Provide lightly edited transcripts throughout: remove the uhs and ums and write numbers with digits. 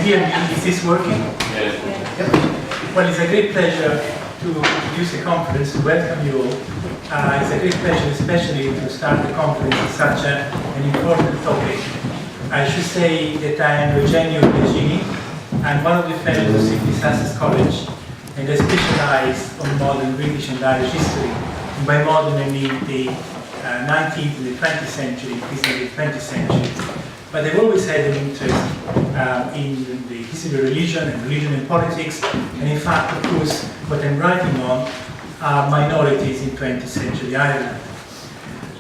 hear me? Is this working? Yes. Yep. Well, it's a great pleasure to introduce the conference, to welcome you all. It's a great pleasure, especially to start the conference with such an important topic. I should say that I am Eugenio Biagini. I'm one of the fellows of Sydney Sussex College, and I specialize on modern British and Irish history. And by modern, I mean the 19th and the 20th century, increasingly the 20th century. But I've always had an interest in the history of religion and politics, and in fact, of course, what I'm writing on are minorities in 20th century Ireland.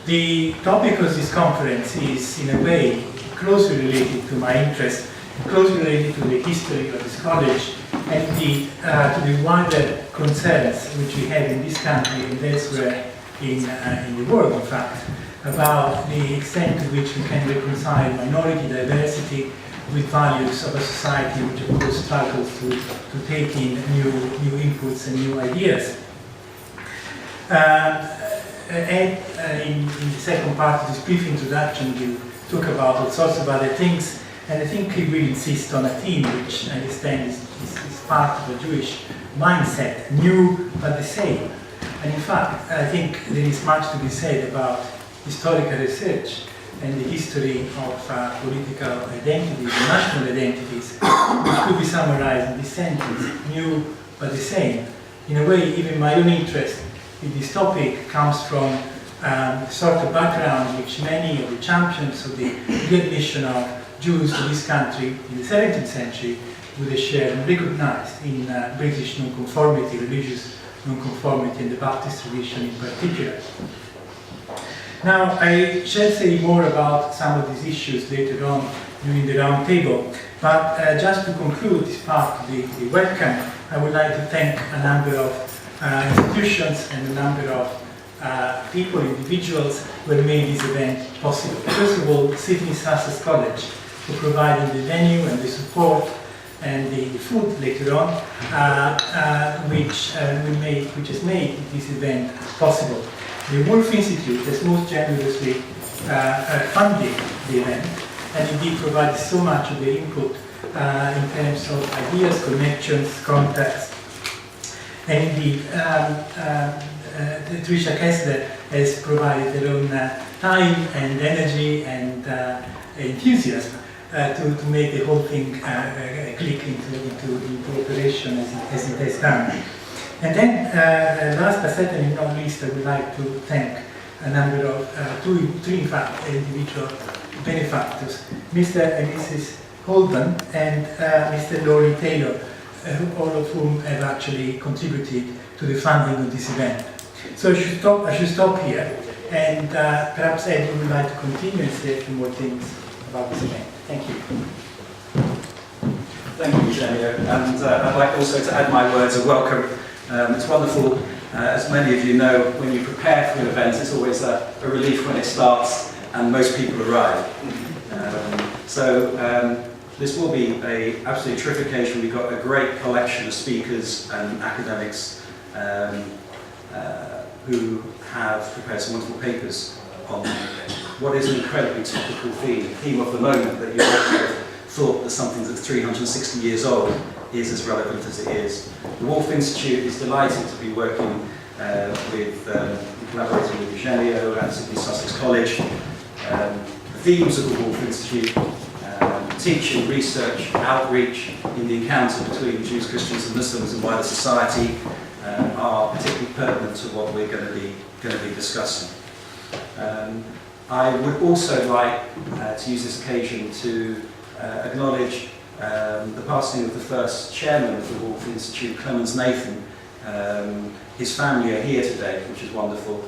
The topic of this conference is, in a way, closely related to my interest, closely related to the history of this college, and indeed to the wider concerns which we have in this country and elsewhere in the world, in fact, about the extent to which we can reconcile minority diversity with values of a society which, of course, struggles to take in new inputs and new ideas. Ed, in the second part of this brief introduction, will talk about all sorts of other things, and I think he will insist on a theme which I understand is part of a Jewish mindset, new but the same. And in fact, I think there is much to be said about historical research and the history of political identities and national identities, which could be summarized in this sentence, new but the same. In a way, even my own interest in this topic comes from the sort of background which many of the champions of the readmission of Jews to this country in the 17th century would have shared and recognized in British nonconformity, religious nonconformity, and the Baptist tradition in particular. Now, I shall say more about some of these issues later on during the round table, but just to conclude this part of the welcome, I would like to thank a number of institutions and a number of people, individuals, who have made this event possible. First of all, Sydney Sussex College, for providing the venue and the support and the food later on, which has made this event possible. The Woolf Institute has most generously funded the event, and indeed provided so much of the input in terms of ideas, connections, contacts, and indeed Ed Kessler has provided her own time and energy and enthusiasm to make the whole thing click into operation as it has done. And then, last but certainly not least, I would like to thank a number of, three in fact, individual benefactors, Mr. and Mrs. Holden and Mr. Laurie Taylor, all of whom have actually contributed to the funding of this event. So I should stop here, and perhaps Ed would like to continue and say a few more things about this event. Thank you. Thank you, Eugenio, and I'd like also to add my words of welcome. It's wonderful, as many of you know, when you prepare for an event, it's always a relief when it starts and most people arrive. This will be an absolutely terrific occasion. We've got a great collection of speakers and academics who have prepared some wonderful papers on what is an incredibly topical theme of the moment, that you have thought that something that's 360 years old is as relevant as it is. The Woolf Institute is delighted to be working collaborating with Eugenio at Sydney Sussex College. The themes of the Woolf Institute, teaching, research, outreach in the encounter between Jews, Christians and Muslims and wider society are particularly pertinent to what we're going to be discussing. I would also like to use this occasion to acknowledge the passing of the first chairman of the Woolf Institute, Clemens Nathan. His family are here today, which is wonderful.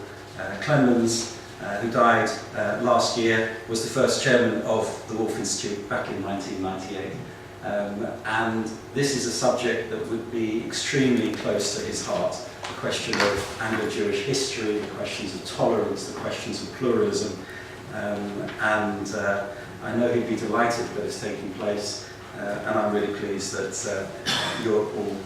Clemens, who died last year, was the first chairman of the Woolf Institute back in 1998. And this is a subject that would be extremely close to his heart. The question of Anglo-Jewish history, the questions of tolerance, the questions of pluralism. I know he'd be delighted that it's taking place. And I'm really pleased that you're all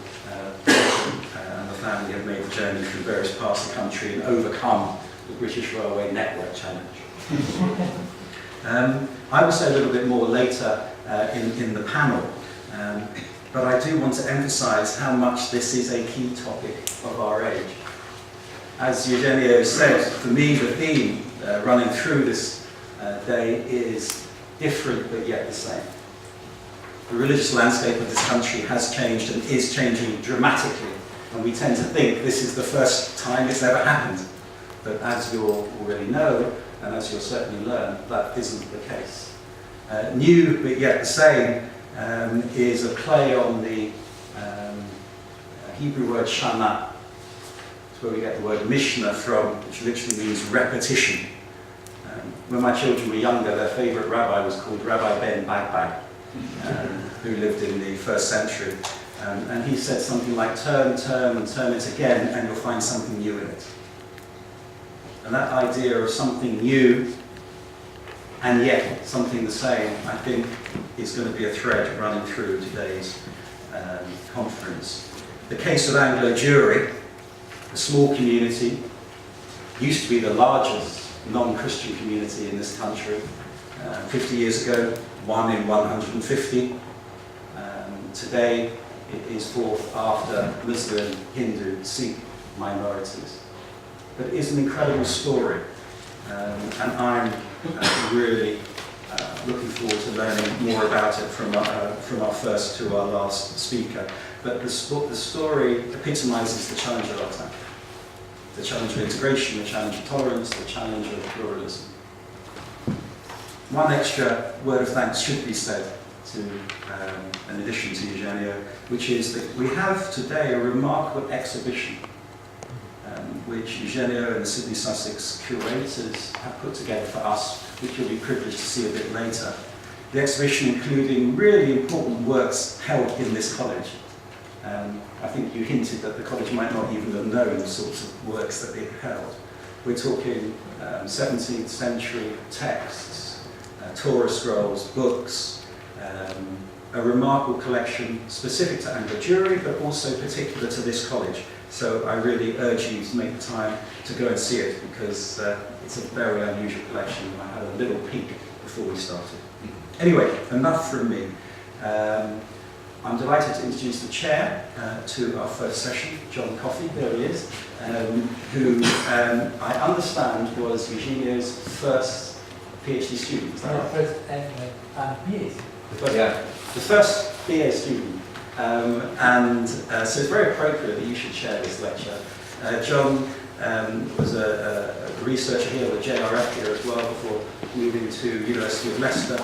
and the family have made the journey through various parts of the country and overcome the British Railway Network challenge. I will say a little bit more later in the panel, But I do want to emphasise how much this is a key topic of our age. As Eugenio said, for me the theme running through this day is different but yet the same. The religious landscape of this country has changed and is changing dramatically, and we tend to think this is the first time it's ever happened. But as you'll already know, and as you'll certainly learn, that isn't the case. New but yet the same is a play on the Hebrew word shana. It's where we get the word mishnah from, which literally means repetition. When my children were younger, their favourite rabbi was called Rabbi Ben Bagbag, who lived in the 1st century. And he said something like, turn it again, and you'll find something new in it. And that idea of something new, and yet something the same, I think is going to be a thread running through today's conference. The case of Anglo Jewry, a small community, used to be the largest non-Christian community in this country. 50 years ago, 1 in 150. Today, it is fourth after Muslim, Hindu, Sikh minorities. But it is an incredible story, and I'm really looking forward to learning more about it from our first to our last speaker. But the story epitomises the challenge of our time. The challenge of integration, the challenge of tolerance, the challenge of pluralism. One extra word of thanks should be said to, in addition to Eugenio, which is that we have today a remarkable exhibition which Eugenio and the Sydney Sussex curators have put together for us, which you'll be privileged to see a bit later. The exhibition including really important works held in this college. I think you hinted that the college might not even have known the sorts of works that it held. We're talking 17th century texts, Torah scrolls, books, a remarkable collection specific to Anglo Jewry, but also particular to this college. So I really urge you to make the time to go and see it, because it's a very unusual collection. I had a little peek before we started. Anyway, enough from me. I'm delighted to introduce the chair to our first session, John Coffey, there he is, who I understand was Eugenio's first PhD student. Is that right? BA. The first BA student. So it's very appropriate that you should share this lecture. John was a researcher here at the JRF here as well before moving to University of Leicester.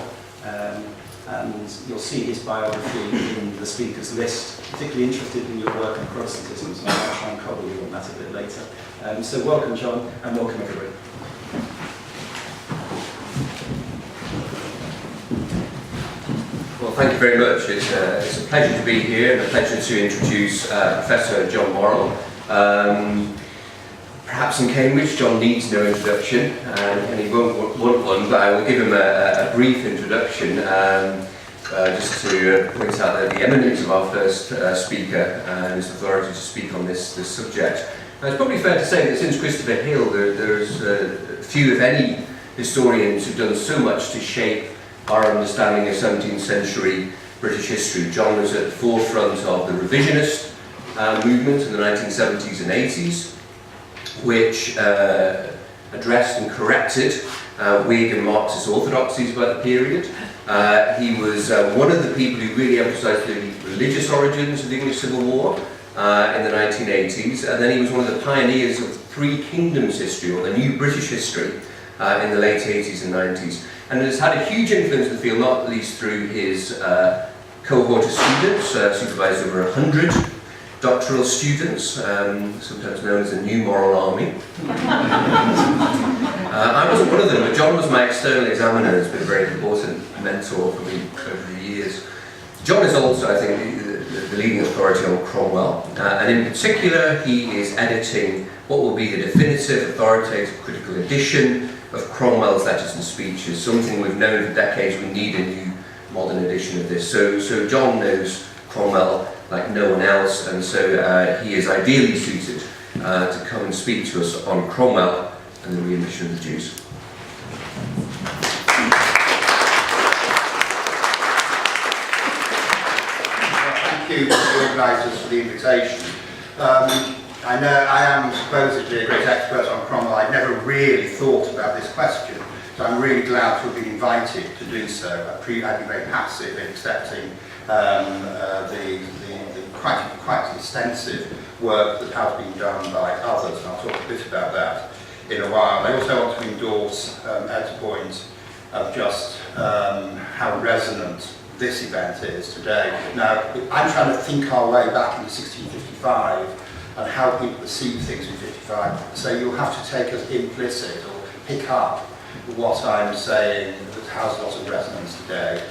And you'll see his biography in the speaker's list, particularly interested in your work on Protestantism, so I'll try and cover you on that a bit later. So welcome, John, and welcome everybody. Well, thank you very much. It's a pleasure to be here and a pleasure to introduce Professor John Worrell. Perhaps in Cambridge, John needs no introduction, and he won't want one, but I will give him a brief introduction just to point out the eminence of our first speaker and his authority to speak on this subject. Now, it's probably fair to say that since Christopher Hill, there's few, if any, historians who've done so much to shape our understanding of 17th century British history. John was at the forefront of the revisionist movement in the 1970s and 80s, which addressed and corrected Whig and Marxist orthodoxies about the period. He was one of the people who really emphasised the religious origins of the English Civil War in the 1980s, and then he was one of the pioneers of Three Kingdoms history, or the New British history, in the late 80s and 90s. And has had a huge influence in the field, not least through his cohort of students, supervised over 100 doctoral students, sometimes known as the New Moral Army. I wasn't one of them, but John was my external examiner and has been a very important mentor for me over the years. John is also, I think, the leading authority on Cromwell, and in particular he is editing what will be the definitive, authoritative, critical edition of Cromwell's letters and speeches, something we've known for decades. We need a new modern edition of this. So John knows Cromwell like no one else, and so he is ideally suited to come and speak to us on Cromwell and the Readmission of the Jews. you to the organisers for the invitation. I know I am supposedly a great expert on Cromwell. I'd never really thought about this question, so I'm really glad to have been invited to do so. I'd been very passive in accepting the quite extensive work that has been done by others, and I'll talk a bit about that in a while. I also want to endorse Ed's point of just how resonant this event is today. Now, I'm trying to think our way back into 1655 and how people perceive things in 55, so you'll have to take as implicit or pick up what I'm saying that has lots of resonance today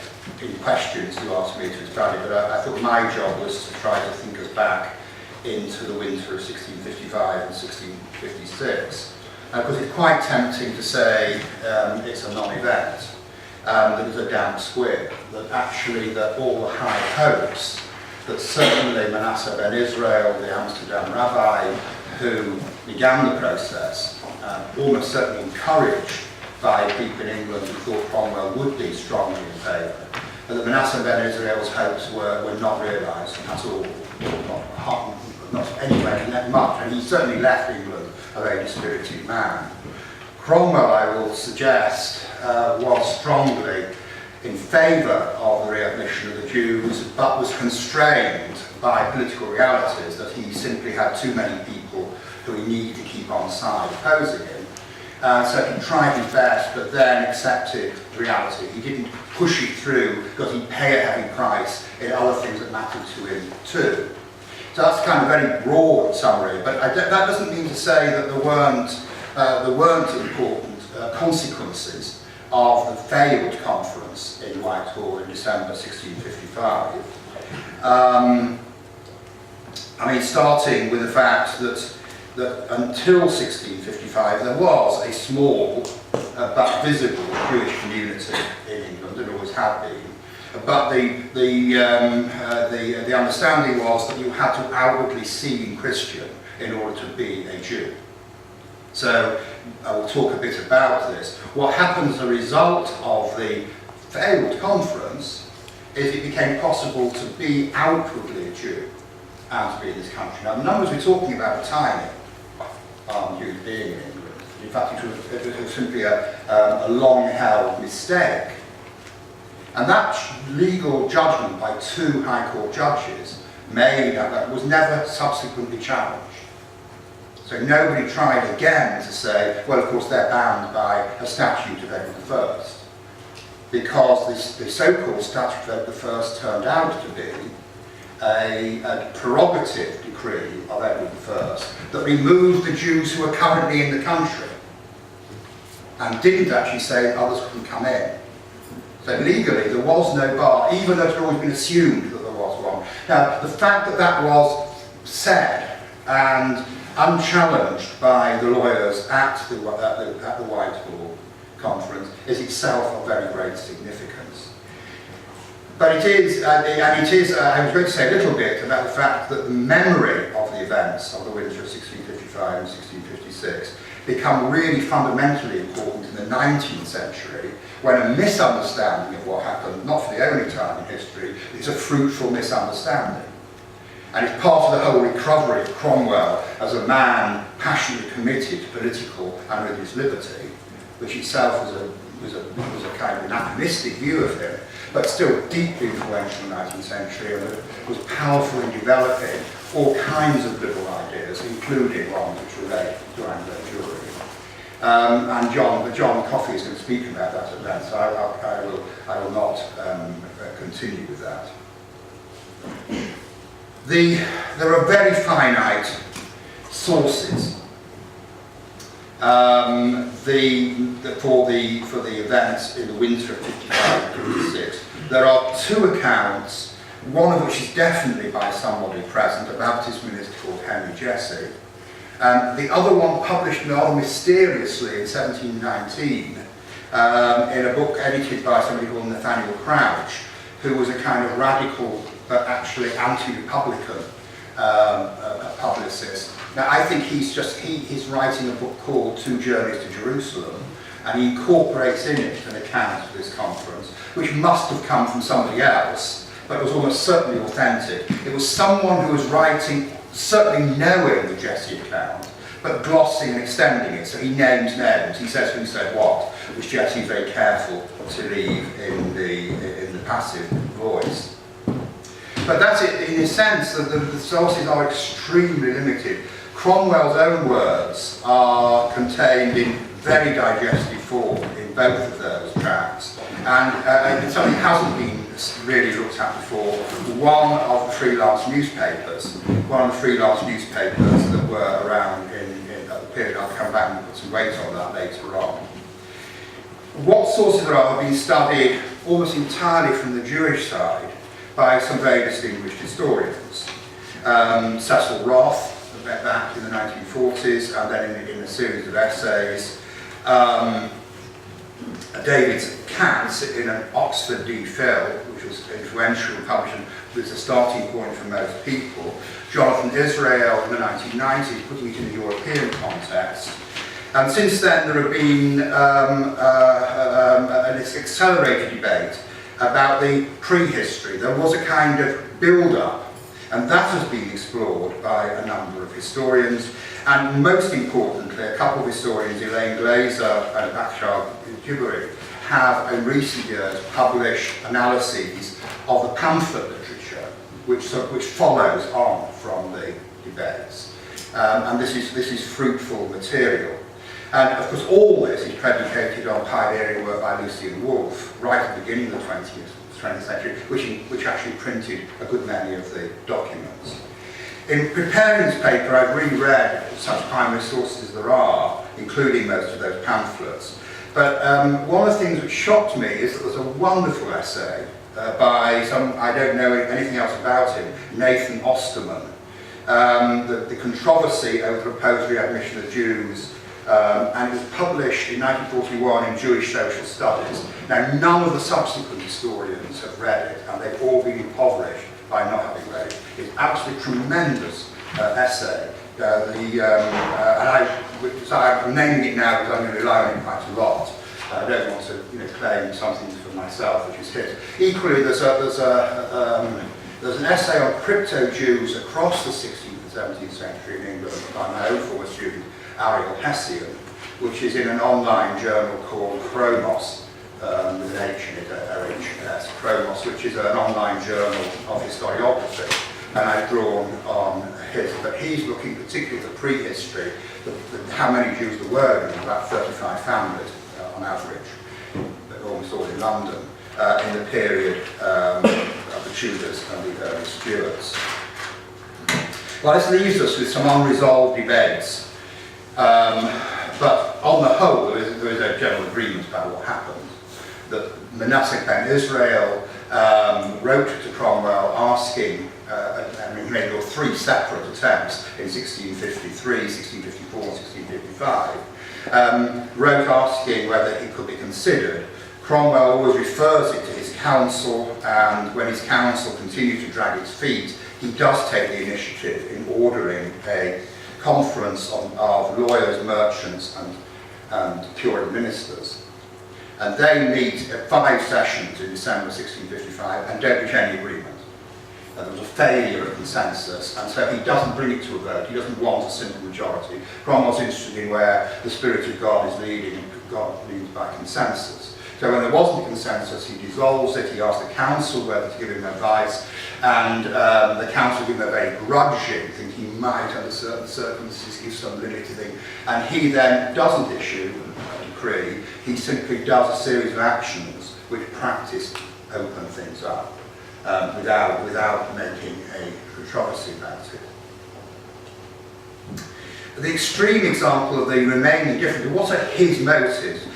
in questions you asked me to study, but I thought my job was to try to think us back into the winter of 1655 and 1656. Because it's quite tempting to say it's a non-event, that it's a damp squib, that actually that all the high hopes that certainly Manasseh ben Israel, the Amsterdam rabbi, who began the process, almost certainly encouraged by people in England who thought Cromwell would be strongly in favour, and that Manasseh ben Israel's hopes were not realised at all, not anywhere much, and he certainly left England a very dispirited man. Cromwell, I will suggest, was strongly in favour of the readmission of the Jews, but was constrained by political realities that he simply had too many people who he needed to keep on side opposing him. So he tried his best, but then accepted reality. He didn't push it through because he'd pay a heavy price in other things that mattered to him too. So that's kind of a very broad summary, but that doesn't mean to say that there weren't important consequences of the failed conference in Whitehall in December 1655. I mean, starting with the fact that until 1655 there was a small but visible Jewish community in England, and always had been. But the understanding was that you had to outwardly seem Christian in order to be a Jew. So I will talk a bit about this. What happened as a result of the failed conference is it became possible to be outwardly a Jew and to be in this country. Now the numbers we're talking about are tiny on Jews being in England. In fact, it was simply a long-held mistake. And that legal judgment by two High Court judges made that was never subsequently challenged. So nobody tried again to say, well, of course, they're bound by a statute of Edward I. Because the so-called statute of Edward I turned out to be a prerogative decree of Edward I that removed the Jews who are currently in the country and didn't actually say others couldn't come in. So legally, there was no bar, even though it had always been assumed that there was one. Now, the fact that that was said and unchallenged by the lawyers at the Whitehall conference is itself of very great significance. But it is, I was going to say a little bit about the fact that the memory of the events of the winter of 1655 and 1656 become really fundamentally important in the 19th century, when a misunderstanding of what happened, not for the only time in history, is a fruitful misunderstanding. And it's part of the whole recovery of Cromwell as a man passionately committed to political and religious liberty, which itself was a kind of anachronistic view of him, but still deeply influential in the 19th century, and was powerful in developing all kinds of liberal ideas, including ones which relate to Anglo Jewry. And John Coffey is going to speak about that at length, so I will not continue with that. There are very finite sources for the events in the winter of 55 and 56. There are two accounts, one of which is definitely by somebody present, a Baptist minister called Henry Jesse. The other one published rather mysteriously in 1719 in a book edited by somebody called Nathaniel Crouch, who was a kind of radical but actually anti-Republican publicist. Now I think he's writing a book called Two Journeys to Jerusalem, and he incorporates in it an account of this conference, which must have come from somebody else, but it was almost certainly authentic. It was someone who was writing, certainly knowing the Jesse account, but glossing and extending it. So he names names, he says who said what, which Jesse is very careful to leave in the passive voice. But that's it, in a sense, that the sources are extremely limited. Cromwell's own words are contained in very digestive form in both of those tracts, and something hasn't been really looked at before. One of the freelance newspapers that were around in the period, I'll come back and put some weight on that later on. What sources there are have been studied almost entirely from the Jewish side by some very distinguished historians. Cecil Roth, back in the 1940s, and then in a series of essays. David Katz in an Oxford DPhil, which was influential and published, was a starting point for most people. Jonathan Israel in the 1990s, putting it in the European context. And since then there have been an accelerated debate about the prehistory. There was a kind of build-up, and that has been explored by a number of historians, and most importantly, a couple of historians, Elaine Glazer and Bachar Gibbery, have in recent years published analyses of the pamphlet literature, which follows on from the debates. And this is fruitful material. And of course all this is predicated on pioneering work by Lucien Woolf, right at the beginning of the 20th century, which actually printed a good many of the documents. In preparing this paper, I've reread such primary sources as there are, including most of those pamphlets. But one of the things that shocked me is that there's a wonderful essay by some, I don't know anything else about him, Nathan Osterman, the controversy over the proposed readmission of Jews, and it was published in 1941 in Jewish Social Studies. Now, none of the subsequent historians have read it, and they've all been impoverished by not having read it. It's absolutely tremendous essay. So I'm naming it now because I'm going to rely on it quite a lot. I don't want to, claim something for myself which is his. Equally, there's an essay on crypto-Jews across the 16th and 17th century in England by my own former student, Ariel Hessian, which is in an online journal called Chromos, with an H in it, RHS, Chromos, which is an online journal of historiography. And I've drawn on his, but he's looking particularly at the prehistory, how many Jews there were, about 35 families on average, almost all in London, in the period of the Tudors and the early Stuarts. Well, this leaves us with some unresolved debates, but on the whole there is a general agreement about what happened. That Manasseh ben Israel wrote to Cromwell asking, he made three separate attempts in 1653, 1654, 1655, wrote asking whether he could be considered. Cromwell always refers it to his council, and when his council continued to drag its feet, he does take the initiative in ordering a conference of lawyers, merchants, and Puritan ministers. And they meet at 5 sessions in December 1655 and don't reach any agreement. There was a failure of consensus, and so he doesn't bring it to a vote. He doesn't want a simple majority. Cromwell's interested in where the Spirit of God is leading, and God leads by consensus. So when there wasn't a consensus, he dissolves it. He asks the council whether to give him advice, and the council give him a very grudging, thinking he might, under certain circumstances, give some limit to things. And he then doesn't issue a decree. He simply does a series of actions which practice open things up. Without making a controversy about it. The extreme example of the remaining difference, what are his motives?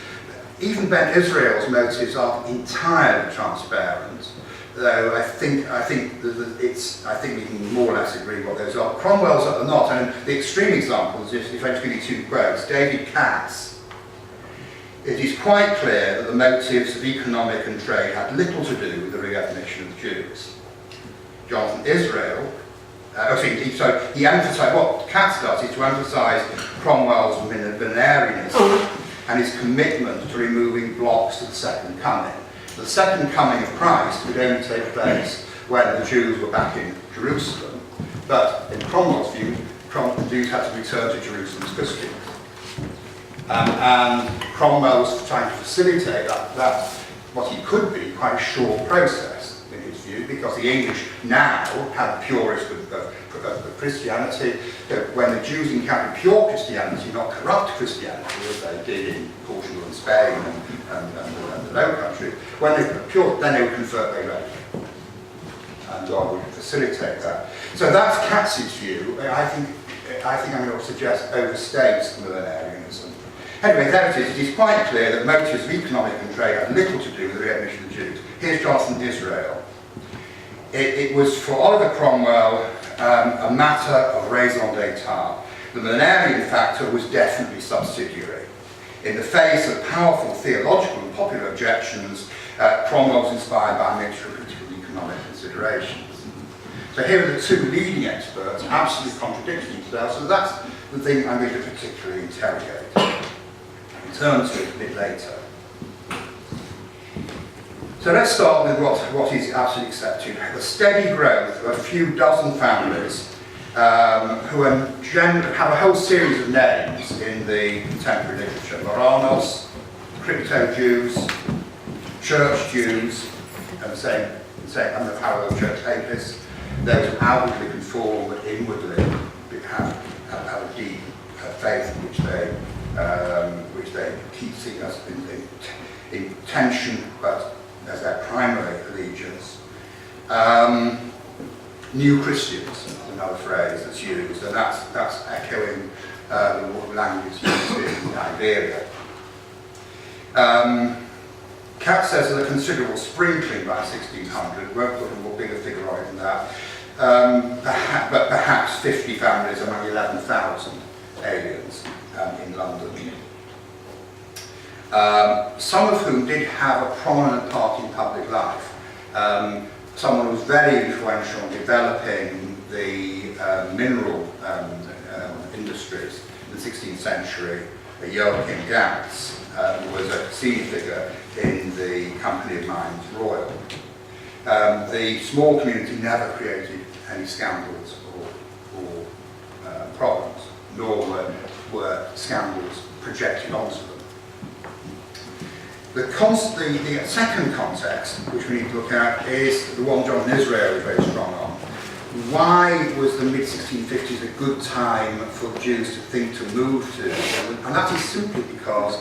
Even Ben Israel's motives are entirely transparent, though I think we can more or less agree what those are. Cromwell's are not, and the extreme examples, if I just give you 2 quotes, David Katz. It is quite clear that the motives of economic and trade had little to do with the readmission of Jews. Jonathan Israel, he emphasised, what Katz does is to emphasise Cromwell's venereanism and his commitment to removing blocks to the Second Coming. The Second Coming of Christ would only take place when the Jews were back in Jerusalem, but in Cromwell's view, the Jews had to return to Jerusalem as Christians. And Cromwell was trying to facilitate that what he could be quite a short process in his view, because the English now had purist of Christianity. When the Jews encountered pure Christianity, not corrupt Christianity, as they did in Portugal and Spain and the Low Countries, when they were pure, then they would convert their religion. And God would facilitate that. So that's Katz's view. I think I'm going to suggest overstates millenarianism. Anyway, there it is. It is quite clear that motives of economic and trade had little to do with the readmission of the Jews. Here's Jonathan Israel. It was for Oliver Cromwell a matter of raison d'etat. The millenarian factor was definitely subsidiary. In the face of powerful theological and popular objections, Cromwell was inspired by a mixture of political and economic considerations. So here are the two leading experts, absolutely contradicting themselves, so that's the thing I'm going to particularly interrogate. I'll turn to it a bit later. So let's start with what is absolutely accepted. The steady growth of a few dozen families who have a whole series of names in the contemporary literature. Moranos, Crypto-Jews, Church Jews, and the same number of parallel church papists. Those who outwardly conform but inwardly have a deep faith which they keep seeing us in tension, but as their primary allegiance. New Christians is another phrase that's used, and that's echoing the language used in Iberia. Katz says that a considerable sprinkling by 1600, won't put a more bigger figure on it than that, but perhaps 50 families among 11,000 aliens in London. Some of whom did have a prominent part in public life. Someone who was very influential in developing the mineral industries in the 16th century, Joachim Gans, was a senior figure in the Company of Mines Royal. The small community never created any scandals or problems, nor were scandals projected onto them. The second context, which we need to look at, is the one Jonathan Israel is very strong on. Why was the mid-1650s a good time for Jews to think to move to? And that is simply because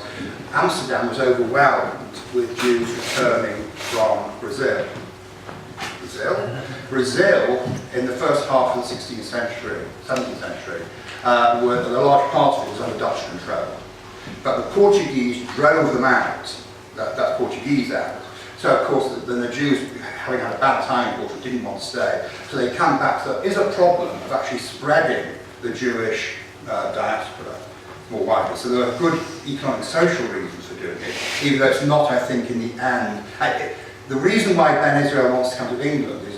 Amsterdam was overwhelmed with Jews returning from Brazil. Brazil, in the first half of the 16th century, 17th century, a large part of it was under Dutch control. But the Portuguese drove them out. That's Portuguese out. So of course then the Jews, having had a bad time in Portugal, didn't want to stay. So they come back. So there is a problem of actually spreading the Jewish diaspora more widely. So there are good economic and social reasons for doing it, even though it's not, I think, in the end. The reason why Ben Israel wants to come to England is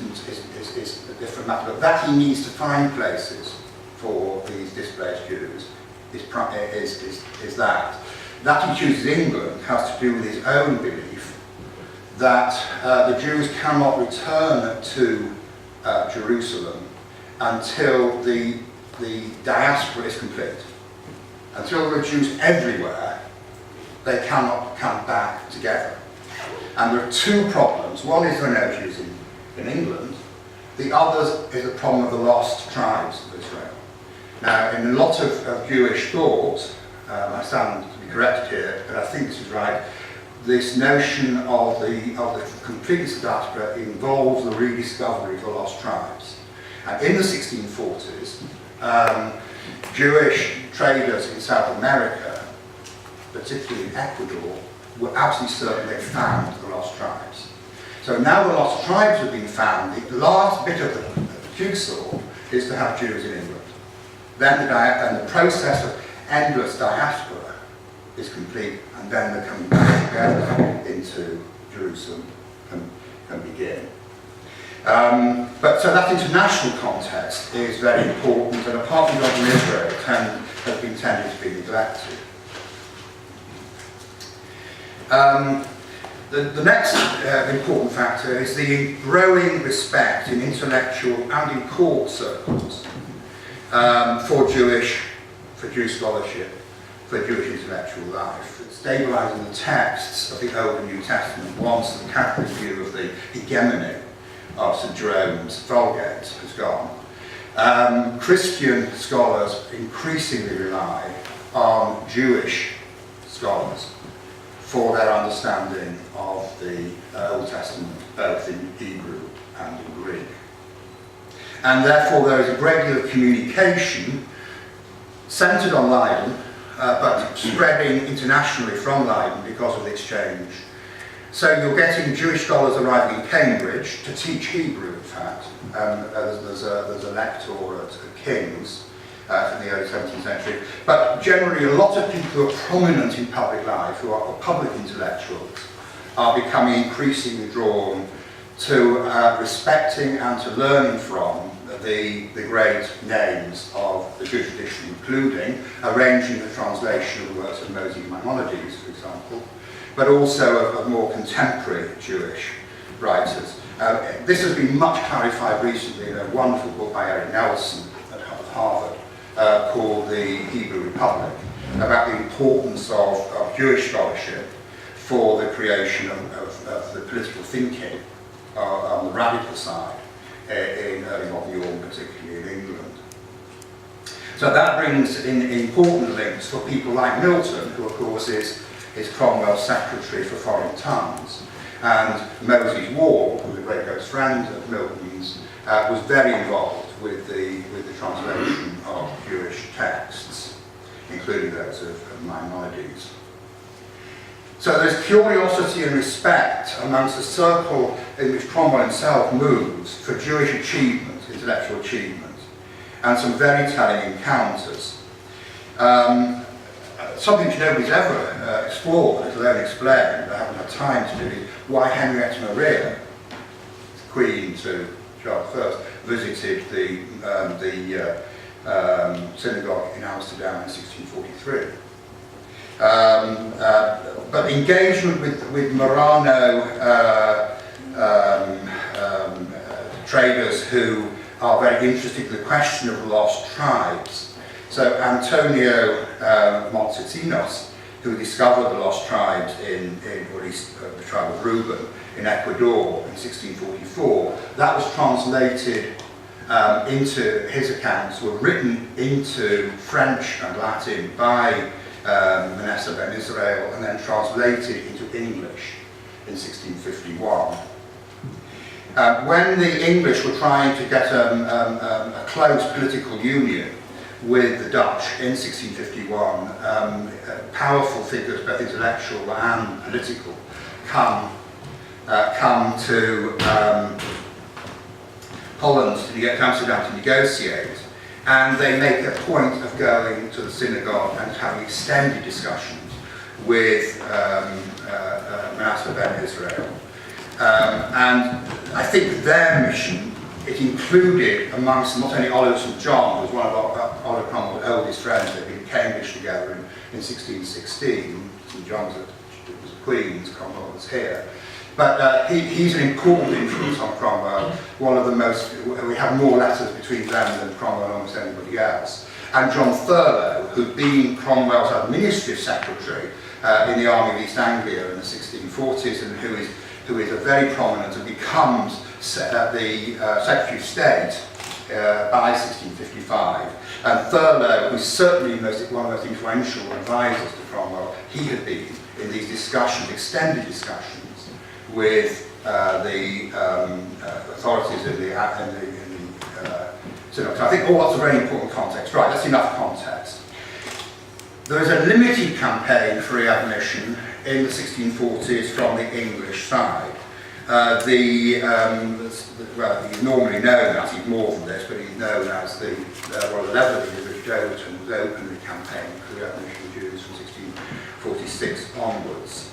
a different matter, but that he needs to find places for these displaced Jews is that. That he chooses England has to do with his own belief that the Jews cannot return to Jerusalem until the diaspora is complete. Until there are Jews everywhere, they cannot come back together. And there are two problems. One is there are no Jews in England. The other is the problem of the lost tribes of Israel. Now, in a lot of Jewish thought, I stand to be corrected here, but I think this is right, this notion of the completeness of diaspora involves the rediscovery of the lost tribes. And in the 1640s, Jewish traders in South America, particularly in Ecuador, were absolutely certain they found the lost tribes. So now the lost tribes have been found, the last bit of the jigsaw is to have Jews in England. Then the process of endless diaspora is complete, and then they're coming back together into Jerusalem can begin. But so that international context is very important, and apart from Jonathan Israel, has been tended to be neglected. The next important factor is the growing respect in intellectual and in court circles for Jewish scholarship, for Jewish intellectual life. It's stabilising the texts of the Old and New Testament once the Catholic view of the hegemony of St. Jerome's Vulgate has gone. Christian scholars increasingly rely on Jewish scholars for their understanding of the Old Testament, both in Hebrew and in Greek. And therefore there is a great deal of communication centred on Leiden, but spreading internationally from Leiden because of the exchange. So you're getting Jewish scholars arriving in Cambridge to teach Hebrew, in fact. There's a lector at King's in the early 17th century. But generally, a lot of people who are prominent in public life, who are public intellectuals, are becoming increasingly drawn to respecting and to learning from the great names of the Jewish tradition, including arranging the translation of the works of Moses and Maimonides, for example, but also of more contemporary Jewish writers. This has been much clarified recently in a wonderful book by Eric Nelson at Harvard called The Hebrew Republic, about the importance of Jewish scholarship for the creation of the political thinking on the radical side in early modern Europe, particularly in England. So that brings in important links for people like Milton, who of course is Cromwell's secretary for foreign tongues, and Moses Ward, who was a great close friend of Milton's, was very involved with the translation of Jewish texts, including those of Maimonides. So there's curiosity and respect amongst the circle in which Cromwell himself moves for Jewish achievement, intellectual achievement, and some very telling encounters. Something which nobody's ever explored, let alone explained, I haven't had time to do, is why Henrietta Maria, Queen to Charles I, visited the synagogue in Amsterdam in 1643. But engagement with Marano traders who are very interested in the question of the lost tribes. So Antonio Montesinos, who discovered the lost tribes or at least the tribe of Reuben in Ecuador in 1644, that was translated into, his accounts were written into French and Latin by Manasseh ben Israel and then translated into English in 1651. When the English were trying to get a close political union with the Dutch in 1651, powerful figures, both intellectual and political, come to Holland, to Amsterdam to negotiate, and they make a point of going to the synagogue and having extended discussions with Manasseh ben Israel. And I think their mission, it included amongst not only Oliver St. John, who was one of Oliver Cromwell's oldest friends, they'd been in Cambridge together in 1616, St. John's was Queen's, Cromwell was here. But he's an important influence on Cromwell, one of the most, we have more letters between them than Cromwell and almost anybody else. And John Thurlow, who'd been Cromwell's administrative secretary in the Army of East Anglia in the 1640s, and who is a very prominent and becomes the Secretary of State by 1655. And Thurlow, who's certainly one of the most influential advisors to Cromwell, he had been in these discussions, extended discussions, with the authorities in the synod. So I think all that's a very important context. Right, that's enough context. There is a limited campaign for readmission in the 1640s from the English side. Well, he's normally known as, he's more than this, but he's known as the Royal Leather Richard Overton was openly campaigning for the readmission of Jews from 1646 onwards.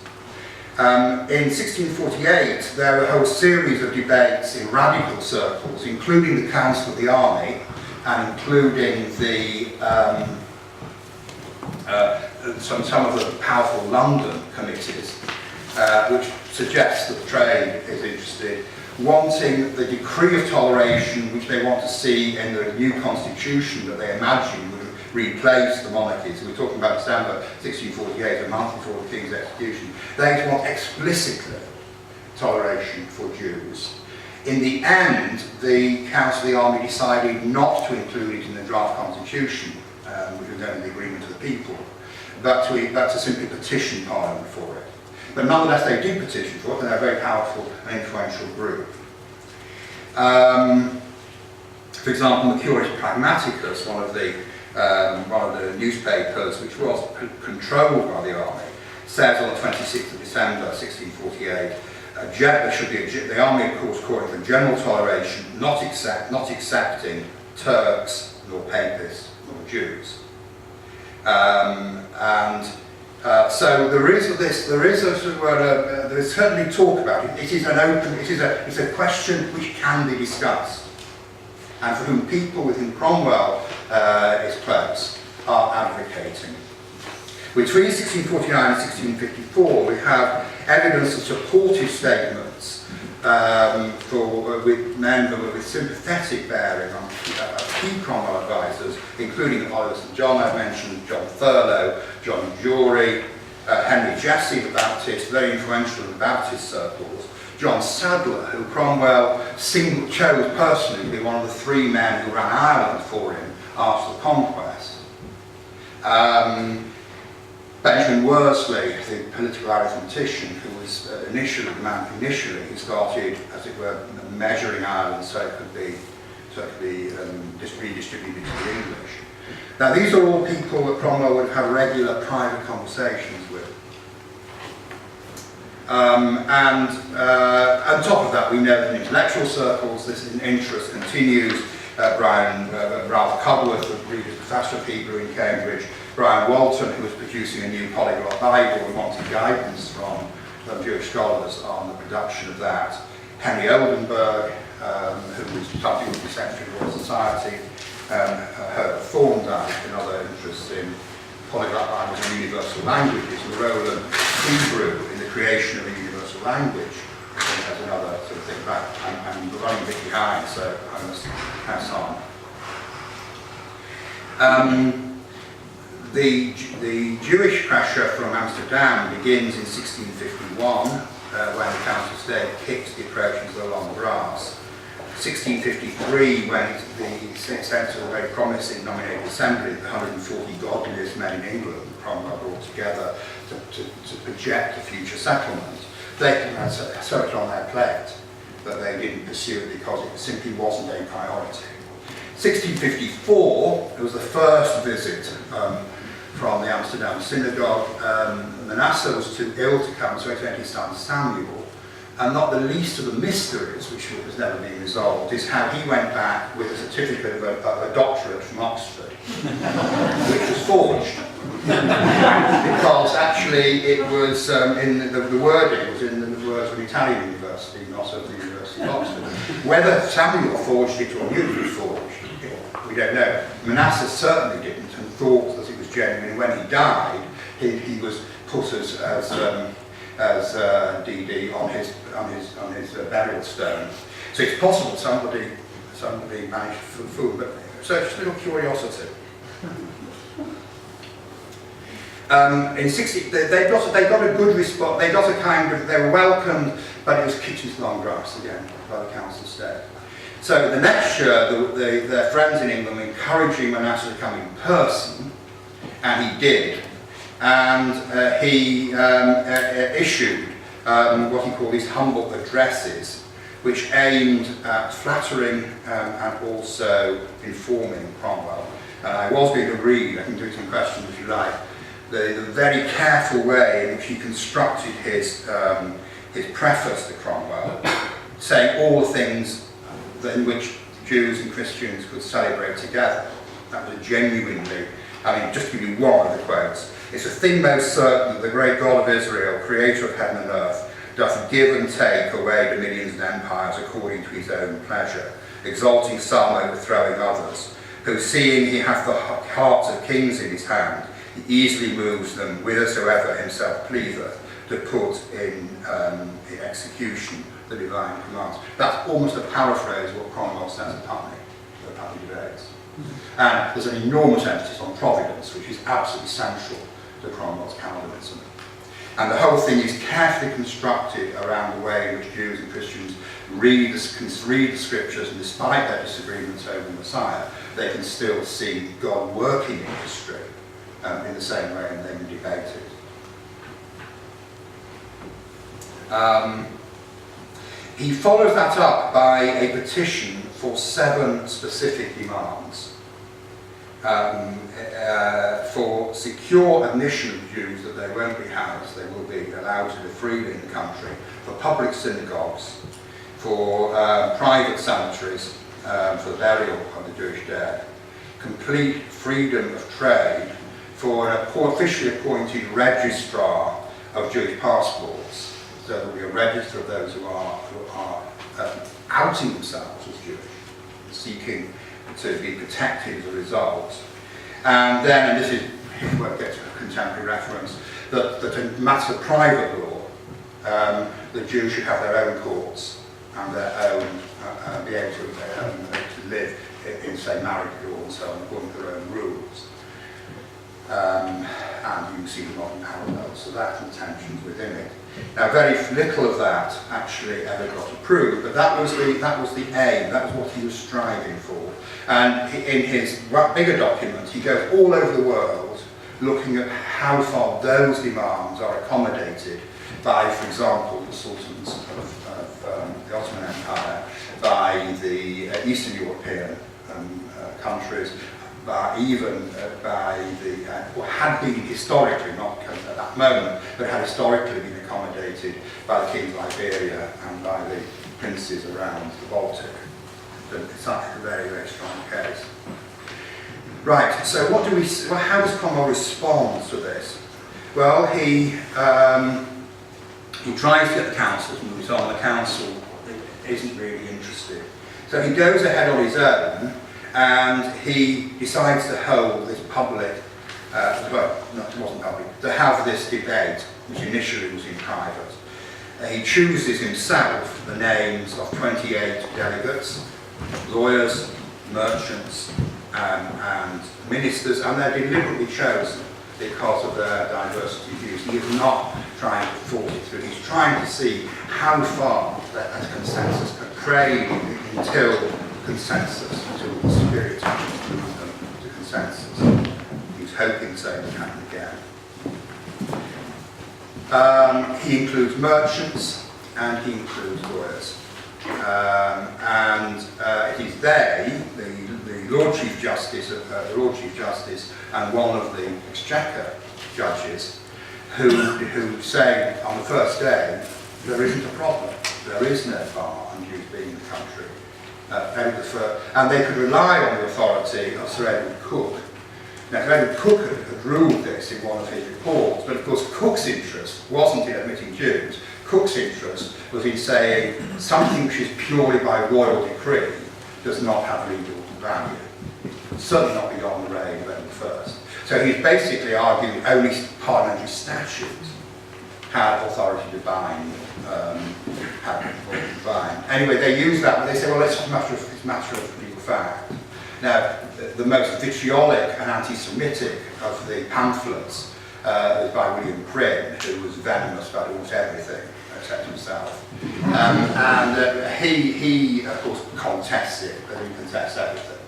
In 1648, there were a whole series of debates in radical circles, including the Council of the Army and including some of the powerful London committees, which suggests that the trade is interested, wanting the decree of toleration which they want to see in the new constitution that they imagine would replace the monarchy. So we're talking about December 1648, a month before the King's execution. They want explicitly toleration for Jews. In the end, the Council of the Army decided not to include it in the draft constitution, which was only the agreement of the people, but to simply petition Parliament for it. But nonetheless, they did petition for it, and they're a very powerful and influential group. For example, Mercurius Pragmaticus, one of the newspapers which was controlled by the army, says on the 26th of December 1648, the army, of course, calling for general toleration, not accepting Turks, nor Papists, nor Jews. So there is certainly talk about it. It's a question which can be discussed, and for whom people within Cromwell is placed are advocating. Between 1649 and 1654, we have evidence of supportive statements with men who were with sympathetic bearing on key Cromwell advisors, including Oliver St. John, I mentioned John Thurlow, John Jory, Henry Jesse the Baptist, very influential in the Baptist circles, John Sadler, who Cromwell chose personally to be one of the three men who ran Ireland for him after the conquest. Benjamin Worsley, the political arithmetician, who was initially the man who started, as it were, measuring Ireland so it could be redistributed to the English. Now, these are all people that Cromwell would have regular private conversations with. And on top of that, we know that in intellectual circles this interest continues. Ralph Cudworth, the previous professor of Hebrew in Cambridge, Brian Walton, who was producing a new polyglot Bible and wanted guidance from Jewish scholars on the production of that. Henry Oldenburg, who was something with the Secretary of the Royal Society, Herbert Thorndike, another interest in polyglot Bibles and universal languages, and the role of Hebrew in the creation of a universal language. I think that's another sort of thing. But I'm running a bit behind, so I must pass on. The Jewish pressure from Amsterdam begins in 1651, when the Council of State kicks the approach into the long grass. 1653, when the sense of a very promising nominated assembly, the 140 godliest men in England, Cromwell brought together to project a future settlement. They had so much on their plate that they didn't pursue it because it simply wasn't a priority. 1654, it was the first visit from the Amsterdam synagogue. Manasseh was too ill to come, so he sent his son Samuel. And not the least of the mysteries, which has never been resolved, is how he went back with a certificate of a doctorate from Oxford, which was forged. Because actually it was the wording was in the words of an Italian university, not of the University of Oxford. Whether Samuel forged it or knew it was forged, we don't know. Manasseh certainly didn't, and thought that it was genuine. And when he died, he was put as DD on his burial stone. So it's possible somebody managed to fool, but so it's just a little curiosity. In 60, they got a good response. They got a kind of, they were welcomed, but it was kicked into long grass again by the Council of State. So the next year, their friends in England were encouraging Manasseh to come in person, and he did. And he issued what he called these humble addresses, which aimed at flattering and also informing Cromwell. I was going to read, I can do some questions if you like, the very careful way in which he constructed his preface to Cromwell, saying all the things in which Jews and Christians could celebrate together. That was genuinely, just to give you one of the quotes, "It's a thing most certain that the great God of Israel, creator of heaven and earth, doth give and take away dominions and empires according to his own pleasure, exalting some, overthrowing others, who seeing he hath the hearts of kings in his hand, he easily moves them whithersoever himself pleaseth, to put in execution the divine commands. That's almost a paraphrase of what Cromwell says at Putney debates. And there's an enormous emphasis on providence, which is absolutely central to Cromwell's Calvinism. And the whole thing is carefully constructed around the way in which Jews and Christians read the scriptures, and despite their disagreements over the Messiah, they can still see God working in history in the same way and then debate it. He follows that up by a petition for 7 specific demands. For secure admission of Jews, that they won't be housed, they will be allowed to live freely in the country, for public synagogues, for private cemeteries, for the burial of the Jewish dead, complete freedom of trade, for an officially appointed registrar of Jewish passports, so there will be a register of those who are outing themselves as Jewish, seeking to be protected as a result. And then, and this is where it gets a contemporary reference, that in matter of private law, the Jews should have their own courts and their own, be able to live in, say, marriage law and so on, according to their own rules. And you can see the modern parallels, so that and tensions within it. Now, very little of that actually ever got approved, but that was the aim, that was what he was striving for. And in his bigger document, he goes all over the world looking at how far those demands are accommodated by, for example, the sultans of the Ottoman Empire, by the Eastern European countries, even by the, what had been historically, not at that moment, but had historically been accommodated by the King of Iberia and by the princes around the Baltic. So it's a very, very strong case. Right, so what do we, how does Cromwell respond to this? Well, he tries to get the council to move it on. The council isn't really interested. So he goes ahead on his own, and he decides to hold this public, well, no, it wasn't public, to have this debate, which initially was in private. He chooses himself the names of 28 delegates, lawyers, merchants, and ministers, and they're deliberately chosen because of their diversity of views. He is not trying to force it through. He's trying to see how far that consensus can pray until consensus, until the spirit moves them to consensus. He's hoping the same will happen again. He includes merchants and he includes lawyers. It is they, the Lord Chief Justice, and one of the Exchequer judges, who say on the first day there isn't a problem, there is no bar on Jews being in the country. And they could rely on the authority of Sir Edward Coke. Now, Sir Edward Coke had ruled this in one of his reports, but of course Cook's interest wasn't in admitting Jews. Cook's interest was in saying something which is purely by royal decree does not have legal value. Certainly not beyond the reign of Edward I. So he's basically arguing only parliamentary statute had authority to bind. Anyway, they use that, but they say, well, it's a matter of legal fact. Now, the most vitriolic and anti-Semitic of the pamphlets was by William Prynne, who was venomous about almost everything except himself. He, of course, contests it, but he contests everything.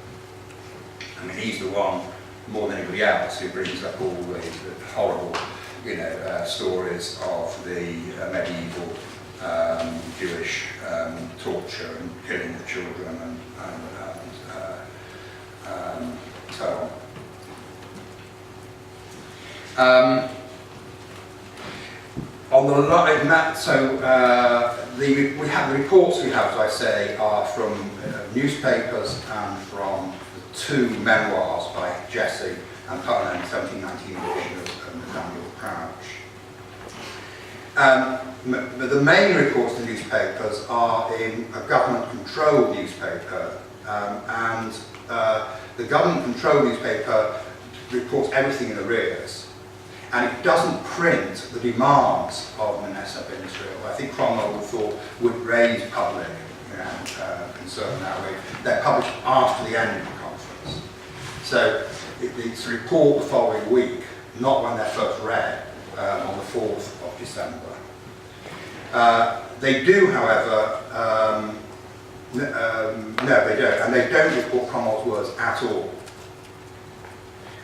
I mean, he's the one, more than anybody else, who brings up all the horrible, stories of the medieval Jewish torture and killing of children and so on. On the line, so we have the reports we have, as I say, are from newspapers and from the 2 memoirs by Jesse and Putnam, 1719 edition of Nathaniel Crouch. The main reports in the newspapers are in a government-controlled newspaper, and the government-controlled newspaper reports everything in arrears. and it doesn't print the demands of Manasseh ben Israel. I think Cromwell thought would raise public concern that way. They're published after the end of the conference. So it's a report the following week, not when they're first read, on the 4th of December. They do, however, no, they don't, and they don't report Cromwell's words at all.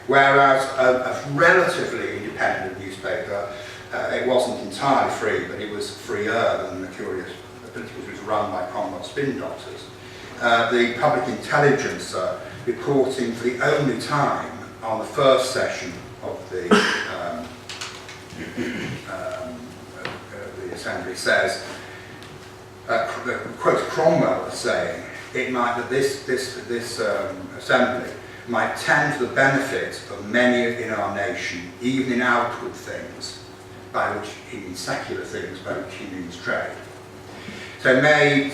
Whereas a relatively independent newspaper, it wasn't entirely free, but it was freer than Mercurius, which was run by Cromwell's spin doctors. The Public Intelligencer reporting for the only time on the first session of the Assembly says, quotes Cromwell as saying, it might that this Assembly might tend to the benefit of many in our nation, even in outward things, by which he means secular things, by which he means trade. So may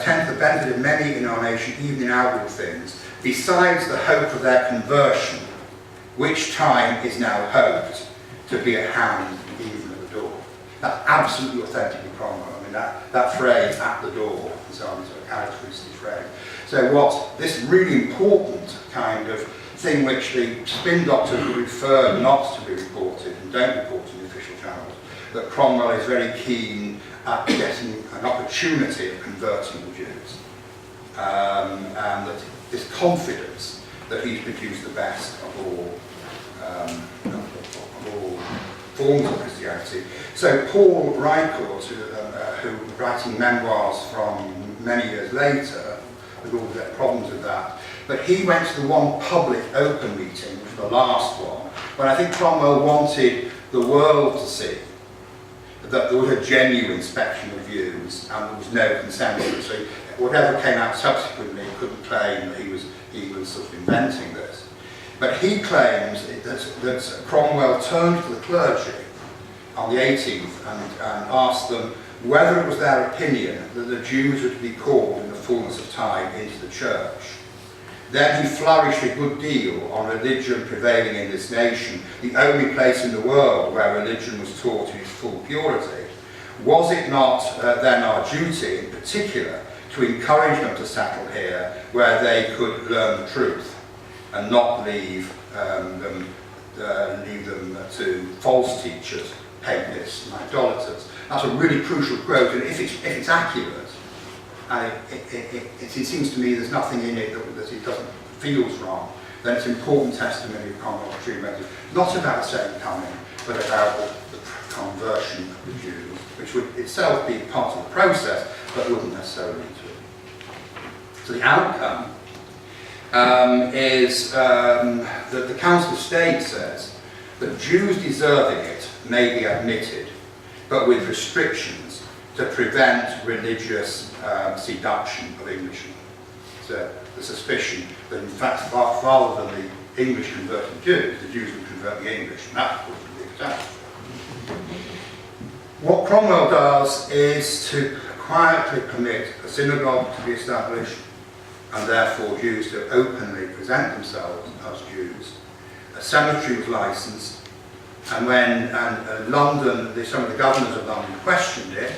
tend to the benefit of many in our nation, even in outward things, besides the hope of their conversion, which time is now hoped to be at hand even at the door. That's absolutely authentically Cromwell. I mean, that phrase, at the door, is a characteristic phrase. So what this really important kind of thing which the spin doctors prefer not to be reported and don't report in the official channels, that Cromwell is very keen at getting an opportunity of converting the Jews. And that this confidence that he's produced the best of all forms of Christianity. So Paul Rycourt, who writing memoirs from many years later, with all the problems with that, but he went to the one public open meeting, which was the last one, when I think Cromwell wanted the world to see that there was a genuine inspection of views and there was no consensus. So whatever came out subsequently, he couldn't claim that he was sort of inventing this. But he claims that Cromwell turned to the clergy on the 18th and asked them whether it was their opinion that the Jews were to be called in the fullness of time into the church. Then he flourished a good deal on religion prevailing in this nation, the only place in the world where religion was taught in its full purity. Was it not then our duty, in particular, to encourage them to settle here, where they could learn the truth, and not leave them to false teachers, papists, and idolaters? That's a really crucial quote, and if it's accurate, and it seems to me there's nothing in it that it doesn't feels wrong, then it's important testimony of Cromwell's true message, not about the second coming, but about the conversion of the Jews, which would itself be part of the process, but wouldn't necessarily lead to it. So the outcome is that the Council of State says that Jews deserving it may be admitted, but with restrictions to prevent religious seduction of Englishmen. So the suspicion that in fact, rather than the English converting Jews, the Jews would convert the English, and that would be the catastrophe. What Cromwell does is to quietly permit a synagogue to be established, and therefore Jews to openly present themselves as Jews. A cemetery was licensed, and when London, some of the governors of London questioned it,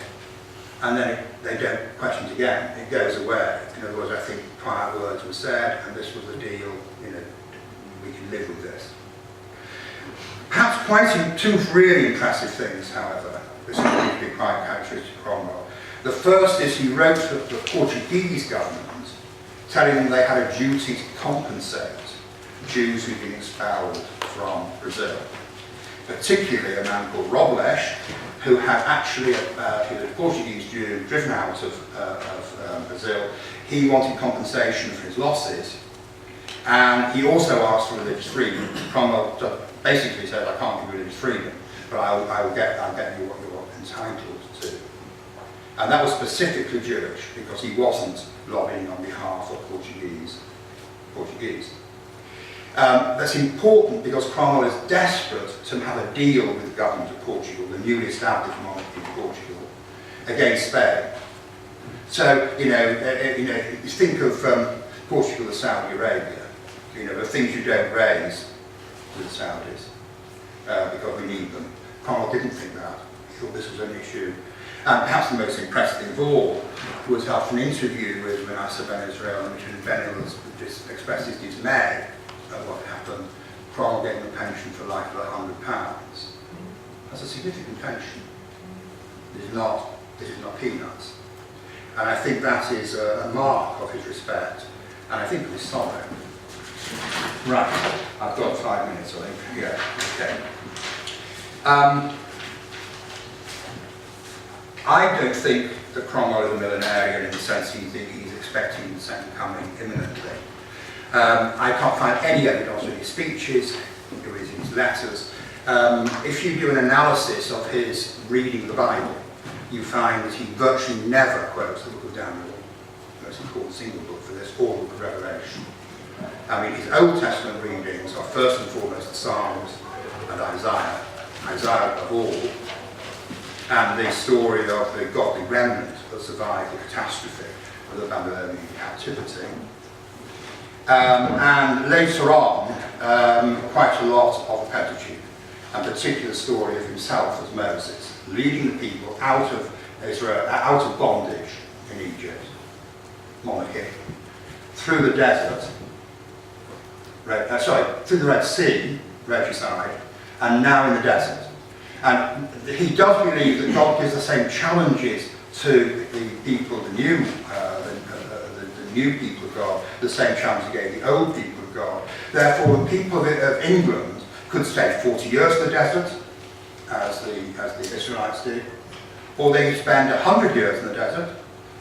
and then they don't question it again, it goes away. In other words, I think quiet words were said, and this was the deal, we can live with this. Perhaps quite two really impressive things, however, this seems to be quite characteristic of Cromwell. The first is he wrote to the Portuguese government, telling them they had a duty to compensate Jews who'd been expelled from Brazil. Particularly a man called Robles, who had actually, he was a Portuguese Jew driven out of Brazil. He wanted compensation for his losses, and he also asked for religious freedom. Cromwell basically said, I can't give you religious freedom, but I'll get you what you're entitled to. And that was specifically Jewish, because he wasn't lobbying on behalf of Portuguese. That's important because Cromwell is desperate to have a deal with the government of Portugal, the newly established monarchy of Portugal, against Spain. So, you think of Portugal as Saudi Arabia, the things you don't raise with the Saudis. because we need them. Cromwell didn't think that. He thought this was an issue. And perhaps the most impressive thing of all was after an interview with Manasseh ben Israel, in which Ben just expressed his dismay at what happened. Cromwell gave him a pension for life of £100. That's a significant pension. This is not peanuts. And I think that is a mark of his respect, and I think of his sorrow. Right, I've got 5 minutes, I think. Yeah, okay. I don't think that Cromwell is a millenarian in the sense he's expecting the second coming imminently. I can't find any evidence in his speeches, or in his letters. If you do an analysis of his reading the Bible, you find that he virtually never quotes the book of Daniel, the most important single book for this, or the book of Revelation. I mean, his Old Testament readings are first and foremost the Psalms and Isaiah above all, and the story of the godly remnant that survived the catastrophe of the Babylonian captivity. And later on, quite a lot of the Pentateuch, and particularly the story of himself as Moses, leading the people out of Israel, out of bondage in Egypt, monarchy, through the desert, through the Red Sea, regicide, and now in the desert. And he does believe that God gives the same challenges to the people, the new people of God, the same challenge he gave the old people of God. Therefore, the people of England could stay 40 years in the desert, as the Israelites did, or they could spend 100 years in the desert,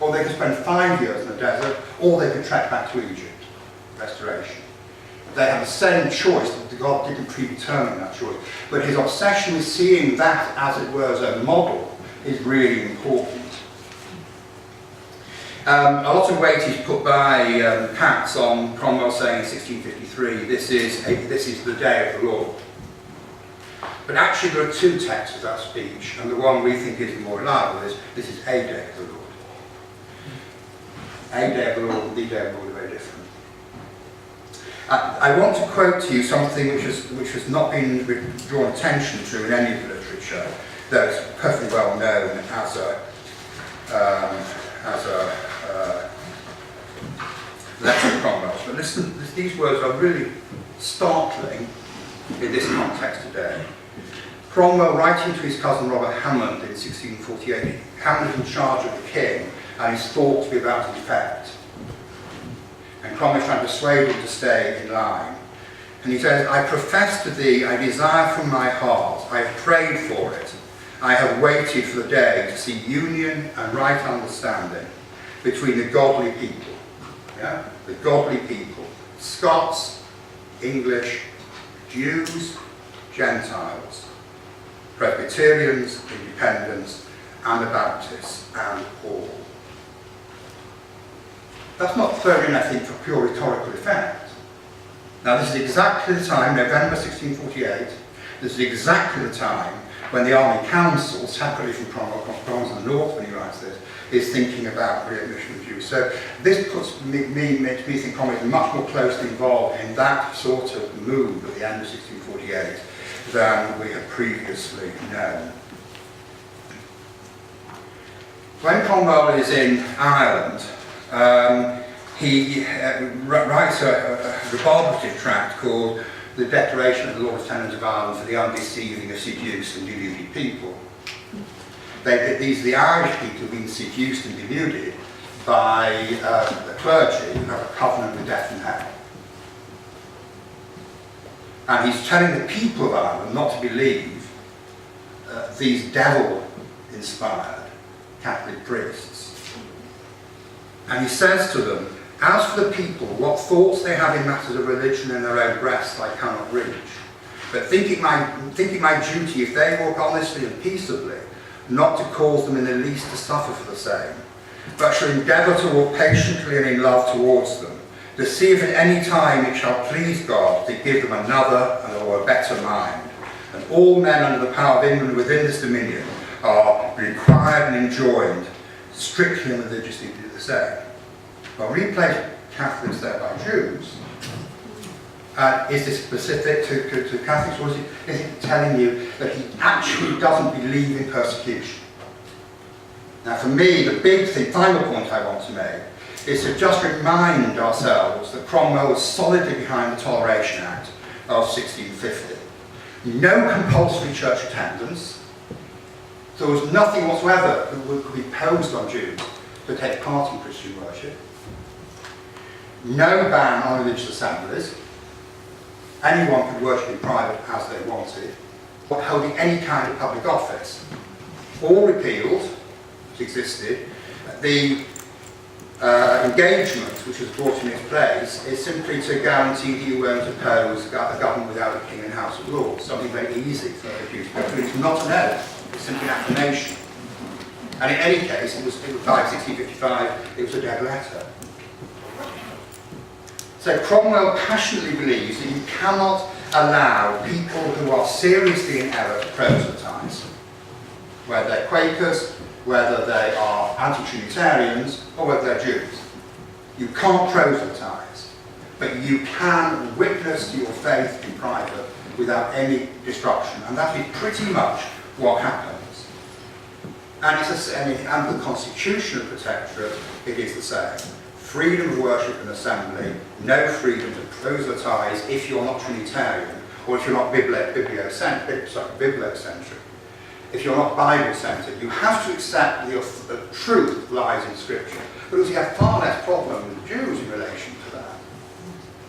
or they could spend 5 years in the desert, or they could trek back to Egypt, restoration. They have the same choice. God didn't predetermine that choice. But his obsession with seeing that, as it were, as a model, is really important. A lot of weight is put by Pats on Cromwell saying in 1653, this is the day of the Lord. But actually there are two texts of that speech, and the one we think is the more reliable is, this is a day of the Lord. A day of the Lord and the day of the Lord are very different. I want to quote to you something which has not been drawn attention to in any of the literature, though it's perfectly well known as a letter of Cromwell's. But listen, these words are really startling in this context today. Cromwell, writing to his cousin Robert Hammond in 1648, Hammond is in charge of the king and is thought to be about to defect. And Cromwell is trying to persuade him to stay in line. And he says, I profess to thee, I desire from my heart, I have prayed for it, I have waited for the day to see union and right understanding between the godly people. Yeah? The godly people. Scots, English, Jews, Gentiles, Presbyterians, Independents, and the Baptists, and all. That's not thrown in, I think, for pure rhetorical effect. Now, this is exactly the time, November 1648, this is exactly the time when the Army Council, separately from Cromwell's in the north when he writes this, is thinking about readmission of Jews. So this makes me think Cromwell is much more closely involved in that sort of move at the end of 1648 than we had previously known. When Cromwell is in Ireland, he writes a rebarbative tract called The Declaration of the Lord Lieutenant of Ireland for the Undeceiving of Seduced and Deluded People. These are the Irish people who have been seduced and deluded by the clergy who have a covenant with death and hell. And he's telling the people of Ireland not to believe these devil-inspired Catholic priests. And he says to them, as for the people, what thoughts they have in matters of religion in their own breasts I cannot reach. But thinking my duty, if they walk honestly and peaceably, not to cause them in the least to suffer for the same, but shall endeavour to walk patiently and in love towards them, to see if at any time it shall please God to give them another or a better mind. And all men under the power of England within this dominion are required and enjoined strictly and religiously to do the same. Well, replace Catholics there by Jews, Is this specific to Catholics, or is it telling you that he actually doesn't believe in persecution? Now for me, the big thing, final point I want to make, is to just remind ourselves that Cromwell was solidly behind the Toleration Act of 1650. No compulsory church attendance. There was nothing whatsoever that could be imposed on Jews to take part in Christian worship. No ban on religious assemblies. Anyone could worship in private as they wanted, or holding any kind of public office. All repealed, which existed. The engagement which was brought in its place is simply to guarantee that you won't oppose a government without a king and House of Lords, something very easy for a Jew to go through. It's not an oath, it's simply an affirmation. And in any case, it was by 1655, it was a dead letter. So Cromwell passionately believes that you cannot allow people who are seriously in error to proselytise, whether they're Quakers, whether they are anti-Trinitarians, or whether they're Jews. You can't proselytise, but you can witness to your faith in private without any disruption, and that is pretty much what happens. And under the Constitution of Protectorate, it is the same. Freedom of worship and assembly, no freedom to proselytise if you're not Trinitarian, or if you're not bibliocentric. If you're not Bible-centred, you have to accept the truth lies in Scripture. But we have far less problem with the Jews in relation to that,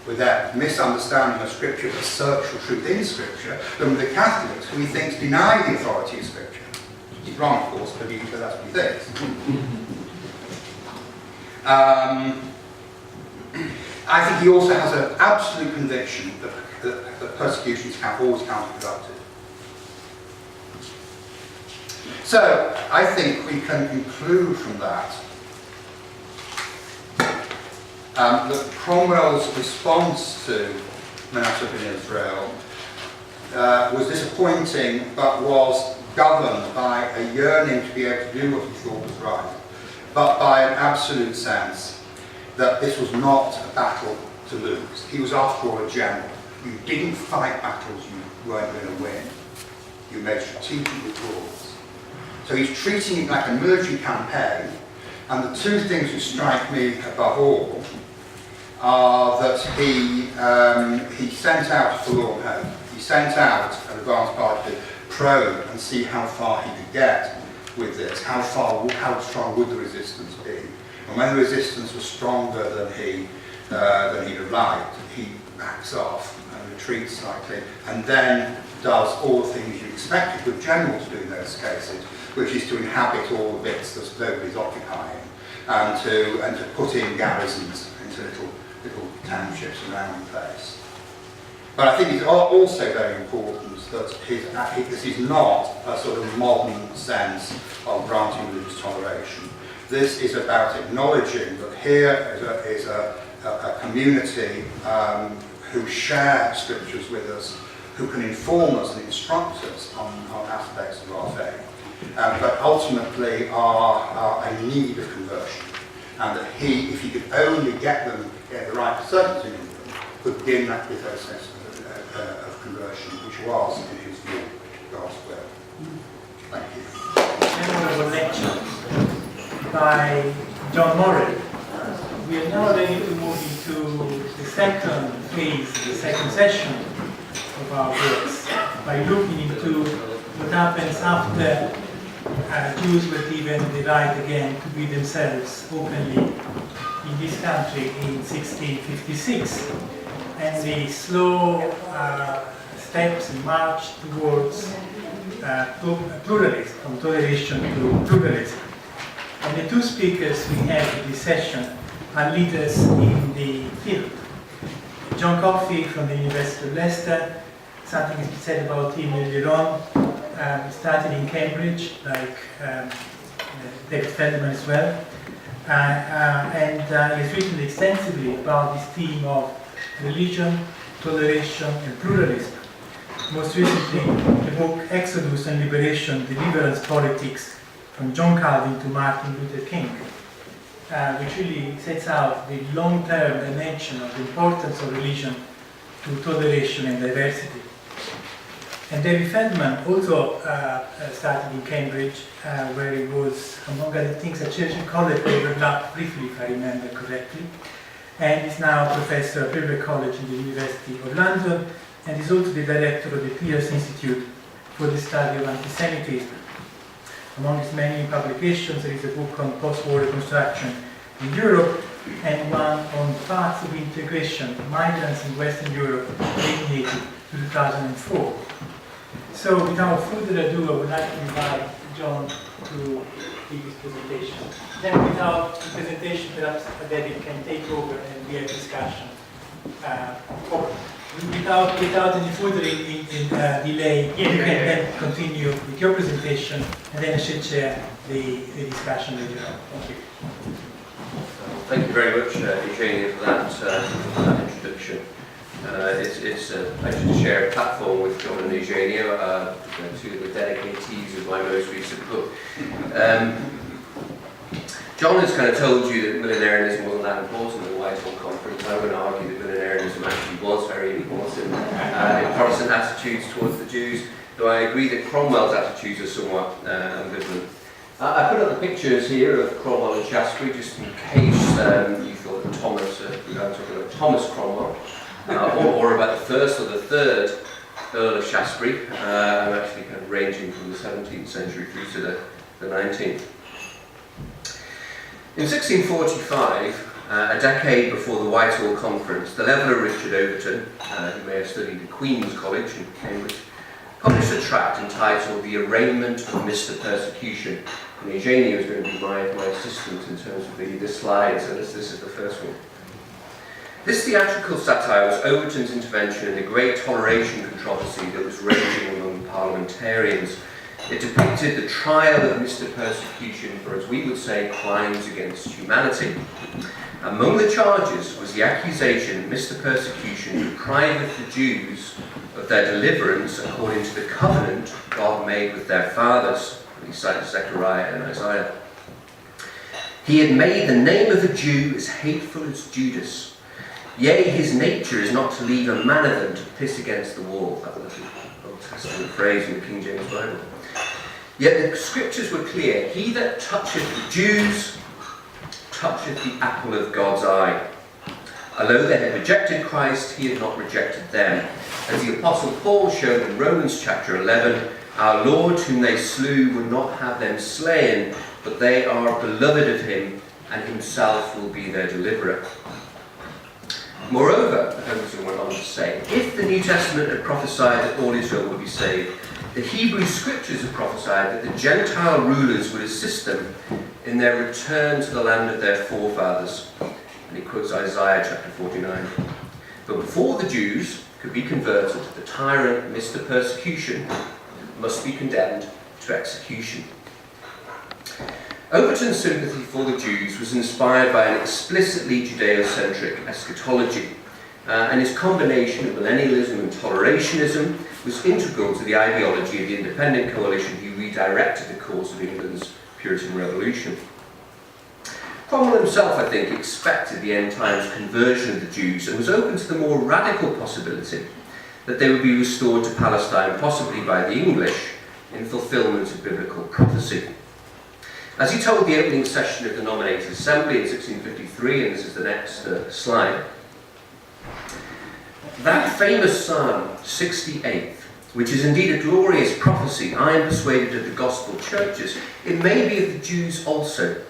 with their misunderstanding of Scripture, the search for truth in Scripture, than with the Catholics, who he thinks deny the authority of Scripture. He's wrong, of course, but that's what he thinks. I think he also has an absolute conviction that persecution is always counterproductive. So, I think we can conclude from that that Cromwell's response to Manasseh ben Israel was disappointing, but was governed by a yearning to be able to do what he thought was right, but by an absolute sense that this was not a battle to lose. He was, after all, a general. You didn't fight battles you weren't going to win. You made strategic withdrawals. So he's treating it like a military campaign, and the two things that strike me above all are that he sent out a forlorn hope. He sent out an advance party to probe and see how far he could get with this, how strong would the resistance be. And when the resistance was stronger than he'd have liked, he backs off and retreats slightly, and then does all the things you expect a good general to do in those cases, which is to inhabit all the bits that nobody's occupying, and to put in garrisons into little townships around the place. But I think it's also very important that this is not a sort of modern sense of granting religious toleration. This is about acknowledging that here is a community who share scriptures with us, who can inform us and instruct us on aspects of our faith, but ultimately are in need of conversion. And that if he could only get the right percentage in them, could begin that with a process of conversion, which was, in his view, God's will. Thank you. Memorable lecture by John Morley. We are now ready to move into the second phase, the second session of our works, by looking into what happens after Jews were given the right again to be themselves openly in this country in 1656, and the slow steps and march towards pluralism, from toleration to pluralism. And the two speakers we have in this session are leaders in the field. John Coffey from the University of Leicester, something has been said about him earlier on. Started in Cambridge, like David Feldman as well, and he has written extensively about this theme of religion, toleration, and pluralism. Most recently, the book Exodus and Liberation, Deliverance Politics, from John Calvin to Martin Luther King, which really sets out the long-term dimension of the importance of religion to toleration and diversity. And David Feldman also started in Cambridge, where he was, among other things, at Churchill College, where he overlapped briefly, if I remember correctly. And is now a professor at Bible College in the University of London, and is also the director of the Pearce Institute for the Study of Anti-Semitism. Among his many publications, there is a book on post-war reconstruction in Europe, and one on paths of integration, migrants in Western Europe, delineated to 2004. So without further ado, I would like to invite John to give his presentation. Then without the presentation, perhaps David can take over and we have discussion. Without any further delay, you can then continue with your presentation, and then I should share the discussion later on. Thank you. Thank you very much, Eugenio, for that introduction. It's a pleasure to share a platform with John and Eugenio, two of the dedicatees of my most recent book. John has kind of told you that millenarianism wasn't that important at the Whitehall Conference. I would argue that millenarianism actually was very important in Protestant attitudes towards the Jews, though I agree that Cromwell's attitudes are somewhat ambivalent. I put up the pictures here of Cromwell and Shaftesbury, just in case you thought that we were talking about Thomas Cromwell, or about the first or the third Earl of Shaftesbury. I'm actually kind of ranging from the 17th century through to the 19th. In 1645, a decade before the Whitehall Conference, the leveller Richard Overton, who may have studied at Queen's College in Cambridge, published a tract entitled The Arraignment of Mr. Persecution. And Eugenio is going to be my assistant in terms of the slides, so this is the first one. This theatrical satire was Overton's intervention in the great toleration controversy that was raging among parliamentarians. It depicted the trial of Mr. Persecution for, as we would say, crimes against humanity. Among the charges was the accusation that Mr. Persecution deprived the Jews of their deliverance according to the covenant God made with their fathers. He cites Zechariah and Isaiah. He had made the name of a Jew as hateful as Judas. Yea, his nature is not to leave a man of them to piss against the wall. That was an Old Testament phrase in the King James Bible. Yet the scriptures were clear. He that toucheth the Jews toucheth the apple of God's eye. Although they had rejected Christ, he had not rejected them. As the Apostle Paul showed in Romans chapter 11, our Lord whom they slew would not have them slain, but they are beloved of him, and himself will be their deliverer. Moreover, Overton went on to say, if the New Testament had prophesied that all Israel would be saved, the Hebrew scriptures have prophesied that the Gentile rulers would assist them in their return to the land of their forefathers. And he quotes Isaiah chapter 49. But before the Jews could be converted, the tyrant, Mr. Persecution, must be condemned to execution. Overton's sympathy for the Jews was inspired by an explicitly Judeo-centric eschatology, and his combination of millennialism and tolerationism was integral to the ideology of the independent coalition who redirected the course of England's Puritan Revolution. Cromwell himself, I think, expected the end times conversion of the Jews and was open to the more radical possibility that they would be restored to Palestine, possibly by the English, in fulfilment of biblical prophecy. As he told the opening session of the Nominated Assembly in 1653, and this is the next slide, that famous Psalm 68, which is indeed a glorious prophecy, I am persuaded of the gospel churches, it may be of the Jews also.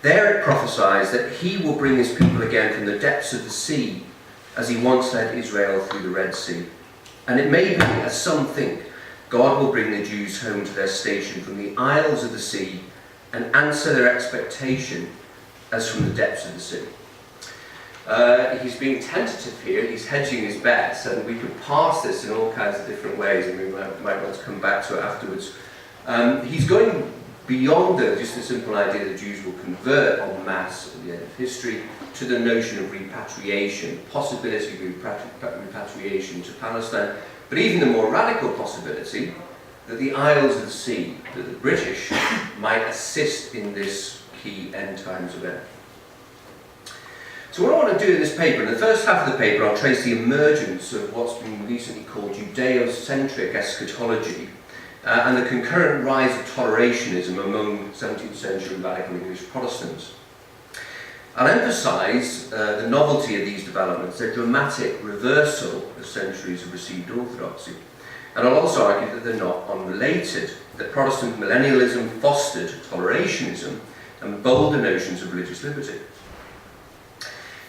There it prophesies that he will bring his people again from the depths of the sea, as he once led Israel through the Red Sea. And it may be, as some think, God will bring the Jews home to their station from the isles of the sea and answer their expectation as from the depths of the sea. He's being tentative here, he's hedging his bets, and we could parse this in all kinds of different ways, and we might want to come back to it afterwards. He's going beyond just the simple idea that Jews will convert en masse at the end of history to the notion of repatriation, possibility of repatriation to Palestine, but even the more radical possibility that the Isles of the Sea, that the British might assist in this key end times event. So what I want to do in this paper, in the first half of the paper, I'll trace the emergence of what's been recently called Judeo-centric eschatology and the concurrent rise of tolerationism among 17th century radical English Protestants. I'll emphasise the novelty of these developments, their dramatic reversal of centuries of received orthodoxy. And I'll also argue that they're not unrelated, that Protestant millennialism fostered tolerationism and bolder notions of religious liberty.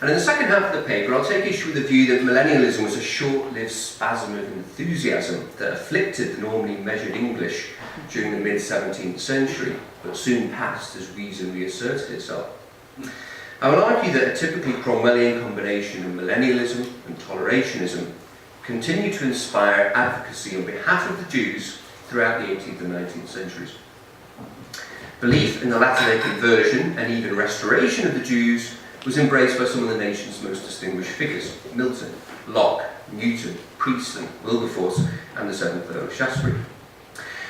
And in the second half of the paper, I'll take issue with the view that millennialism was a short-lived spasm of enthusiasm that afflicted the normally measured English during the mid-17th century, but soon passed as reason reasserted itself. I will argue that a typically Cromwellian combination of millennialism and tolerationism continued to inspire advocacy on behalf of the Jews throughout the 18th and 19th centuries. Belief in the latter-day conversion and even restoration of the Jews was embraced by some of the nation's most distinguished figures: Milton, Locke, Newton, Priestley, Wilberforce, and the Seventh Earl of Shaftesbury.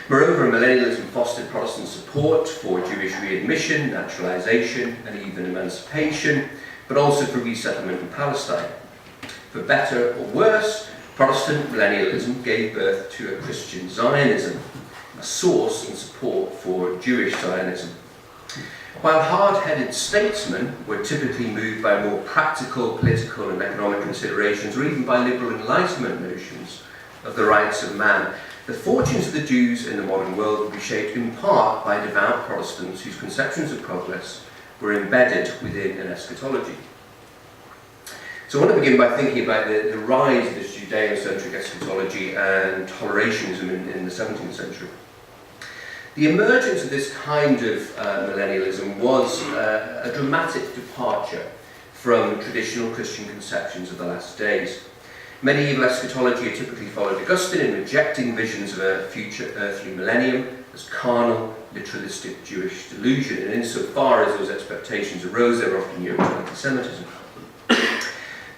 Moreover, millennialism fostered Protestant support for Jewish readmission, naturalisation, and even emancipation, but also for resettlement in Palestine. For better or worse, Protestant millennialism gave birth to a Christian Zionism, a source and support for Jewish Zionism. While hard-headed statesmen were typically moved by more practical, political and economic considerations, or even by liberal Enlightenment notions of the rights of man, the fortunes of the Jews in the modern world would be shaped in part by devout Protestants whose conceptions of progress were embedded within an eschatology. So I want to begin by thinking about the rise of this Judeo-centric eschatology and tolerationism in the 17th century. The emergence of this kind of millennialism was a dramatic departure from traditional Christian conceptions of the last days. Medieval eschatology had typically followed Augustine in rejecting visions of a future earthly millennium as carnal, literalistic Jewish delusion, and insofar as those expectations arose, they were often yoked to anti-Semitism.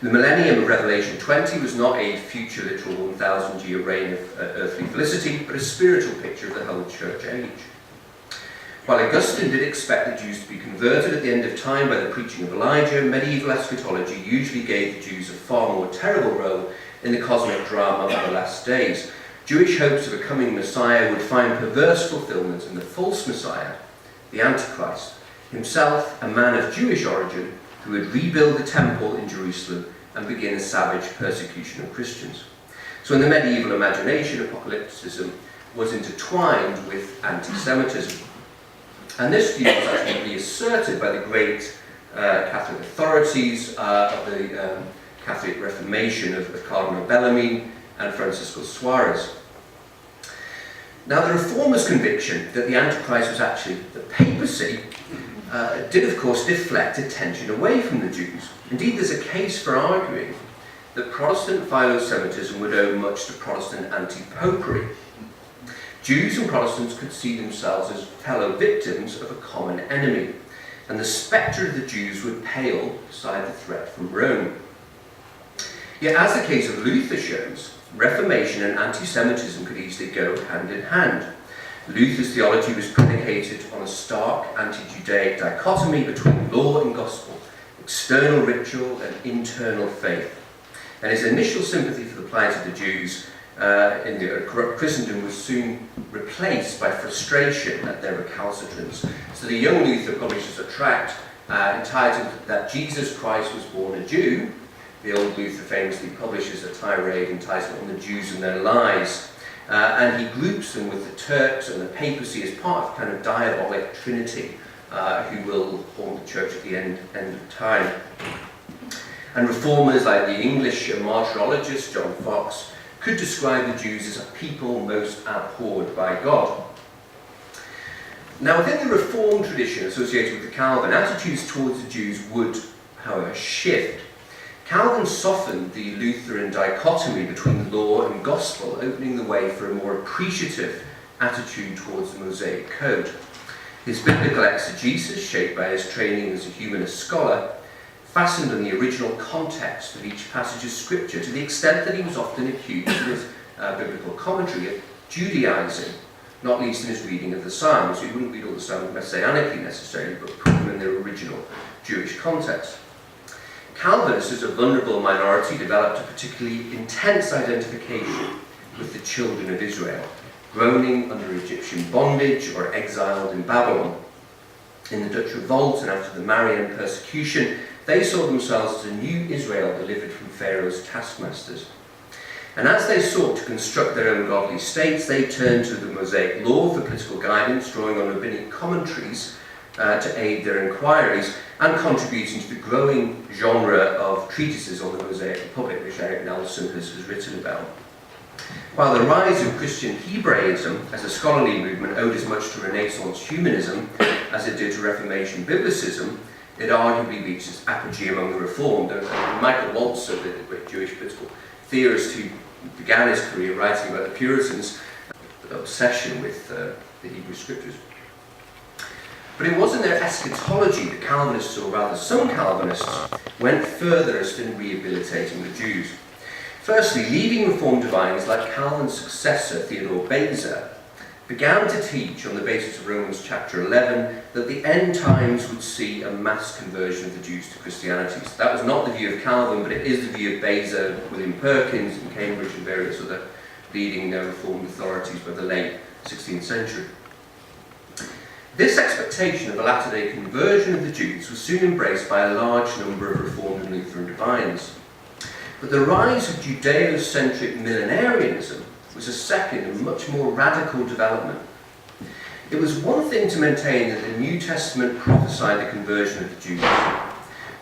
The millennium of Revelation 20 was not a future literal 1,000-year reign of earthly felicity, but a spiritual picture of the whole church age. While Augustine did expect the Jews to be converted at the end of time by the preaching of Elijah, medieval eschatology usually gave the Jews a far more terrible role in the cosmic drama of the last days. Jewish hopes of a coming Messiah would find perverse fulfillment in the false Messiah, the Antichrist, himself a man of Jewish origin, who would rebuild the temple in Jerusalem and begin a savage persecution of Christians. So in the medieval imagination, apocalypticism was intertwined with anti-Semitism. And this view was actually reasserted by the great Catholic authorities of the Catholic Reformation of Cardinal Bellarmine and Francisco Suarez. Now, the Reformers' conviction that the Antichrist was actually the papacy did, of course, deflect attention away from the Jews. Indeed, there's a case for arguing that Protestant philo-Semitism would owe much to Protestant anti-popery. Jews and Protestants could see themselves as fellow victims of a common enemy, and the spectre of the Jews would pale beside the threat from Rome. Yet, as the case of Luther shows, Reformation and anti-Semitism could easily go hand in hand. Luther's theology was predicated on a stark anti-Judaic dichotomy between law and gospel, external ritual and internal faith. And his initial sympathy for the plight of the Jews in the corrupt Christendom was soon replaced by frustration at their recalcitrance. So the young Luther publishes a tract entitled "That Jesus Christ Was Born a Jew." The old Luther famously publishes a tirade entitled "On the Jews and Their Lies." And he groups them with the Turks and the papacy as part of a kind of diabolic trinity who will haunt the church at the end of time. And reformers like the English martyrologist John Fox could describe the Jews as a people most abhorred by God. Now, within the Reformed tradition associated with the Calvin, attitudes towards the Jews would, however, shift. Calvin softened the Lutheran dichotomy between law and gospel, opening the way for a more appreciative attitude towards the Mosaic Code. His biblical exegesis, shaped by his training as a humanist scholar, fastened on the original context of each passage of Scripture, to the extent that he was often accused in his biblical commentary of Judaizing, not least in his reading of the Psalms. He wouldn't read all the Psalms messianically necessarily, but put them in their original Jewish context. Calvinists, as a vulnerable minority, developed a particularly intense identification with the children of Israel, groaning under Egyptian bondage or exiled in Babylon. In the Dutch revolt and after the Marian persecution, they saw themselves as a new Israel delivered from Pharaoh's taskmasters. And as they sought to construct their own godly states, they turned to the Mosaic Law for political guidance, drawing on rabbinic commentaries to aid their inquiries, and contributing to the growing genre of treatises on the Mosaic Republic, which Eric Nelson has written about. While the rise of Christian Hebraism as a scholarly movement owed as much to Renaissance humanism as it did to Reformation biblicism, it arguably reached its apogee among the Reformed. And Michael Walzer, the great Jewish political theorist who began his career writing about the Puritans' obsession with the Hebrew Scriptures. But it was in their eschatology that Calvinists, or rather some Calvinists, went furthest in rehabilitating the Jews. Firstly, leading Reformed divines like Calvin's successor, Theodore Beza, began to teach on the basis of Romans chapter 11 that the end times would see a mass conversion of the Jews to Christianity. So that was not the view of Calvin, but it is the view of Beza, William Perkins in Cambridge, and various other leading Reformed authorities by the late 16th century. This expectation of a latter-day conversion of the Jews was soon embraced by a large number of Reformed and Lutheran divines. But the rise of Judeo-centric millenarianism was a second and much more radical development. It was one thing to maintain that the New Testament prophesied the conversion of the Jews,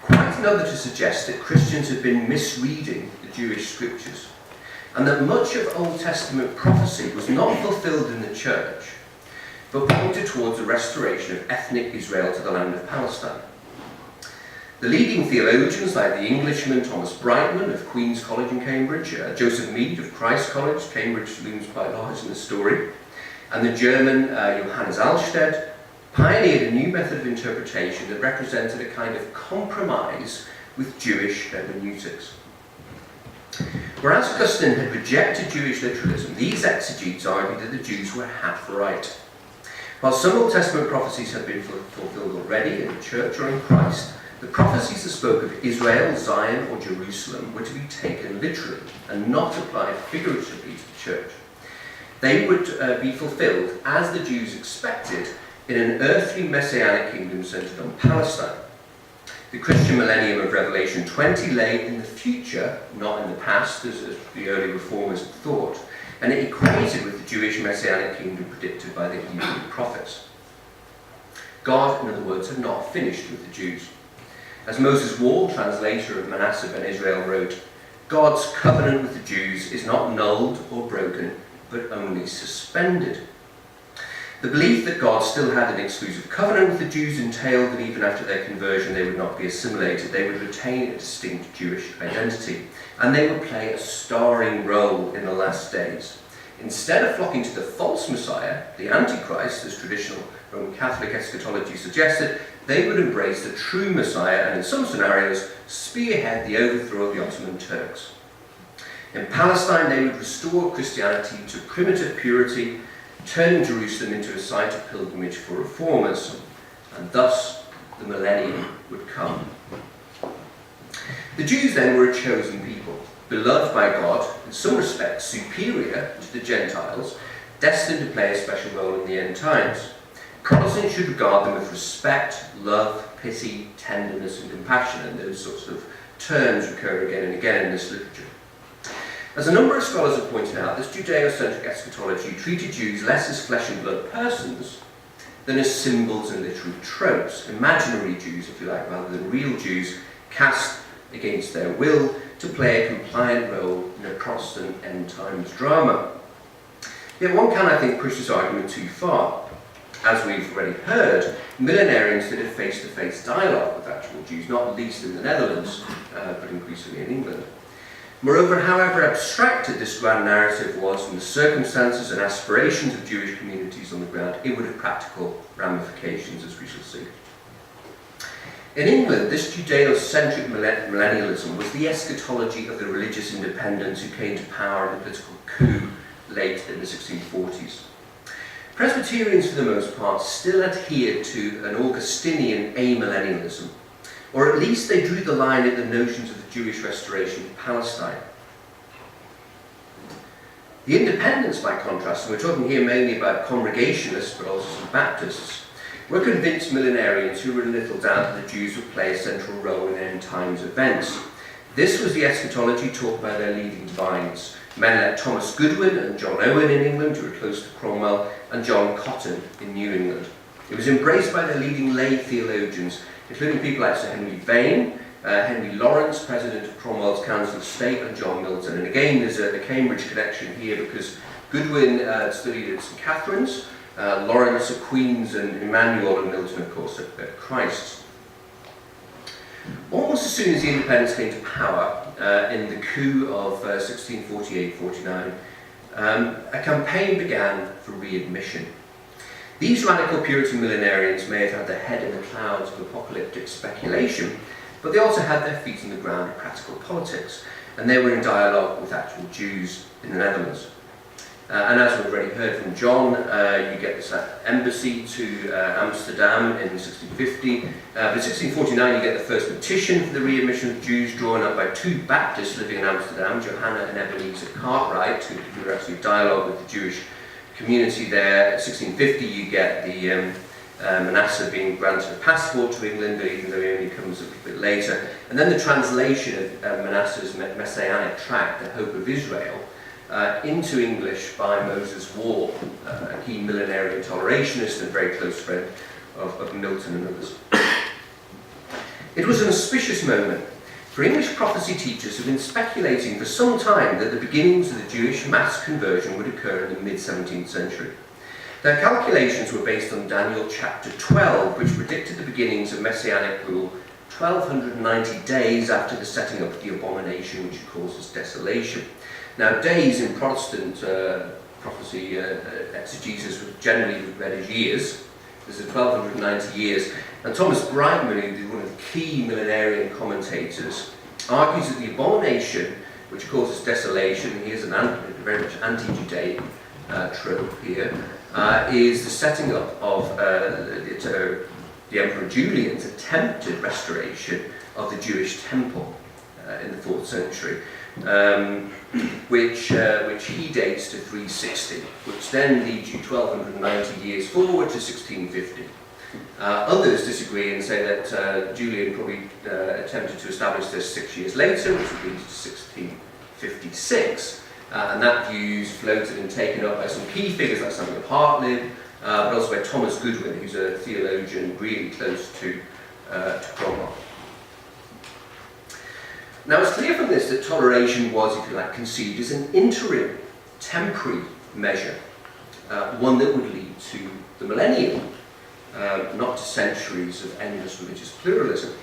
quite another to suggest that Christians had been misreading the Jewish scriptures, and that much of Old Testament prophecy was not fulfilled in the church, but pointed towards the restoration of ethnic Israel to the land of Palestine. The leading theologians like the Englishman Thomas Brightman of Queen's College in Cambridge, Joseph Mead of Christ College, Cambridge looms quite large in the story, and the German Johannes Alsted pioneered a new method of interpretation that represented a kind of compromise with Jewish hermeneutics. Whereas Augustine had rejected Jewish literalism, these exegetes argued that the Jews were half right. While some Old Testament prophecies had been fulfilled already in the church or in Christ, the prophecies that spoke of Israel, Zion, or Jerusalem were to be taken literally and not applied figuratively to the church. They would be fulfilled, as the Jews expected, in an earthly messianic kingdom centered on Palestine. The Christian millennium of Revelation 20 lay in the future, not in the past, as the early reformers had thought, and it equated with the Jewish messianic kingdom predicted by the Hebrew prophets. God, in other words, had not finished with the Jews. As Moses Wall, translator of Manasseh ben Israel, wrote, God's covenant with the Jews is not nulled or broken, but only suspended. The belief that God still had an exclusive covenant with the Jews entailed that even after their conversion they would not be assimilated, they would retain a distinct Jewish identity, and they would play a starring role in the last days. Instead of flocking to the false Messiah, the Antichrist, as traditional Roman Catholic eschatology suggested, they would embrace the true Messiah and in some scenarios spearhead the overthrow of the Ottoman Turks. In Palestine they would restore Christianity to primitive purity, turning Jerusalem into a site of pilgrimage for reformers, and thus the millennium would come. The Jews then were a chosen people, beloved by God, in some respects superior to the Gentiles, destined to play a special role in the end times. Protestants should regard them with respect, love, pity, tenderness and compassion, and those sorts of terms recur again and again in this literature. As a number of scholars have pointed out, this Judeo-centric eschatology treated Jews less as flesh and blood persons than as symbols and literary tropes, imaginary Jews, if you like, rather than real Jews, cast against their will to play a compliant role in a Protestant end times drama. Yet one can, I think, push this argument too far. As we've already heard, millenarians did a face-to-face dialogue with actual Jews, not least in the Netherlands, but increasingly in England. Moreover, however abstracted this grand narrative was from the circumstances and aspirations of Jewish communities on the ground, it would have practical ramifications, as we shall see. In England, this Judeo-centric millennialism was the eschatology of the religious independents who came to power in the political coup late in the 1640s. Presbyterians, for the most part, still adhered to an Augustinian amillennialism, or at least they drew the line at the notions of the Jewish restoration of Palestine. The independents, by contrast, and we're talking here mainly about Congregationalists but also some Baptists, were convinced millenarians who were in little doubt that the Jews would play a central role in end times events. This was the eschatology taught by their leading divines, men like Thomas Goodwin and John Owen in England, who were close to Cromwell, and John Cotton in New England. It was embraced by their leading lay theologians, including people like Sir Henry Vane, Henry Lawrence, President of Cromwell's Council of State, and John Milton. And again, there's a Cambridge connection here because Goodwin studied at St Catherine's, Lawrence at Queen's, and Emmanuel and Milton, of course, at Christ's. Almost as soon as the independents came to power, in the coup of 1648-49, a campaign began for readmission. These radical Puritan millenarians may have had their head in the clouds of apocalyptic speculation, but they also had their feet on the ground in practical politics, and they were in dialogue with actual Jews in the Netherlands. And as we've already heard from John, you get this embassy to Amsterdam in 1650. But in 1649 you get the first petition for the readmission of Jews drawn up by two Baptists living in Amsterdam, Johanna and Ebenezer Cartwright, who were actually in dialogue with the Jewish community there. In 1650 you get the Manasseh being granted a passport to England, even though he only comes a little bit later. And then the translation of Manasseh's messianic tract, The Hope of Israel, into English by Moses Wall, a key millenarian tolerationist and very close friend of Milton and others. It was an auspicious moment, for English prophecy teachers have been speculating for some time that the beginnings of the Jewish mass conversion would occur in the mid-17th century. Their calculations were based on Daniel chapter 12, which predicted the beginnings of Messianic rule 1290 days after the setting up of the abomination which causes desolation. Now, days in Protestant prophecy exegesis were generally read as years. There's 1290 years. And Thomas Brightman, who is one of the key millenarian commentators, argues that the abomination which causes desolation, and here's a very much anti-Judaic trope here, is the setting up of the Emperor Julian's attempted restoration of the Jewish temple in the 4th century. Which he dates to 360, which then leads you 1290 years forward to 1650. Others disagree and say that Julian probably attempted to establish this 6 years later, which would lead to 1656, and that view is floated and taken up by some key figures like Samuel Hartlib, but also by Thomas Goodwin, who's a theologian really close to Cromwell. Now, it's clear from this that toleration was, if you like, conceived as an interim, temporary measure, one that would lead to the millennium, not to centuries of endless religious pluralism.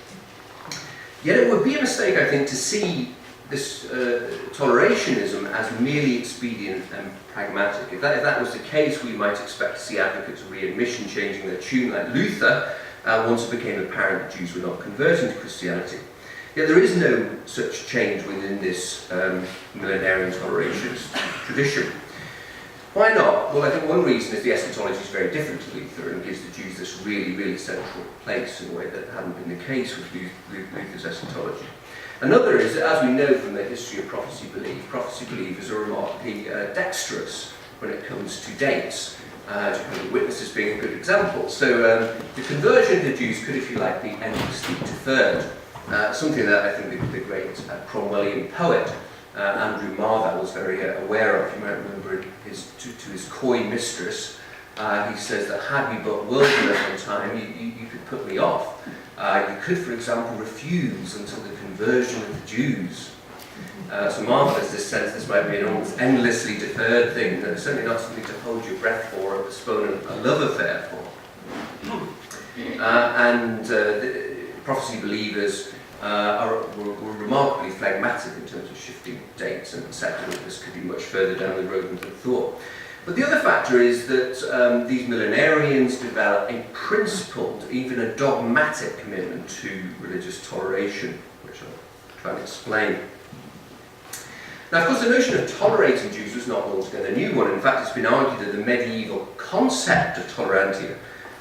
Yet it would be a mistake, I think, to see this tolerationism as merely expedient and pragmatic. If that was the case, we might expect to see advocates of readmission changing their tune like Luther once it became apparent that Jews were not converting to Christianity. Yet there is no such change within this millenarian tolerationist tradition. Why not? Well, I think one reason is the eschatology is very different to Luther and gives the Jews this really, really central place in a way that hadn't been the case with Luther's eschatology. Another is that, as we know from the history of prophecy believers are remarkably dexterous when it comes to dates. Jehovah's Witnesses being a good example. So the conversion of the Jews could, if you like, be endlessly deferred. Something that I think the great Cromwellian poet Andrew Marvell was very aware of. You might remember to his coy mistress, he says that had we but worldliness on time, you could put me off. You could, for example, refuse until the conversion of the Jews. So Marvell has this sense this might be an almost endlessly deferred thing, that it's certainly not something to hold your breath for or postpone a love affair for. Prophecy believers were remarkably phlegmatic in terms of shifting dates and accepting that this could be much further down the road than they thought. But the other factor is that these millenarians develop a principled, even a dogmatic commitment to religious toleration, which I'll try and explain. Now, of course, the notion of tolerating Jews was not altogether a new one. In fact, it's been argued that the medieval concept of tolerantia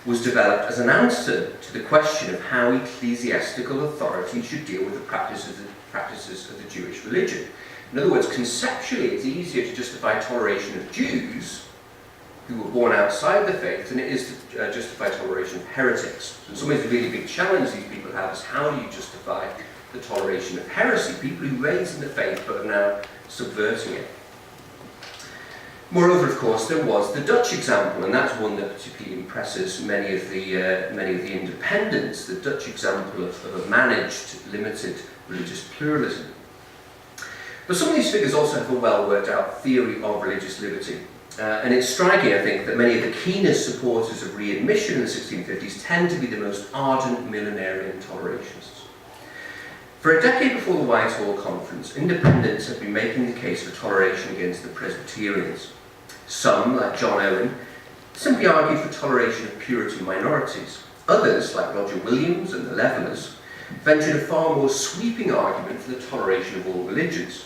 was developed as an answer to the question of how ecclesiastical authority should deal with the practices of the Jewish religion. In other words, conceptually, it's easier to justify toleration of Jews who were born outside the faith than it is to justify toleration of heretics. So in some ways, the really big challenge these people have is how do you justify the toleration of heresy, people who raised in the faith but are now subverting it. Moreover, of course, there was the Dutch example, and that's one that particularly impresses many of the independents, the Dutch example of a managed, limited religious pluralism. But some of these figures also have a well-worked-out theory of religious liberty. And it's striking, I think, that many of the keenest supporters of readmission in the 1650s tend to be the most ardent millenarian tolerationists. For a decade before the Whitehall Conference, independents had been making the case for toleration against the Presbyterians. Some, like John Owen, simply argued for toleration of Puritan minorities. Others, like Roger Williams and the Levellers, ventured a far more sweeping argument for the toleration of all religions.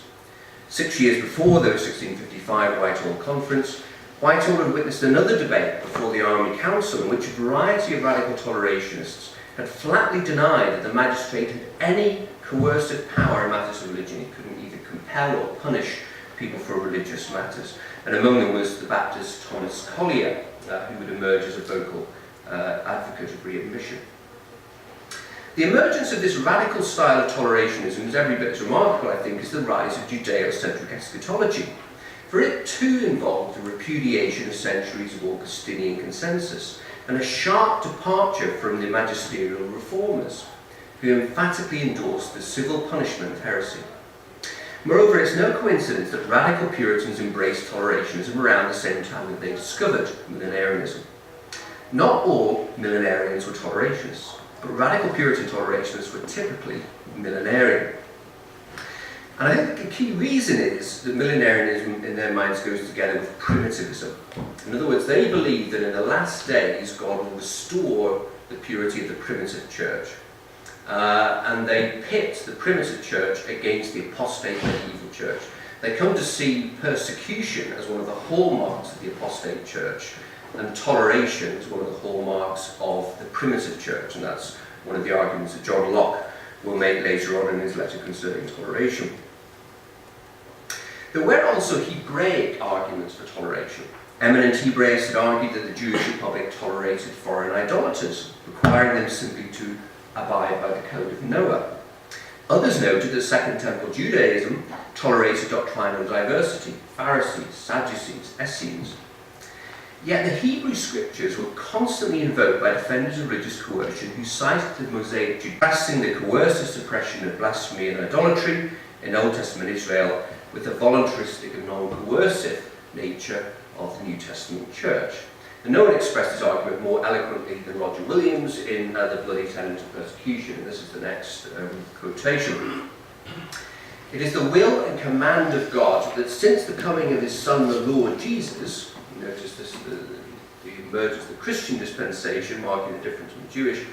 6 years before the 1655 Whitehall Conference, Whitehall had witnessed another debate before the Army Council in which a variety of radical tolerationists had flatly denied that the magistrate had any coercive power in matters of religion. It couldn't either compel or punish people for religious matters. And among them was the Baptist Thomas Collier, who would emerge as a vocal advocate of readmission. The emergence of this radical style of tolerationism is every bit as remarkable, I think, as the rise of Judeo-centric eschatology. For it too involved the repudiation of centuries of Augustinian consensus and a sharp departure from the magisterial reformers, who emphatically endorsed the civil punishment of heresy. Moreover, it's no coincidence that radical Puritans embraced tolerationism around the same time that they discovered millenarianism. Not all millenarians were tolerationists, but radical Puritan tolerationists were typically millenarian. And I think the key reason is that millenarianism in their minds goes together with primitivism. In other words, they believe that in the last days God will restore the purity of the primitive church. And they pit the primitive church against the apostate medieval church. They come to see persecution as one of the hallmarks of the apostate church, and toleration as one of the hallmarks of the primitive church. And that's one of the arguments that John Locke will make later on in his letter concerning toleration. There were also Hebraic arguments for toleration. Eminent Hebraists had argued that the Jewish Republic tolerated foreign idolaters, requiring them simply to abide by the Code of Noah. Others noted that Second Temple Judaism tolerated doctrinal diversity, Pharisees, Sadducees, Essenes. Yet the Hebrew scriptures were constantly invoked by defenders of religious coercion who cited the Mosaic Jews, contrasting the coercive suppression of blasphemy and idolatry in Old Testament Israel with the voluntaristic and non-coercive nature of the New Testament church. And no one expressed his argument more eloquently than Roger Williams in The Bloody Tenets of Persecution. And this is the next quotation. It is the will and command of God that since the coming of his Son, the Lord Jesus, notice this, the emergence of the Christian dispensation, marking the difference from the Jewish,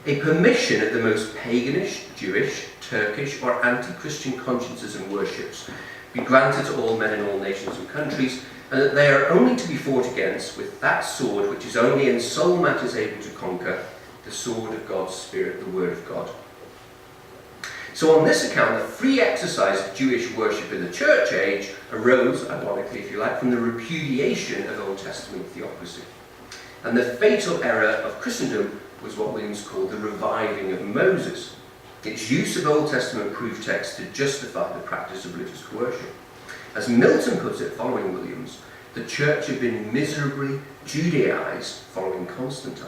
a permission of the most paganish, Jewish, Turkish, or anti-Christian consciences and worships be granted to all men in all nations and countries, and that they are only to be fought against with that sword which is only in soul matters able to conquer, the sword of God's Spirit, the Word of God. So on this account, the free exercise of Jewish worship in the church age arose, ironically if you like, from the repudiation of Old Testament theocracy. And the fatal error of Christendom was what Williams called the reviving of Moses, its use of Old Testament proof texts to justify the practice of religious coercion. As Milton puts it, following Williams, the church had been miserably Judaized following Constantine.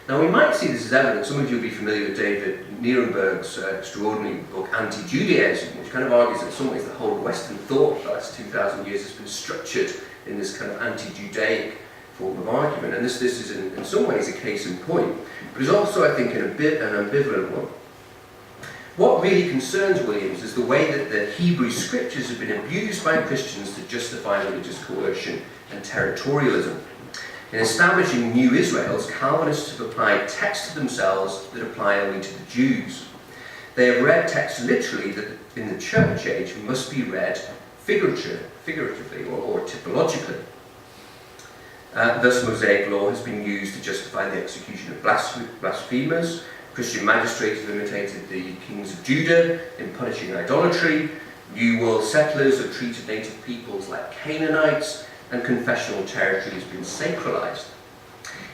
Now we might see this as evidence. Some of you will be familiar with David Nierenberg's extraordinary book Anti-Judaism, which kind of argues that in some ways the whole Western thought for the last 2,000 years has been structured in this kind of anti-Judaic form of argument. And this is in some ways a case in point, but it's also, I think, an ambivalent one. What really concerns Williams is the way that the Hebrew scriptures have been abused by Christians to justify religious coercion and territorialism. In establishing New Israels, Calvinists have applied texts to themselves that apply only to the Jews. They have read texts literally that in the church age must be read figuratively or typologically. Thus, Mosaic law has been used to justify the execution of blasphemers. Christian magistrates have imitated the kings of Judah in punishing idolatry. New World settlers have treated native peoples like Canaanites, and confessional territory has been sacralized.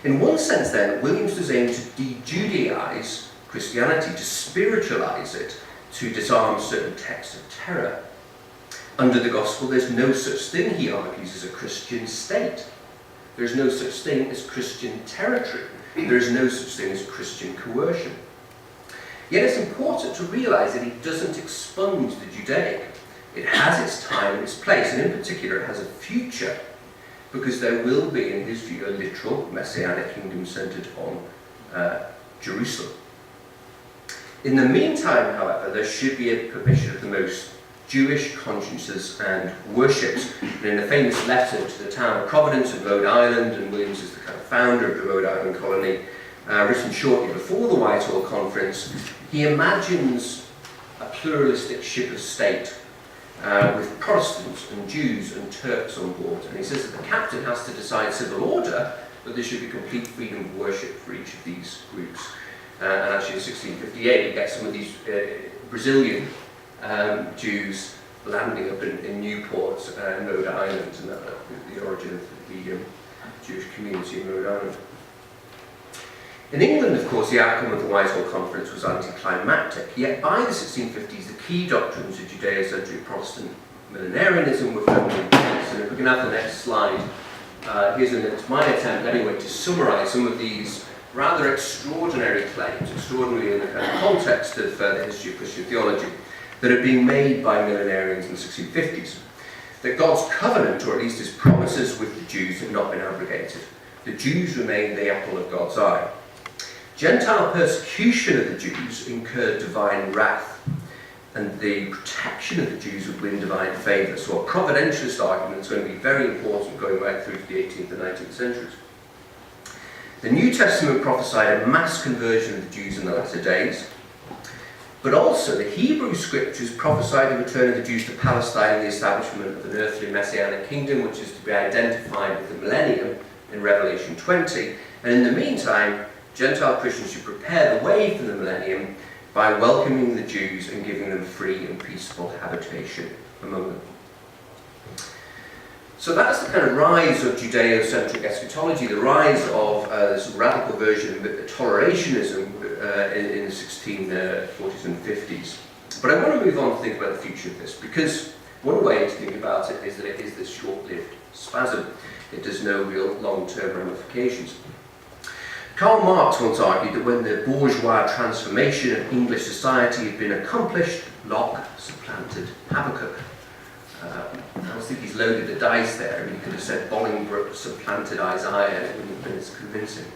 In one sense, then, Williams does aim to de-Judaize Christianity, to spiritualize it, to disarm certain texts of terror. Under the gospel, there's no such thing, he argues, as a Christian state. There's no such thing as Christian territory. There is no such thing as Christian coercion. Yet it's important to realise that he doesn't expunge the Judaic. It has its time and its place, and in particular it has a future, because there will be, in his view, a literal messianic kingdom centred on Jerusalem. In the meantime, however, there should be a permission of the most Jewish consciences and worships. And in a famous letter to the town of Providence in Rhode Island, and Williams is the kind of founder of the Rhode Island colony, written shortly before the Whitehall Conference, he imagines a pluralistic ship of state with Protestants and Jews and Turks on board. And he says that the captain has to decide civil order, but there should be complete freedom of worship for each of these groups. And actually in 1658 he gets some of these Brazilian Jews landing up in Newport, in Rhode Island, and the origin of the Jewish community in Rhode Island. In England, of course, the outcome of the Whitehall Conference was anticlimactic, yet by the 1650s the key doctrines of Judeo-centric Protestant millenarianism were firmly in place. And if we can have the next slide, it's my attempt anyway to summarise some of these rather extraordinary claims, extraordinary in the kind of context of the history of Christian theology, that are being made by millenarians in the 1650s. That God's covenant, or at least his promises with the Jews, have not been abrogated. The Jews remain the apple of God's eye. Gentile persecution of the Jews incurred divine wrath, and the protection of the Jews would win divine favour. So a providentialist argument is going to be very important going right through to the 18th and 19th centuries. The New Testament prophesied a mass conversion of the Jews in the latter days, but also the Hebrew scriptures prophesied the return of the Jews to Palestine and the establishment of an earthly messianic kingdom, which is to be identified with the millennium in Revelation 20. And in the meantime, Gentile Christians should prepare the way for the millennium by welcoming the Jews and giving them free and peaceful habitation among them. So that's the kind of rise of Judeo-centric eschatology, the rise of this radical version of tolerationism in the 1640s and 50s. But I want to move on to think about the future of this, because one way to think about it is that it is this short-lived spasm. It has no real long-term ramifications. Karl Marx once argued that when the bourgeois transformation of English society had been accomplished, Locke supplanted Habakkuk. I always think he's loaded the dice there, and he could have said Bolingbroke supplanted Isaiah, it wouldn't have been as convincing.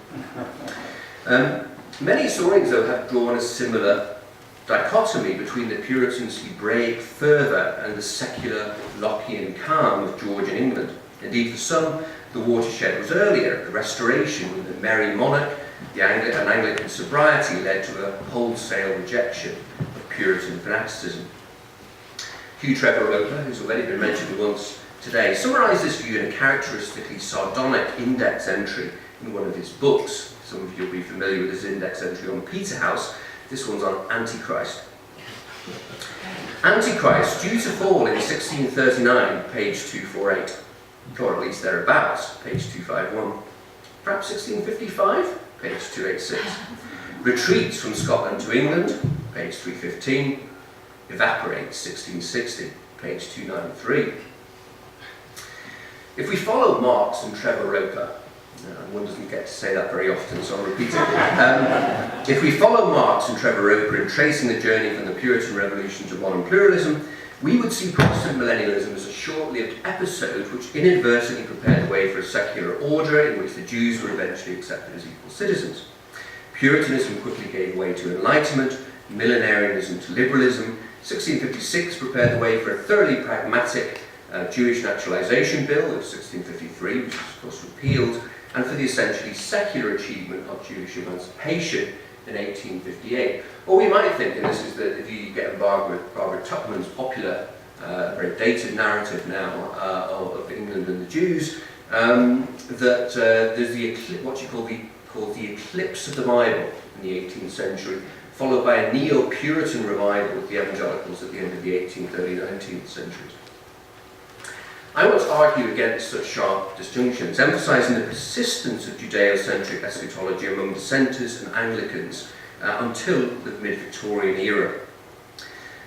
Many historians, though, have drawn a similar dichotomy between the Puritan's Hebraic fervour and the secular Lockean calm of Georgian England. Indeed, for some, the watershed was earlier, the Restoration, when the merry monarch, an Anglican sobriety led to a wholesale rejection of Puritan fanaticism. Hugh Trevor Roper, who's already been mentioned once today, summarised this view in a characteristically sardonic index entry in one of his books. Some of you will be familiar with his index entry on Peterhouse. This one's on Antichrist. Antichrist, due to fall in 1639, page 248, or at least thereabouts, page 251. Perhaps 1655, page 286. Retreats from Scotland to England, page 315. Evaporates, 1660, page 293. If we follow Marx and Trevor Roper, one doesn't get to say that very often, so I'll repeat it. If we follow Marx and Trevor Roper in tracing the journey from the Puritan Revolution to modern pluralism, we would see Protestant millennialism as a short-lived episode which inadvertently prepared the way for a secular order in which the Jews were eventually accepted as equal citizens. Puritanism quickly gave way to Enlightenment, millenarianism to liberalism. 1656 prepared the way for a thoroughly pragmatic Jewish naturalization bill of 1653, which was of course repealed, and for the essentially secular achievement of Jewish emancipation in 1858. Or we might think, and this is that if you get Barbara Tuchman's popular, very dated narrative now of England and the Jews, that there's what you call the eclipse of the Bible in the 18th century, followed by a neo-Puritan revival with the evangelicals at the end of the 18th, early 19th centuries. I want to argue against such sharp distinctions, emphasising the persistence of Judeo-centric eschatology among dissenters and Anglicans until the mid-Victorian era.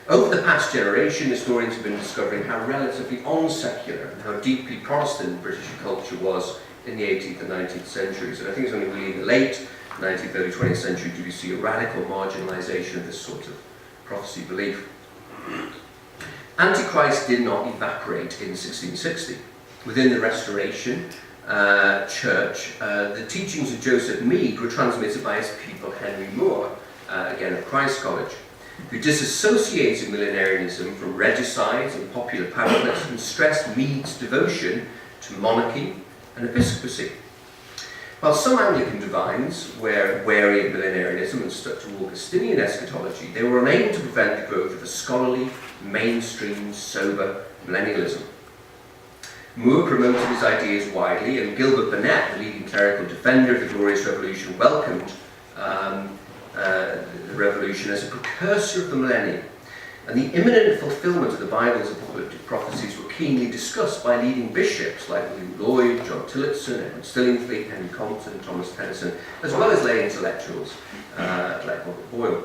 Over the past generation, historians have been discovering how relatively unsecular and how deeply Protestant British culture was in the 18th and 19th centuries. And I think it's only really in the late 19th, early 20th century do we see a radical marginalisation of this sort of prophecy belief. Antichrist did not evaporate in 1660. Within the Restoration Church, the teachings of Joseph Mead were transmitted by his pupil Henry Moore, again at Christ College, who disassociated millenarianism from regicides and popular pamphlets and stressed Mead's devotion to monarchy and episcopacy. While some Anglican divines were wary of millenarianism and stuck to Augustinian eschatology, they were unable to prevent the growth of a scholarly, mainstream, sober millennialism. Moore promoted his ideas widely, and Gilbert Burnet, the leading clerical defender of the Glorious Revolution, welcomed the Revolution as a precursor of the millennium. And the imminent fulfillment of the Bible's apocalyptic prophecies were keenly discussed by leading bishops like William Lloyd, John Tillotson, Edward Stillingfleet, Henry Compton, Thomas Tennyson, as well as lay intellectuals like Robert Boyle.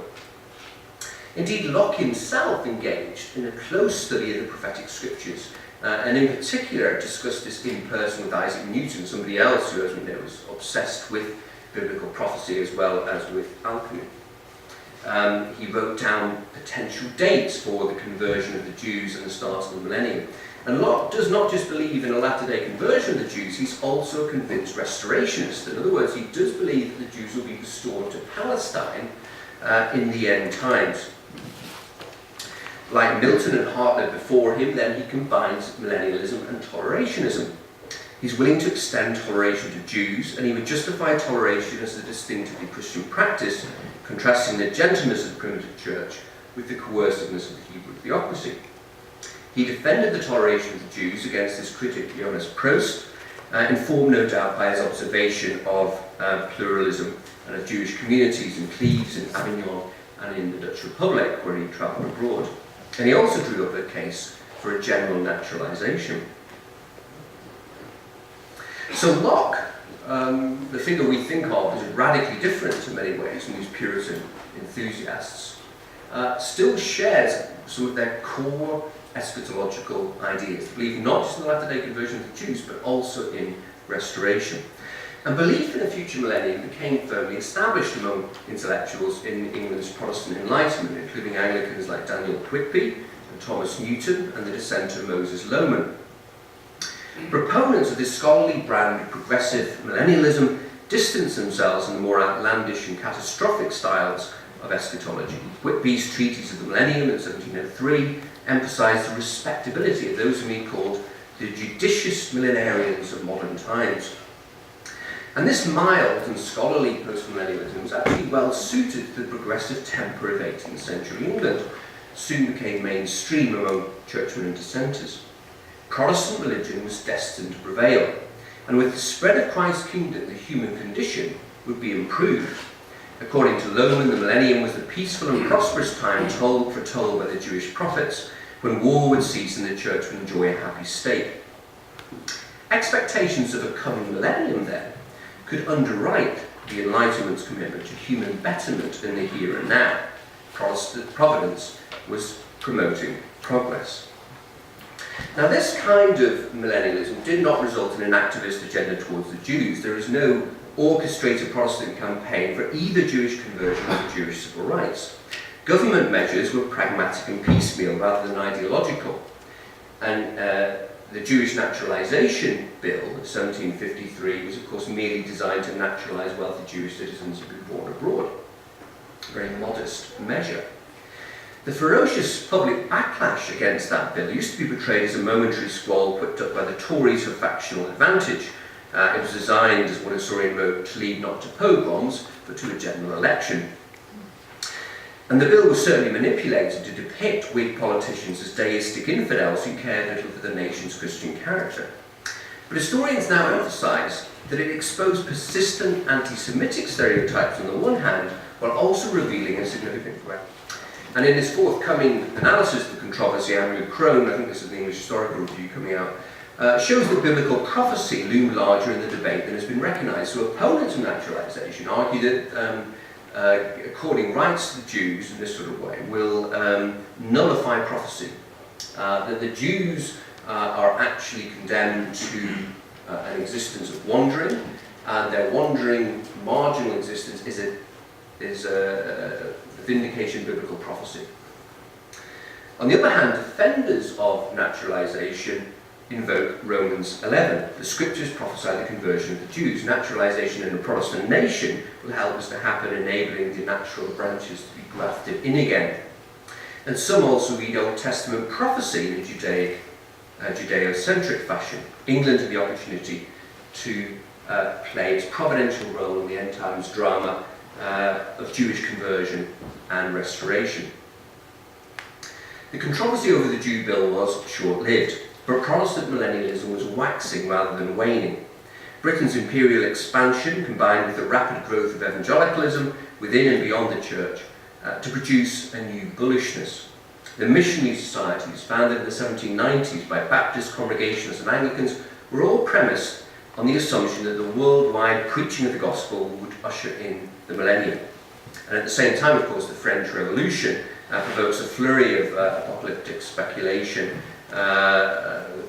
Indeed, Locke himself engaged in a close study of the prophetic scriptures, and in particular discussed this in person with Isaac Newton, somebody else who, as we know, was obsessed with biblical prophecy as well as with alchemy. He wrote down potential dates for the conversion of the Jews and the start of the millennium. And Locke does not just believe in a latter-day conversion of the Jews, he's also a convinced restorationist. In other words, he does believe that the Jews will be restored to Palestine in the end times. Like Milton and Hartley before him, then he combines millennialism and tolerationism. He's willing to extend toleration to Jews, and he would justify toleration as a distinctively Christian practice, contrasting the gentleness of the primitive church with the coerciveness of the Hebrew theocracy. He defended the toleration of the Jews against his critic Johannes Prost, informed no doubt by his observation of pluralism and of Jewish communities in Cleves, in Avignon, and in the Dutch Republic, where he travelled abroad. And he also drew up a case for a general naturalisation. So Locke, the figure we think of as radically different in many ways from these Puritan enthusiasts, still shares some of their core eschatological ideas, belief not just in the latter-day conversion of the Jews, but also in restoration. And belief in a future millennium became firmly established among intellectuals in England's Protestant Enlightenment, including Anglicans like Daniel Whitby and Thomas Newton and the dissenter Moses Lohman. Proponents of this scholarly brand of progressive millennialism distance themselves from the more outlandish and catastrophic styles of eschatology. Whitby's Treatise of the Millennium in 1703 emphasised the respectability of those whom he called the judicious millenarians of modern times. And this mild and scholarly postmillennialism was actually well suited to the progressive temper of 18th century England, soon became mainstream among churchmen and dissenters. Protestant religion was destined to prevail, and with the spread of Christ's kingdom, the human condition would be improved. According to Lohman, the millennium was the peaceful and prosperous time foretold by the Jewish prophets, when war would cease and the church would enjoy a happy state. Expectations of a coming millennium, then, could underwrite the Enlightenment's commitment to human betterment in the here and now. Protestant providence was promoting progress. Now, this kind of millennialism did not result in an activist agenda towards the Jews. There is no orchestrated Protestant campaign for either Jewish conversion or Jewish civil rights. Government measures were pragmatic and piecemeal rather than ideological. And the Jewish Naturalisation Bill of 1753 was, of course, merely designed to naturalise wealthy Jewish citizens who had been born abroad. A very modest measure. The ferocious public backlash against that bill used to be portrayed as a momentary squall put up by the Tories for factional advantage. It was designed, as one historian wrote, to lead not to pogroms, but to a general election. And the bill was certainly manipulated to depict Whig politicians as deistic infidels who cared little for the nation's Christian character. But historians now emphasise that it exposed persistent anti-Semitic stereotypes on the one hand, while also revealing a significant threat. And in his forthcoming analysis of the controversy, Andrew Crone, I think this is the English Historical Review coming out, shows that biblical prophecy loomed larger in the debate than has been recognised. So opponents of naturalisation argue that according rights to the Jews in this sort of way will nullify prophecy. That the Jews are actually condemned to an existence of wandering, and their wandering, marginal existence is a vindication of biblical prophecy. On the other hand, defenders of naturalisation invoke Romans 11. The scriptures prophesy the conversion of the Jews. Naturalisation in a Protestant nation will help us to happen, enabling the natural branches to be grafted in again. And some also read Old Testament prophecy in a Judeo-centric fashion. England had the opportunity to play its providential role in the end times drama of Jewish conversion and restoration. The controversy over the Jew Bill was short-lived, but Protestant millennialism was waxing rather than waning. Britain's imperial expansion combined with the rapid growth of evangelicalism within and beyond the church to produce a new bullishness. The missionary societies founded in the 1790s by Baptist Congregationalists and Anglicans were all premised on the assumption that the worldwide preaching of the gospel would usher in the millennium. And at the same time, of course, the French Revolution provokes a flurry of apocalyptic speculation,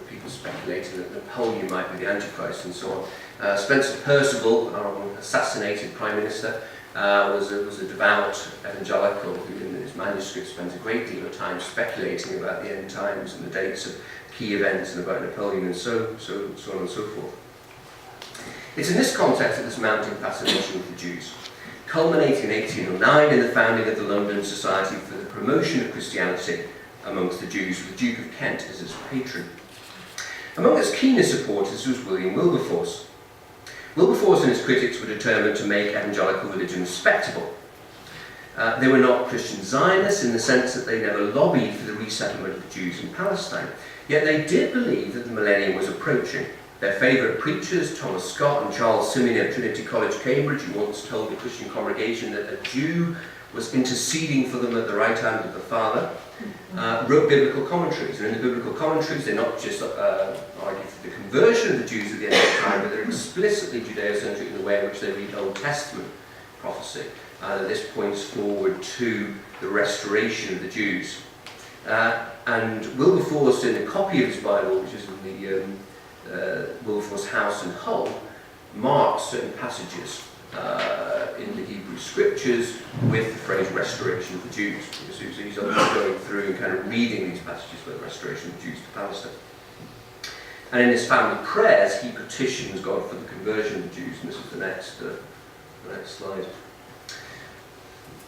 people speculating that Napoleon might be the Antichrist and so on. Spencer Perceval, our assassinated Prime Minister, was a devout evangelical who in his manuscript spends a great deal of time speculating about the end times and the dates of key events and about Napoleon and so on and so forth. It's in this context that this mounting fascination with the Jews, culminating in 1809 in the founding of the London Society for the Promotion of Christianity amongst the Jews, with the Duke of Kent as its patron. Among its keenest supporters was William Wilberforce. Wilberforce and his critics were determined to make evangelical religion respectable. They were not Christian Zionists in the sense that they never lobbied for the resettlement of the Jews in Palestine, yet they did believe that the millennium was approaching. Their favourite preachers, Thomas Scott and Charles Simeon at Trinity College, Cambridge, who once told the Christian congregation that a Jew was interceding for them at the right hand of the Father, wrote biblical commentaries. And in the biblical commentaries, they not just argue for the conversion of the Jews at the end of time, but they're explicitly Judeo-centric in the way in which they read Old Testament prophecy. That this points forward to the restoration of the Jews. And Wilberforce, in a copy of his Bible, which is in the Wilberforce House in Hull, marks certain passages in the Hebrew Scriptures with the phrase restoration of the Jews. So he's going through and kind of reading these passages for the restoration of the Jews to Palestine. And in his family prayers, he petitions God for the conversion of the Jews. And this is the next slide.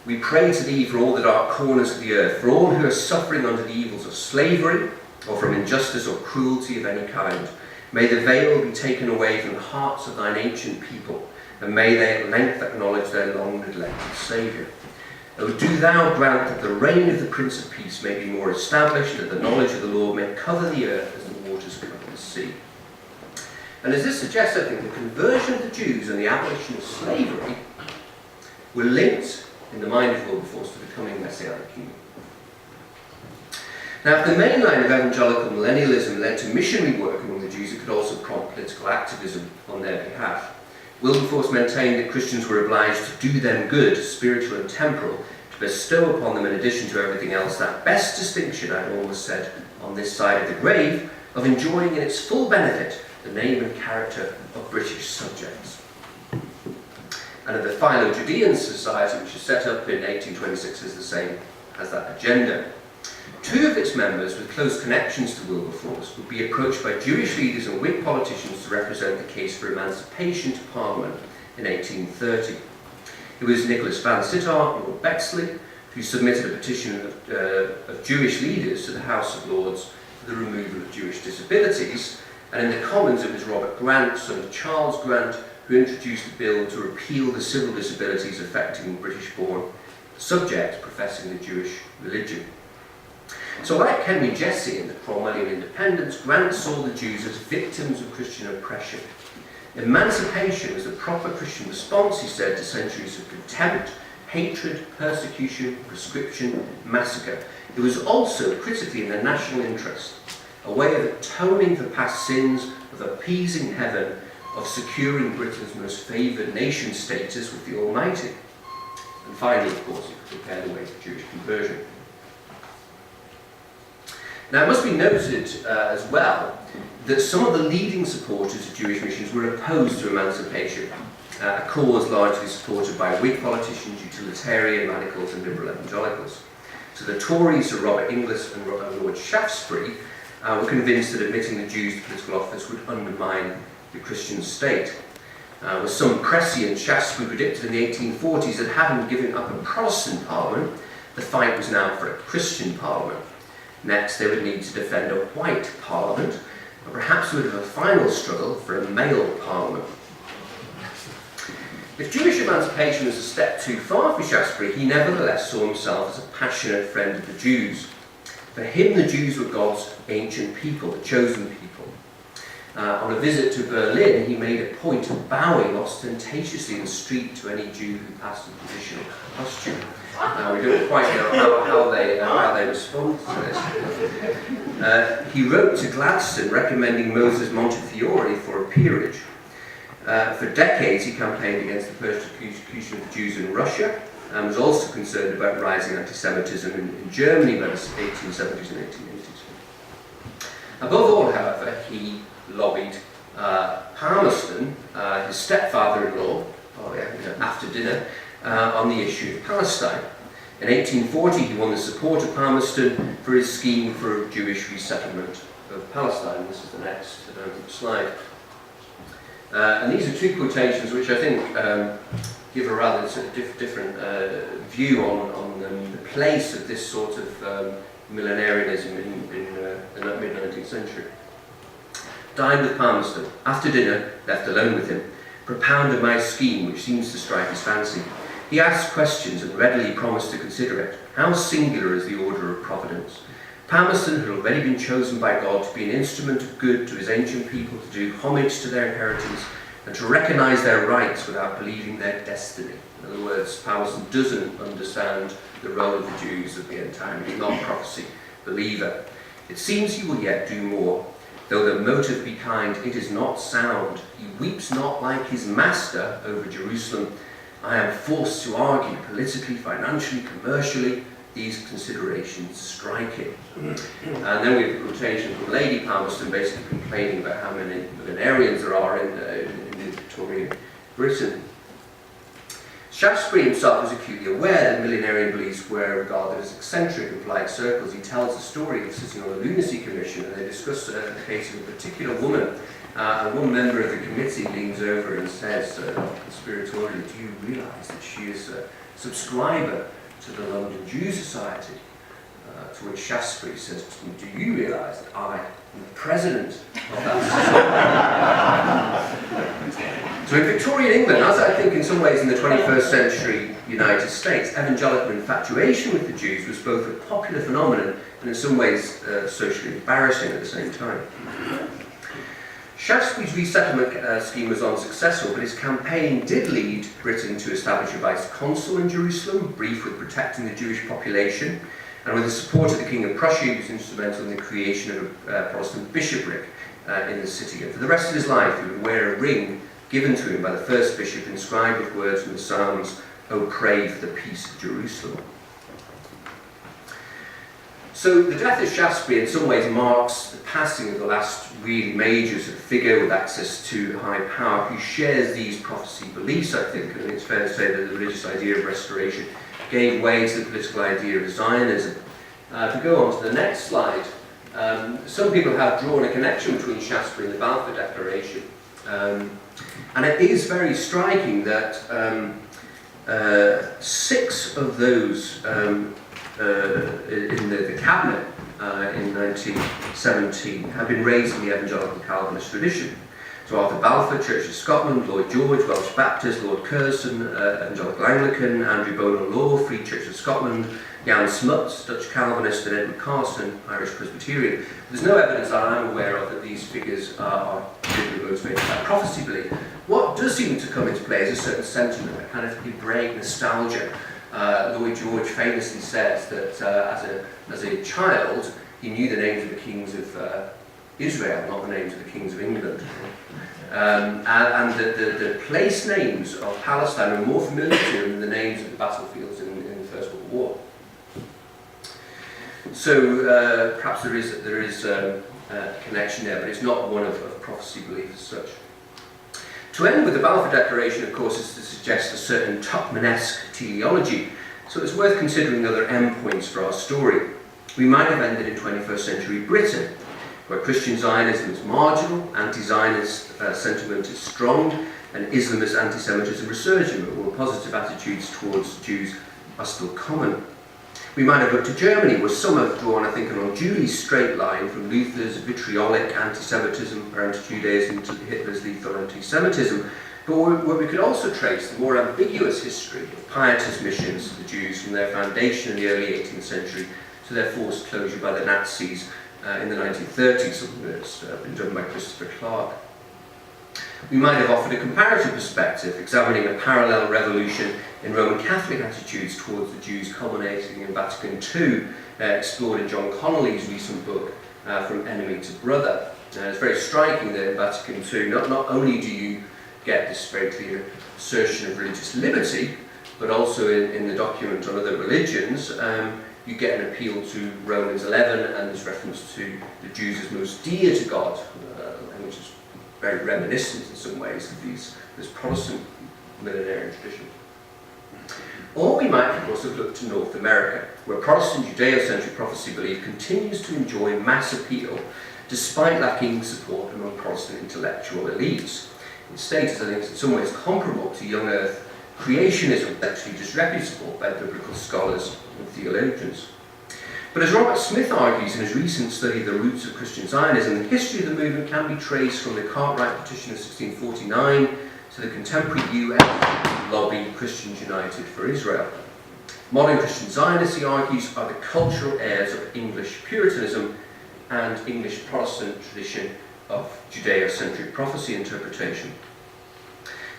We pray to thee for all the dark corners of the earth, for all who are suffering under the evils of slavery, or from injustice or cruelty of any kind. May the veil be taken away from the hearts of thine ancient people, and may they at length acknowledge their long-neglected Saviour. O do thou grant that the reign of the Prince of Peace may be more established, that the knowledge of the Lord may cover the earth as the waters cover the sea. And as this suggests, I think the conversion of the Jews and the abolition of slavery were linked in the mind of Wilberforce to the coming Messianic kingdom. Now, if the main line of evangelical millennialism led to missionary work among the Jews, it could also prompt political activism on their behalf. Wilberforce maintained that Christians were obliged to do them good, spiritual and temporal, to bestow upon them, in addition to everything else, that best distinction, I've almost said, on this side of the grave, of enjoying in its full benefit the name and character of British subjects. And of the Philo-Judean Society, which was set up in 1826, is the same as that agenda. Two of its members, with close connections to Wilberforce, would be approached by Jewish leaders and Whig politicians to represent the case for emancipation to Parliament in 1830. It was Nicholas Van Sittart and Lord Bexley who submitted a petition of Jewish leaders to the House of Lords for the removal of Jewish disabilities, and in the Commons it was Robert Grant, son of Charles Grant, who introduced a bill to repeal the civil disabilities affecting British-born subjects professing the Jewish religion. So like Henry Jesse in the Cromwellian Independence, Grant saw the Jews as victims of Christian oppression. Emancipation was the proper Christian response, he said, to centuries of contempt, hatred, persecution, proscription, massacre. It was also critically in the national interest, a way of atoning for past sins, of appeasing heaven, of securing Britain's most favoured nation status with the Almighty. And finally, of course, it could prepare the way for Jewish conversion. Now, it must be noted as well that some of the leading supporters of Jewish missions were opposed to emancipation, a cause largely supported by Whig politicians, utilitarian radicals and liberal evangelicals. So the Tories, Sir Robert Inglis and Lord Shaftesbury, were convinced that admitting the Jews to political office would undermine the Christian state. With some prescient, Shaftesbury predicted in the 1840s that having given up a Protestant parliament, the fight was now for a Christian parliament. Next, they would need to defend a white parliament, and perhaps would have a final struggle for a male parliament. If Jewish emancipation was a step too far for Shaftesbury, he nevertheless saw himself as a passionate friend of the Jews. For him, the Jews were God's ancient people, the chosen people. On a visit to Berlin, he made a point of bowing ostentatiously in the street to any Jew who passed in traditional costume. We don't quite know how they respond to this. He wrote to Gladstone recommending Moses Montefiore for a peerage. For decades, he campaigned against the persecution of the Jews in Russia and was also concerned about rising anti-Semitism in Germany by the 1870s and 1880s. Above all, however, he lobbied Palmerston, his stepfather-in-law, after dinner, on the issue of Palestine. In 1840, he won the support of Palmerston for his scheme for a Jewish resettlement of Palestine. This is the next slide. And these are two quotations which I think give a rather sort of different view on the place of this sort of millenarianism in the mid-19th century. Dined with Palmerston. After dinner, left alone with him, propounded my scheme, which seems to strike his fancy. He asked questions and readily promised to consider it. How singular is the order of providence. Palmerston had already been chosen by God to be an instrument of good to his ancient people, to do homage to their inheritance, and to recognise their rights without believing their destiny. In other words, Palmerston doesn't understand the role of the Jews at the end time. He's not a prophecy believer. It seems he will yet do more. Though the motive be kind, it is not sound. He weeps not like his master over Jerusalem. I am forced to argue politically, financially, commercially. These considerations strike him. And then we have a quotation from Lady Palmerston basically complaining about how many millenarians there are in Victorian Britain. Shaftesbury himself was acutely aware that millenarian beliefs were regarded as eccentric in polite circles. He tells the story of sitting on a lunacy commission, and they discuss the case of a particular woman. And one member of the committee leans over and says, conspiratorially, do you realise that she is a subscriber to the London Jew Society? To which Shaftesbury says, do you realise that I am the president of that society? So in Victorian England, as I think in some ways in the 21st century United States, evangelical infatuation with the Jews was both a popular phenomenon and in some ways socially embarrassing at the same time. Shaftesbury's resettlement scheme was unsuccessful, but his campaign did lead Britain to establish a vice-consul in Jerusalem, brief with protecting the Jewish population, and with the support of the King of Prussia, he was instrumental in the creation of a Protestant bishopric in the city. And for the rest of his life, he would wear a ring given to him by the first bishop, inscribed with words from the Psalms, "O pray for the peace of Jerusalem." So the death of Shaftesbury in some ways marks the passing of the last really major sort of figure with access to high power who shares these prophecy beliefs, I think. And it's fair to say that the religious idea of restoration gave way to the political idea of Zionism. To go on to the next slide, some people have drawn a connection between Shaftesbury and the Balfour Declaration. And it is very striking that 6 of those in the cabinet in 1917 have been raised in the evangelical Calvinist tradition. So Arthur Balfour, Church of Scotland; Lloyd George, Welsh Baptist; Lord Curzon, Evangelical Anglican; Andrew Bonar Law, Free Church of Scotland; Jan Smuts, Dutch Calvinist, and Edward Carson, Irish Presbyterian. There's no evidence that I'm aware of that these figures are particularly motivated by prophecy belief. What does seem to come into play is a certain sentiment, a kind of Hebraic nostalgia. Lloyd George famously says that as a child, he knew the names of the kings of Israel, not the names of the kings of England. And the place names of Palestine are more familiar to him than the names of the battlefields in the First World War. So perhaps there is a connection there, but it's not one of prophecy belief as such. To end with the Balfour Declaration, of course, is to suggest a certain Tupman-esque teleology, so it's worth considering other endpoints for our story. We might have ended in 21st century Britain, where Christian Zionism is marginal, anti-Zionist sentiment is strong, and Islamist anti-Semitism resurgent, but more positive attitudes towards Jews are still common. We might have looked to Germany, where some have drawn, I think, an unduly straight line from Luther's vitriolic anti-Semitism or anti-Judaism to Hitler's lethal anti-Semitism, but where we could also trace the more ambiguous history of pietist missions to the Jews from their foundation in the early 18th century to their forced closure by the Nazis in the 1930s, something that's been done by Christopher Clark. We might have offered a comparative perspective, examining a parallel revolution in Roman Catholic attitudes towards the Jews culminating in Vatican II, explored in John Connolly's recent book, From Enemy to Brother. It's very striking that in Vatican II, not only do you get this very clear assertion of religious liberty, but also in the document on other religions, you get an appeal to Romans 11 and this reference to the Jews as most dear to God, which is very reminiscent in some ways of this Protestant millenarian tradition. Or we might, of course, have looked to North America, where Protestant Judeo-centric prophecy belief continues to enjoy mass appeal, despite lacking support among Protestant intellectual elites. Its status, I think, is in some ways comparable to young earth creationism, actually disreputable by biblical scholars and theologians. But as Robert Smith argues in his recent study of the roots of Christian Zionism, the history of the movement can be traced from the Cartwright Petition of 1649 to the contemporary UN lobby Christians United for Israel. Modern Christian Zionists, he argues, are the cultural heirs of English Puritanism and English Protestant tradition of Judeo-centric prophecy interpretation.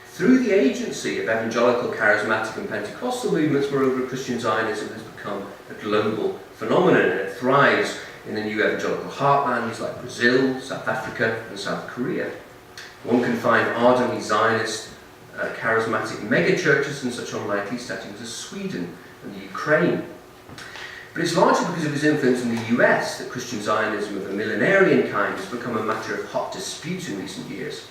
Through the agency of evangelical, charismatic and Pentecostal movements, moreover, Christian Zionism has become a global phenomenon, and it thrives in the new evangelical heartlands like Brazil, South Africa and South Korea. One can find ardently Zionist, charismatic megachurches in such unlikely settings as Sweden and the Ukraine. But it's largely because of his influence in the US that Christian Zionism of a millenarian kind has become a matter of hot dispute in recent years.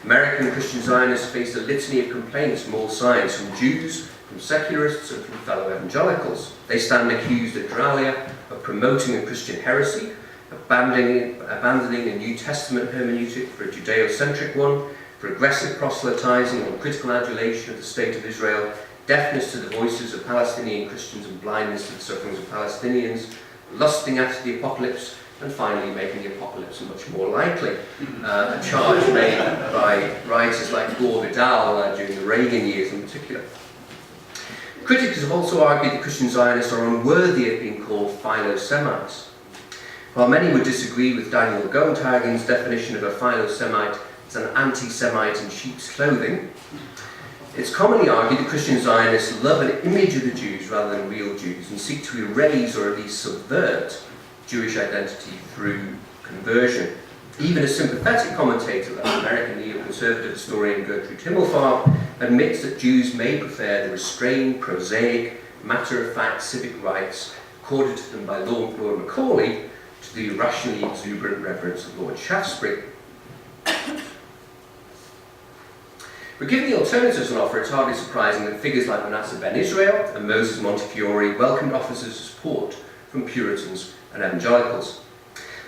American Christian Zionists face a litany of complaints from all sides, from Jews, from secularists and from fellow evangelicals. They stand accused at Deralia of promoting a Christian heresy, abandoning a New Testament hermeneutic for a Judeo-centric one, for aggressive proselytizing and critical adulation of the state of Israel, deafness to the voices of Palestinian Christians and blindness to the sufferings of Palestinians, lusting after the apocalypse, and finally making the apocalypse much more likely. A charge made by writers like Gore Vidal during the Reagan years in particular. Critics have also argued that Christian Zionists are unworthy of being called philo-Semites. While many would disagree with Daniel Goldhagen's definition of a philo-Semite as an anti-Semite in sheep's clothing, it's commonly argued that Christian Zionists love an image of the Jews rather than real Jews and seek to erase or at least subvert Jewish identity through conversion. Even a sympathetic commentator, like American neoconservative historian Gertrude Himmelfarb, admits that Jews may prefer the restrained, prosaic, matter-of-fact civic rights accorded to them by Lord Macaulay to the irrationally exuberant reverence of Lord Shaftesbury. But given the alternatives on offer, it's hardly surprising that figures like Manasseh ben Israel and Moses Montefiore welcomed offers of support from Puritans and evangelicals.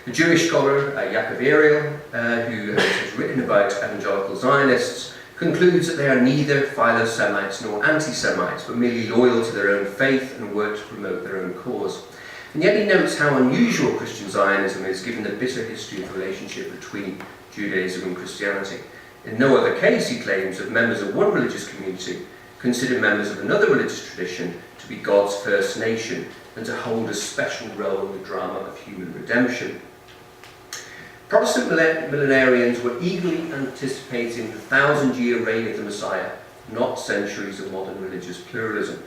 The Jewish scholar Yaakov Ariel, who has written about evangelical Zionists, concludes that they are neither philo-Semites nor anti-Semites, but merely loyal to their own faith and work to promote their own cause. And yet he notes how unusual Christian Zionism is, given the bitter history of the relationship between Judaism and Christianity. In no other case, he claims, have members of one religious community consider members of another religious tradition to be God's first nation and to hold a special role in the drama of human redemption. Protestant millenarians were eagerly anticipating the 1,000-year reign of the Messiah, not centuries of modern religious pluralism.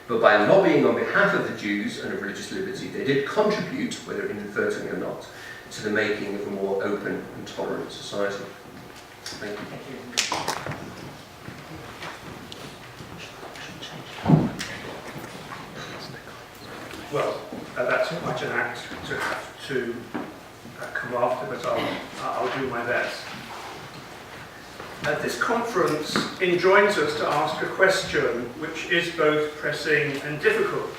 But by lobbying on behalf of the Jews and of religious liberty, they did contribute, whether inadvertently or not, to the making of a more open and tolerant society. Thank you. Thank you. Well, that's quite an act to have to come after, but I'll do my best. This conference enjoins us to ask a question which is both pressing and difficult,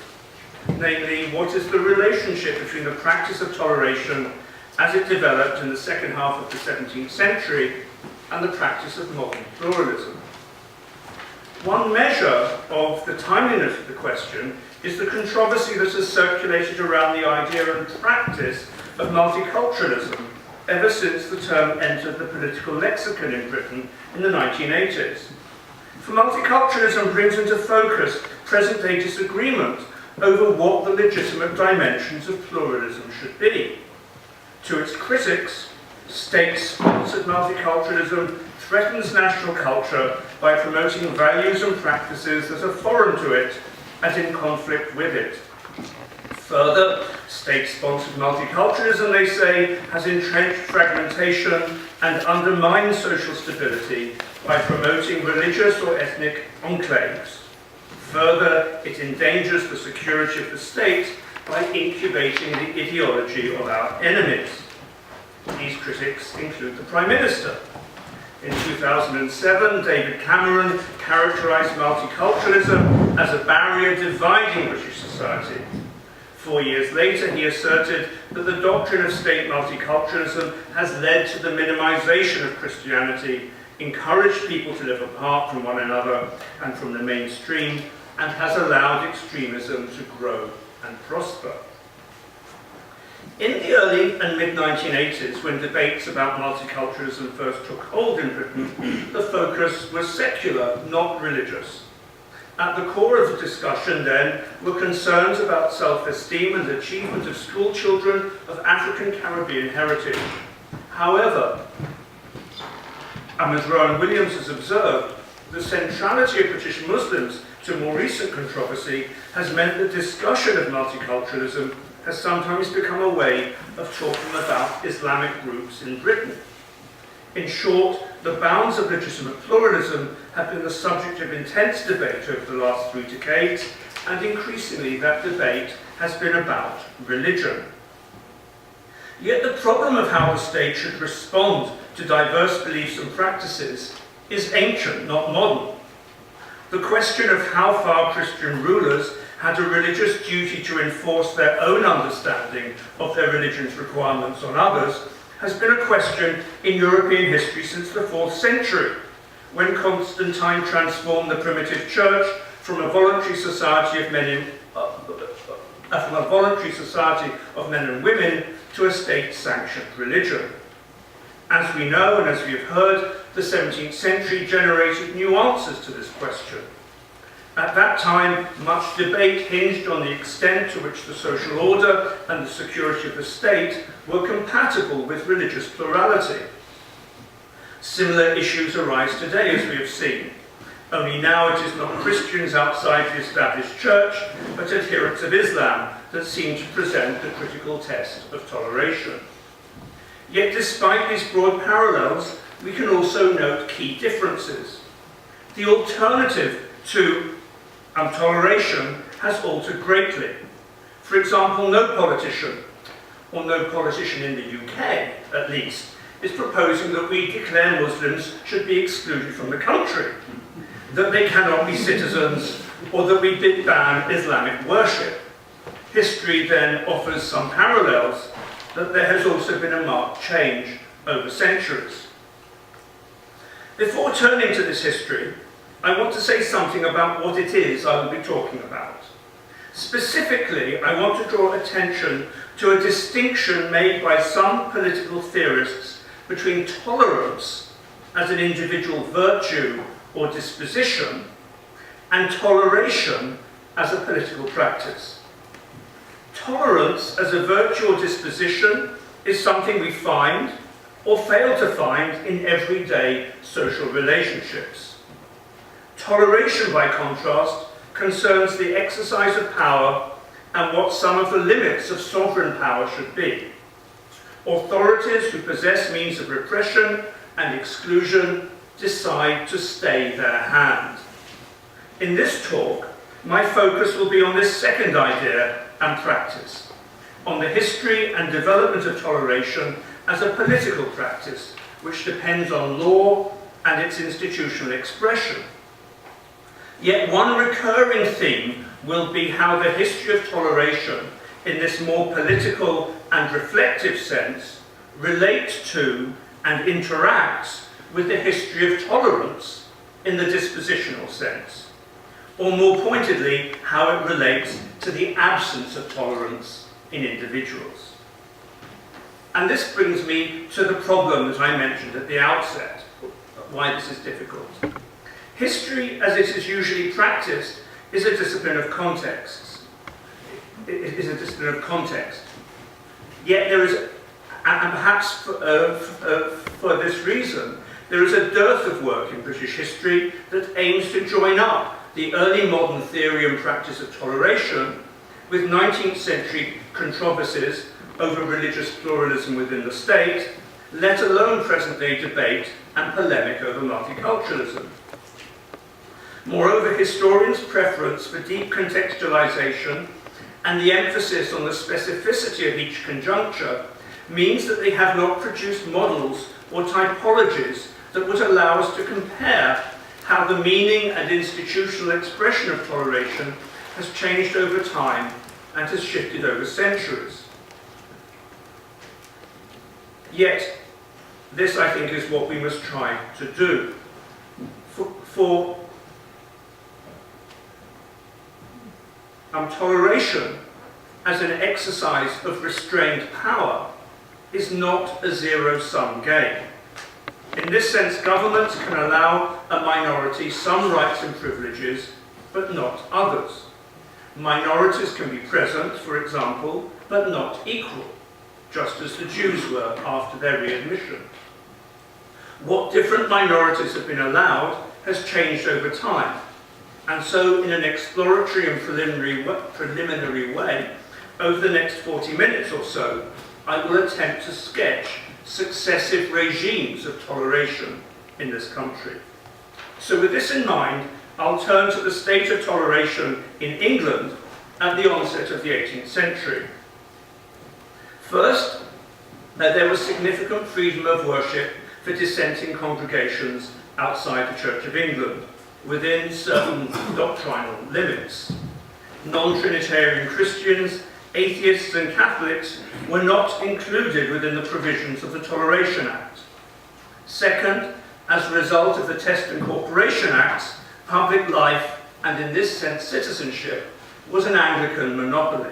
namely, what is the relationship between the practice of toleration as it developed in the second half of the 17th century and the practice of modern pluralism? One measure of the timeliness of the question is the controversy that has circulated around the idea and practice of multiculturalism ever since the term entered the political lexicon in Britain in the 1980s. For multiculturalism brings into focus present-day disagreement over what the legitimate dimensions of pluralism should be. To its critics, state-sponsored multiculturalism threatens national culture by promoting values and practices that are foreign to it and in conflict with it. Further, state-sponsored multiculturalism, they say, has entrenched fragmentation and undermines social stability by promoting religious or ethnic enclaves. Further, it endangers the security of the state by incubating the ideology of our enemies. These critics include the Prime Minister. In 2007, David Cameron characterised multiculturalism as a barrier dividing British society. 4 years later, he asserted that the doctrine of state multiculturalism has led to the minimisation of Christianity, encouraged people to live apart from one another and from the mainstream, and has allowed extremism to grow and prosper. In the early and mid-1980s, when debates about multiculturalism first took hold in Britain, the focus was secular, not religious. At the core of the discussion then were concerns about self-esteem and achievement of school children of African Caribbean heritage. However, and as Rowan Williams has observed, the centrality of British Muslims to more recent controversy has meant that discussion of multiculturalism has sometimes become a way of talking about Islamic groups in Britain. In short, the bounds of legitimate pluralism have been the subject of intense debate over the last 3 decades, and increasingly that debate has been about religion. Yet the problem of how the state should respond to diverse beliefs and practices is ancient, not modern. The question of how far Christian rulers had a religious duty to enforce their own understanding of their religion's requirements on others has been a question in European history since the 4th century, when Constantine transformed the primitive church from a voluntary society of men and women to a state-sanctioned religion. As we know and as we have heard, the 17th century generated new answers to this question. At that time, much debate hinged on the extent to which the social order and the security of the state were compatible with religious plurality. Similar issues arise today, as we have seen. Only now it is not Christians outside the established church, but adherents of Islam that seem to present the critical test of toleration. Yet despite these broad parallels, we can also note key differences. The alternative to toleration has altered greatly. For example, no politician in the UK, at least, is proposing that we declare Muslims should be excluded from the country, that they cannot be citizens, or that we ban Islamic worship. History then offers some parallels, that there has also been a marked change over centuries. Before turning to this history, I want to say something about what it is I will be talking about. Specifically, I want to draw attention to a distinction made by some political theorists between tolerance as an individual virtue or disposition and toleration as a political practice. Tolerance as a virtue or disposition is something we find or fail to find in everyday social relationships. Toleration, by contrast, concerns the exercise of power and what some of the limits of sovereign power should be. Authorities who possess means of repression and exclusion decide to stay their hand. In this talk, my focus will be on this second idea and practice, on the history and development of toleration as a political practice which depends on law and its institutional expression. Yet one recurring theme will be how the history of toleration, in this more political and reflective sense, relates to and interacts with the history of tolerance in the dispositional sense, or more pointedly, how it relates to the absence of tolerance in individuals. And this brings me to the problem that I mentioned at the outset, why this is difficult. History, as it is usually practiced, is a discipline of contexts. It is a discipline of context. Yet there is, and perhaps for this reason, there is a dearth of work in British history that aims to join up the early modern theory and practice of toleration with 19th century controversies over religious pluralism within the state, let alone present-day debate and polemic over multiculturalism. Moreover, historians' preference for deep contextualization and the emphasis on the specificity of each conjuncture means that they have not produced models or typologies that would allow us to compare how the meaning and institutional expression of toleration has changed over time and has shifted over centuries. Yet, this, I think, is what we must try to do. For toleration as an exercise of restrained power is not a zero-sum game. In this sense, governments can allow a minority some rights and privileges, but not others. Minorities can be present, for example, but not equal, just as the Jews were after their readmission. What different minorities have been allowed has changed over time, and so in an exploratory and preliminary way, over the next 40 minutes or so, I will attempt to sketch successive regimes of toleration in this country. So with this in mind, I'll turn to the state of toleration in England at the onset of the 18th century. First, there was significant freedom of worship for dissenting congregations outside the Church of England, within certain doctrinal limits. Non-Trinitarian Christians, atheists and Catholics were not included within the provisions of the Toleration Act. Second, as a result of the Test and Corporation Acts, public life, and in this sense citizenship, was an Anglican monopoly.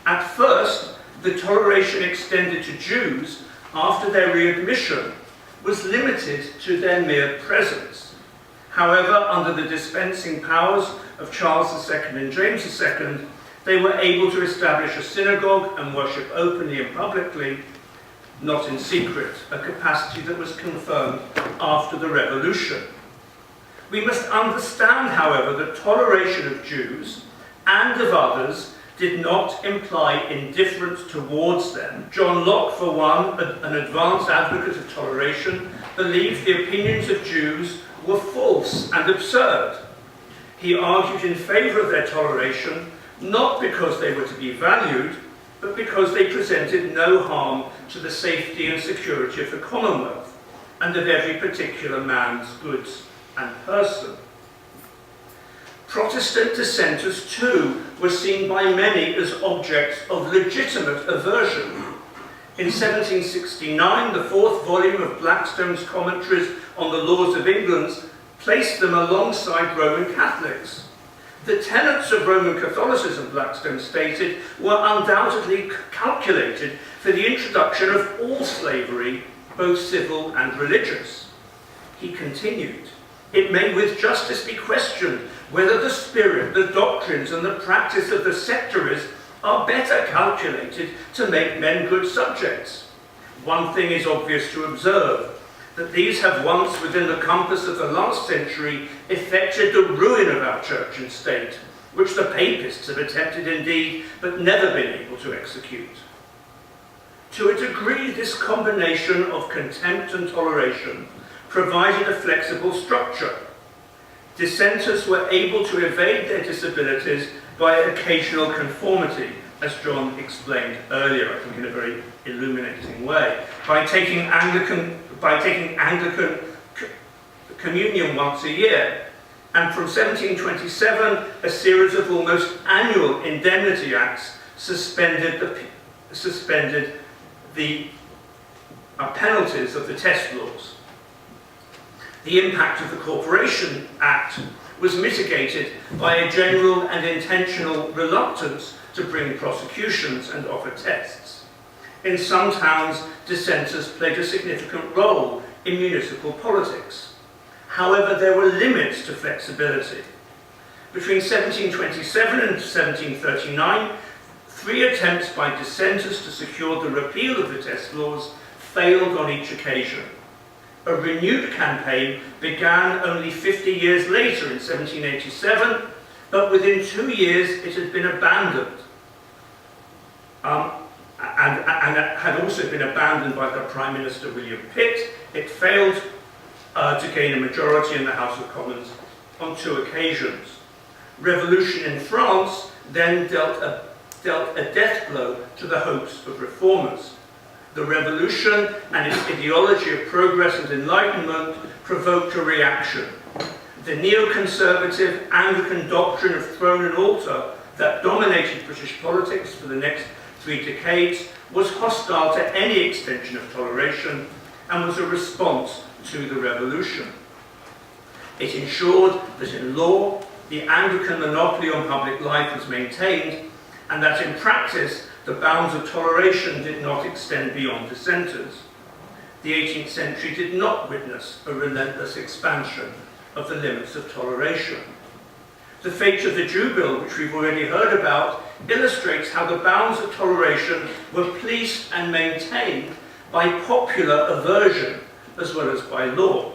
At first, the toleration extended to Jews after their readmission was limited to their mere presence. However, under the dispensing powers of Charles II and James II, they were able to establish a synagogue and worship openly and publicly, not in secret, a capacity that was confirmed after the Revolution. We must understand, however, that toleration of Jews and of others did not imply indifference towards them. John Locke, for one, an advanced advocate of toleration, believed the opinions of Jews were false and absurd. He argued in favour of their toleration, not because they were to be valued, but because they presented no harm to the safety and security of the Commonwealth and of every particular man's goods and person. Protestant dissenters, too, were seen by many as objects of legitimate aversion. In 1769, the fourth volume of Blackstone's Commentaries on the Laws of England placed them alongside Roman Catholics. The tenets of Roman Catholicism, Blackstone stated, were undoubtedly calculated for the introduction of all slavery, both civil and religious. He continued, It may with justice be questioned whether the spirit, the doctrines and the practice of the sectaries are better calculated to make men good subjects. One thing is obvious to observe, that these have once within the compass of the last century effected the ruin of our church and state, which the papists have attempted indeed, but never been able to execute. To a degree, this combination of contempt and toleration provided a flexible structure. Dissenters were able to evade their disabilities by occasional conformity, as John explained earlier, I think in a very illuminating way, by taking Anglican communion once a year. And from 1727, a series of almost annual indemnity acts suspended the penalties of the test laws. The impact of the Corporation Act was mitigated by a general and intentional reluctance to bring prosecutions and offer tests. In some towns, dissenters played a significant role in municipal politics. However, there were limits to flexibility. Between 1727 and 1739, 3 attempts by dissenters to secure the repeal of the test laws failed on each occasion. A renewed campaign began only 50 years later in 1787, but within 2 years it had been abandoned. And it had also been abandoned by the Prime Minister William Pitt. It failed to gain a majority in the House of Commons on 2 occasions. Revolution in France then dealt a death blow to the hopes of reformers. The revolution and its ideology of progress and enlightenment provoked a reaction. The neoconservative Anglican doctrine of throne and altar that dominated British politics for the next 3 decades was hostile to any extension of toleration and was a response to the revolution. It ensured that in law, the Anglican monopoly on public life was maintained, and that in practice, the bounds of toleration did not extend beyond dissenters. The 18th century did not witness a relentless expansion of the limits of toleration. The fate of the Jew Bill, which we've already heard about, illustrates how the bounds of toleration were policed and maintained by popular aversion as well as by law.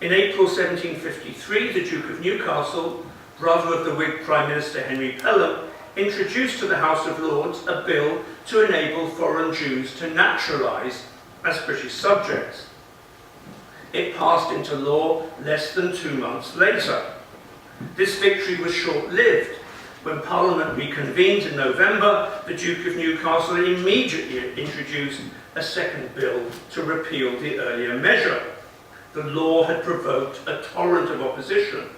In April 1753, the Duke of Newcastle, brother of the Whig Prime Minister Henry Pelham, introduced to the House of Lords a bill to enable foreign Jews to naturalise as British subjects. It passed into law less than 2 months later. This victory was short-lived. When Parliament reconvened in November, the Duke of Newcastle immediately introduced a second bill to repeal the earlier measure. The law had provoked a torrent of opposition.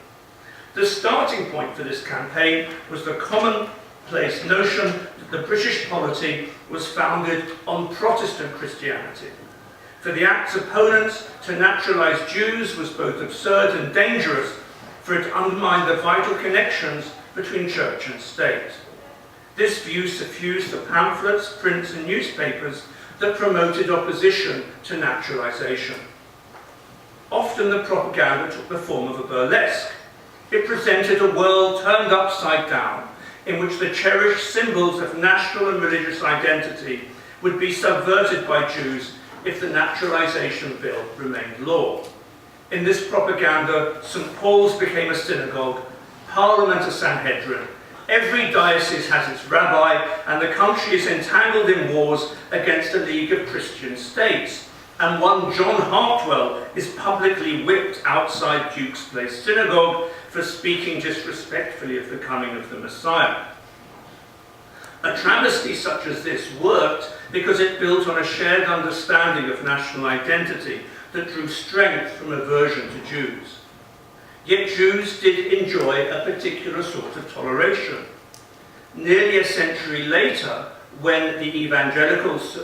The starting point for this campaign was the commonplace notion that the British polity was founded on Protestant Christianity. For the Act's opponents, to naturalise Jews was both absurd and dangerous, for it undermined the vital connections between church and state. This view suffused the pamphlets, prints and newspapers that promoted opposition to naturalisation. Often the propaganda took the form of a burlesque. It presented a world turned upside down, in which the cherished symbols of national and religious identity would be subverted by Jews if the naturalisation bill remained law. In this propaganda, St. Paul's became a synagogue, Parliament a Sanhedrin, every diocese has its rabbi, and the country is entangled in wars against a league of Christian states. And one John Hartwell is publicly whipped outside Duke's Place Synagogue for speaking disrespectfully of the coming of the Messiah. A travesty such as this worked because it built on a shared understanding of national identity that drew strength from aversion to Jews. Yet Jews did enjoy a particular sort of toleration. Nearly a century later, when the evangelicals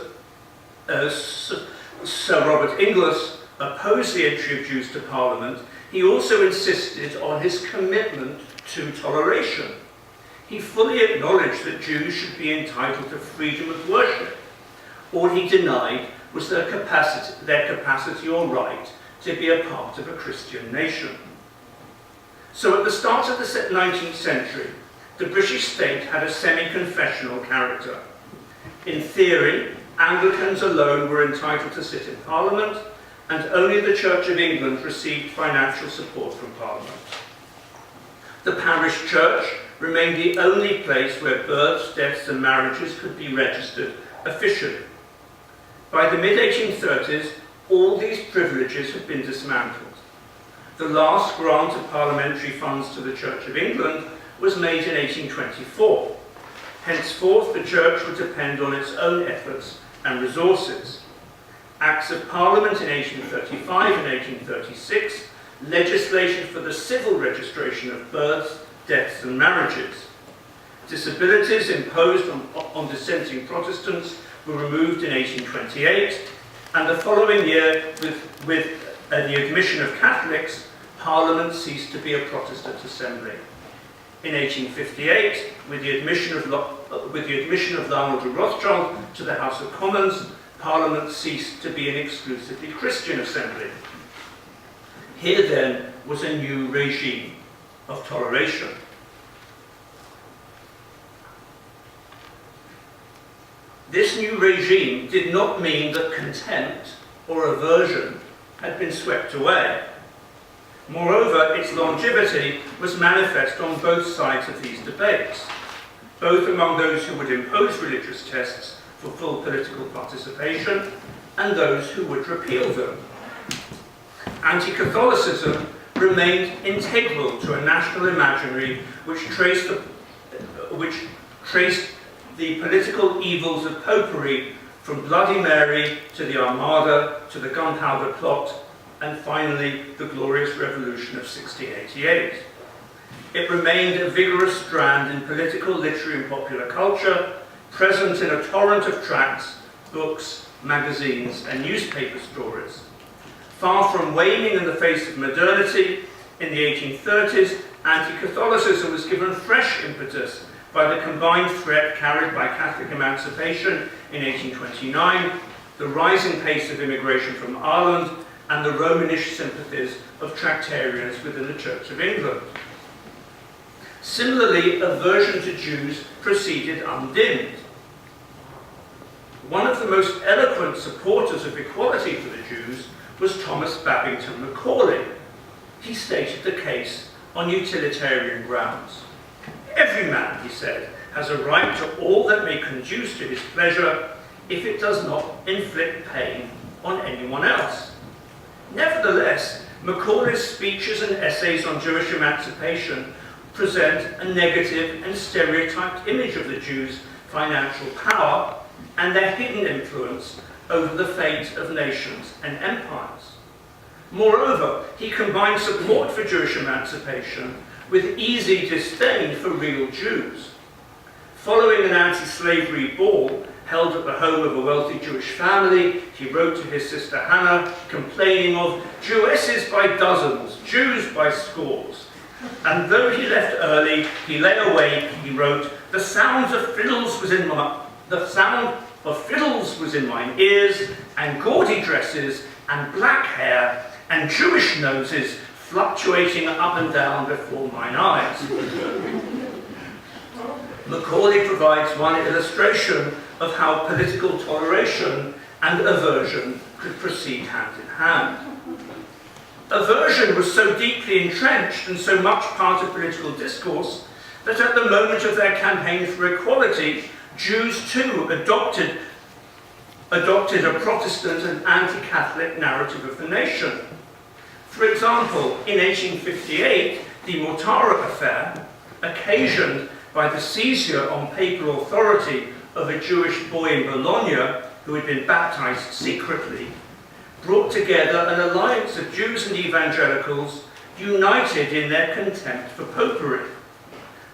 Sir Robert Inglis opposed the entry of Jews to Parliament, he also insisted on his commitment to toleration. He fully acknowledged that Jews should be entitled to freedom of worship. All he denied was their capacity or right to be a part of a Christian nation. So at the start of the 19th century, the British state had a semi-confessional character. In theory, Anglicans alone were entitled to sit in Parliament, and only the Church of England received financial support from Parliament. The parish church remained the only place where births, deaths and marriages could be registered officially. By the mid-1830s, all these privileges had been dismantled. The last grant of parliamentary funds to the Church of England was made in 1824. Henceforth, the Church would depend on its own efforts and resources. Acts of Parliament in 1835 and 1836, legislation for the civil registration of births, deaths and marriages. Disabilities imposed on dissenting Protestants were removed in 1828, and the following year, with the admission of Catholics, Parliament ceased to be a Protestant assembly. In 1858, with the admission of Lionel de Rothschild to the House of Commons, Parliament ceased to be an exclusively Christian assembly. Here then was a new regime of toleration. This new regime did not mean that contempt or aversion had been swept away. Moreover, its longevity was manifest on both sides of these debates, both among those who would impose religious tests for full political participation and those who would repeal them. Anti-Catholicism remained integral to a national imaginary which traced the political evils of popery from Bloody Mary to the Armada to the Gunpowder Plot and finally the Glorious Revolution of 1688. It remained a vigorous strand in political, literary and popular culture, present in a torrent of tracts, books, magazines and newspaper stories. Far from waning in the face of modernity, in the 1830s, anti-Catholicism was given fresh impetus by the combined threat carried by Catholic emancipation in 1829, the rising pace of immigration from Ireland, and the Romanish sympathies of Tractarians within the Church of England. Similarly, aversion to Jews proceeded undimmed. One of the most eloquent supporters of equality for the Jews was Thomas Babington Macaulay. He stated the case on utilitarian grounds. Every man, he said, has a right to all that may conduce to his pleasure if it does not inflict pain on anyone else. Nevertheless, Macaulay's speeches and essays on Jewish emancipation present a negative and stereotyped image of the Jews' financial power and their hidden influence over the fate of nations and empires. Moreover, he combined support for Jewish emancipation with easy disdain for real Jews. Following an anti-slavery ball held at the home of a wealthy Jewish family, he wrote to his sister Hannah, complaining of Jewesses by dozens, Jews by scores. And though he left early, he lay awake, he wrote, the sound of fiddles was in mine ears, and gaudy dresses, and black hair, and Jewish noses fluctuating up and down before mine eyes. Macaulay provides one illustration of how political toleration and aversion could proceed hand in hand. Aversion was so deeply entrenched and so much part of political discourse that at the moment of their campaign for equality, Jews too adopted a Protestant and anti-Catholic narrative of the nation. For example, in 1858, the Mortara affair, occasioned by the seizure on papal authority of a Jewish boy in Bologna who had been baptized secretly, brought together an alliance of Jews and evangelicals united in their contempt for popery.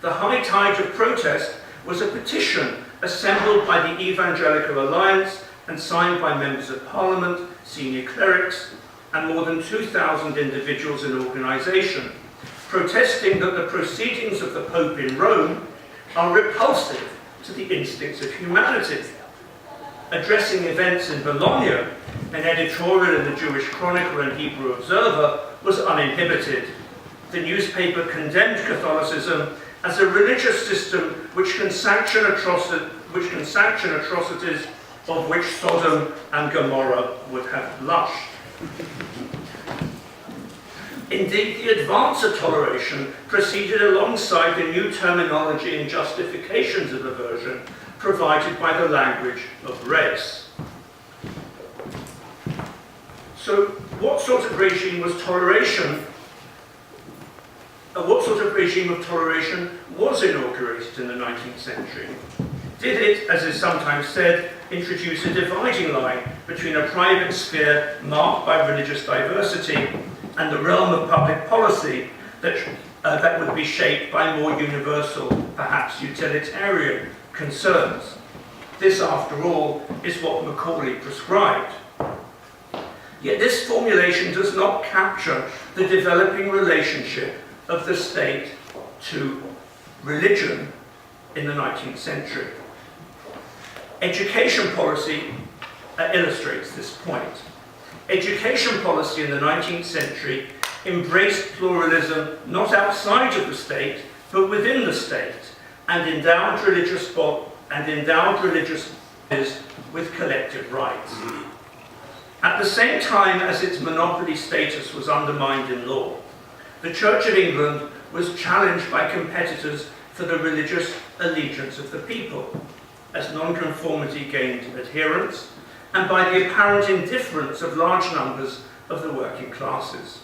The high tide of protest was a petition assembled by the Evangelical Alliance and signed by members of Parliament, senior clerics, and more than 2,000 individuals in organisation, protesting that the proceedings of the Pope in Rome are repulsive to the instincts of humanity. Addressing events in Bologna, an editorial in the Jewish Chronicle and Hebrew Observer was uninhibited. The newspaper condemned Catholicism as a religious system which can sanction atrocities of which Sodom and Gomorrah would have blushed. Indeed, the advance of toleration proceeded alongside the new terminology and justifications of aversion provided by the language of race. So, what sort of regime of toleration was inaugurated in the 19th century? Did it, as is sometimes said, introduce a dividing line between a private sphere marked by religious diversity and the realm of public policy that would be shaped by more universal, perhaps utilitarian concerns? This, after all, is what Macaulay prescribed. Yet this formulation does not capture the developing relationship of the state to religion in the 19th century. Education policy illustrates this point. Education policy in the 19th century embraced pluralism not outside of the state, but within the state, and endowed religious bodies with collective rights. At the same time as its monopoly status was undermined in law, the Church of England was challenged by competitors for the religious allegiance of the people, as nonconformity gained adherents, and by the apparent indifference of large numbers of the working classes.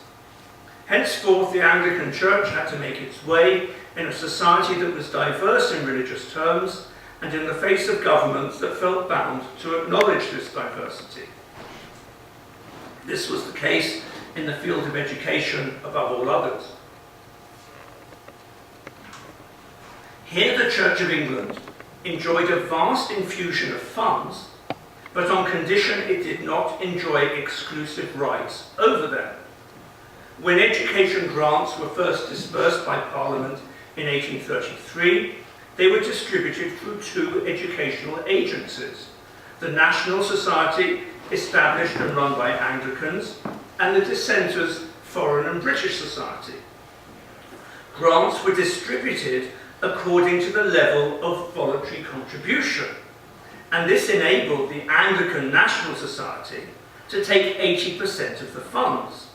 Henceforth, the Anglican Church had to make its way in a society that was diverse in religious terms, and in the face of governments that felt bound to acknowledge this diversity. This was the case in the field of education above all others. Here the Church of England enjoyed a vast infusion of funds, but on condition it did not enjoy exclusive rights over them. When education grants were first disbursed by Parliament in 1833, they were distributed through two educational agencies: the National Society, established and run by Anglicans, and the Dissenters' Foreign and British Society. Grants were distributed according to the level of voluntary contribution, and this enabled the Anglican National Society to take 80% of the funds.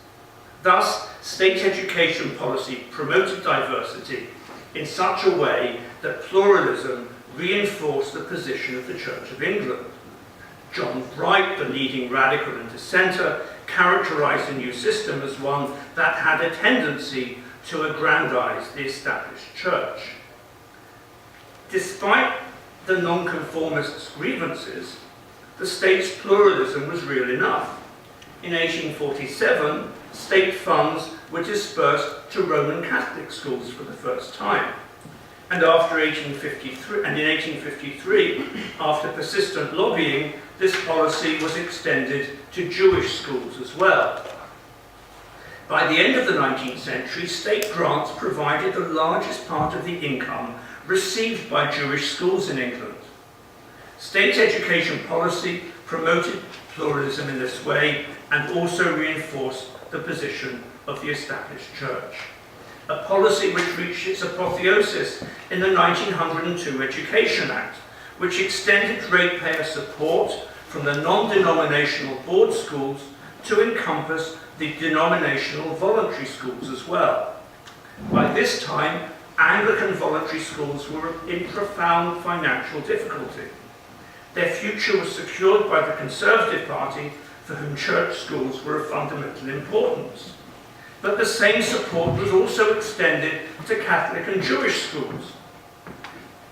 Thus, state education policy promoted diversity in such a way that pluralism reinforced the position of the Church of England. John Bright, the leading radical and dissenter, characterized the new system as one that had a tendency to aggrandize the established church. Despite the nonconformists' grievances, the state's pluralism was real enough. In 1847, state funds were dispersed to Roman Catholic schools for the first time. And in 1853, after persistent lobbying, this policy was extended to Jewish schools as well. By the end of the 19th century, state grants provided the largest part of the income received by Jewish schools in England. State education policy promoted pluralism in this way and also reinforced the position of the established church. A policy which reached its apotheosis in the 1902 Education Act, which extended ratepayer support from the non-denominational board schools to encompass the denominational voluntary schools as well. By this time, Anglican voluntary schools were in profound financial difficulty. Their future was secured by the Conservative Party, for whom church schools were of fundamental importance. But the same support was also extended to Catholic and Jewish schools.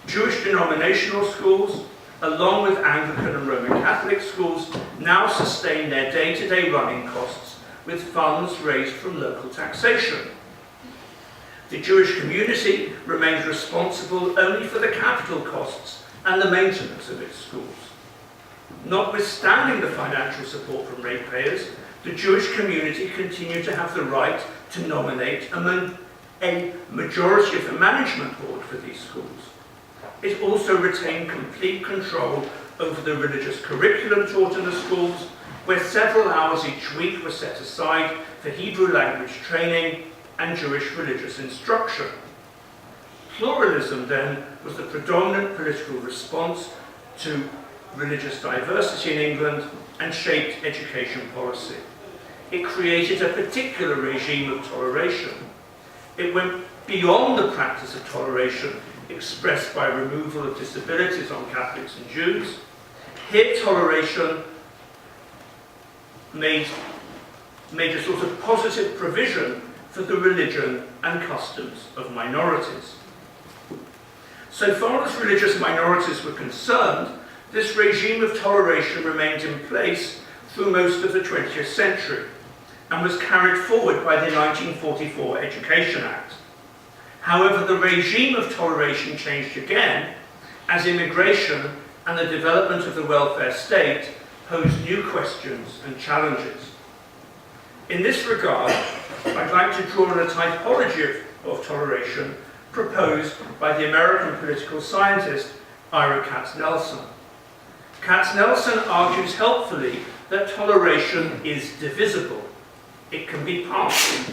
Jewish denominational schools, along with Anglican and Roman Catholic schools, now sustain their day-to-day running costs with funds raised from local taxation. The Jewish community remained responsible only for the capital costs and the maintenance of its schools. Notwithstanding the financial support from ratepayers, the Jewish community continued to have the right to nominate a majority of the management board for these schools. It also retained complete control over the religious curriculum taught in the schools, where several hours each week were set aside for Hebrew language training and Jewish religious instruction. Pluralism, then, was the predominant political response to religious diversity in England and shaped education policy. It created a particular regime of toleration. It went beyond the practice of toleration expressed by removal of disabilities on Catholics and Jews. Here, toleration made a sort of positive provision for the religion and customs of minorities. So far as religious minorities were concerned, this regime of toleration remained in place through most of the 20th century and was carried forward by the 1944 Education Act. However, the regime of toleration changed again as immigration and the development of the welfare state posed new questions and challenges. In this regard, I'd like to draw on a typology of toleration proposed by the American political scientist Ira Katznelson. Katznelson argues helpfully that toleration is divisible. It can be passed.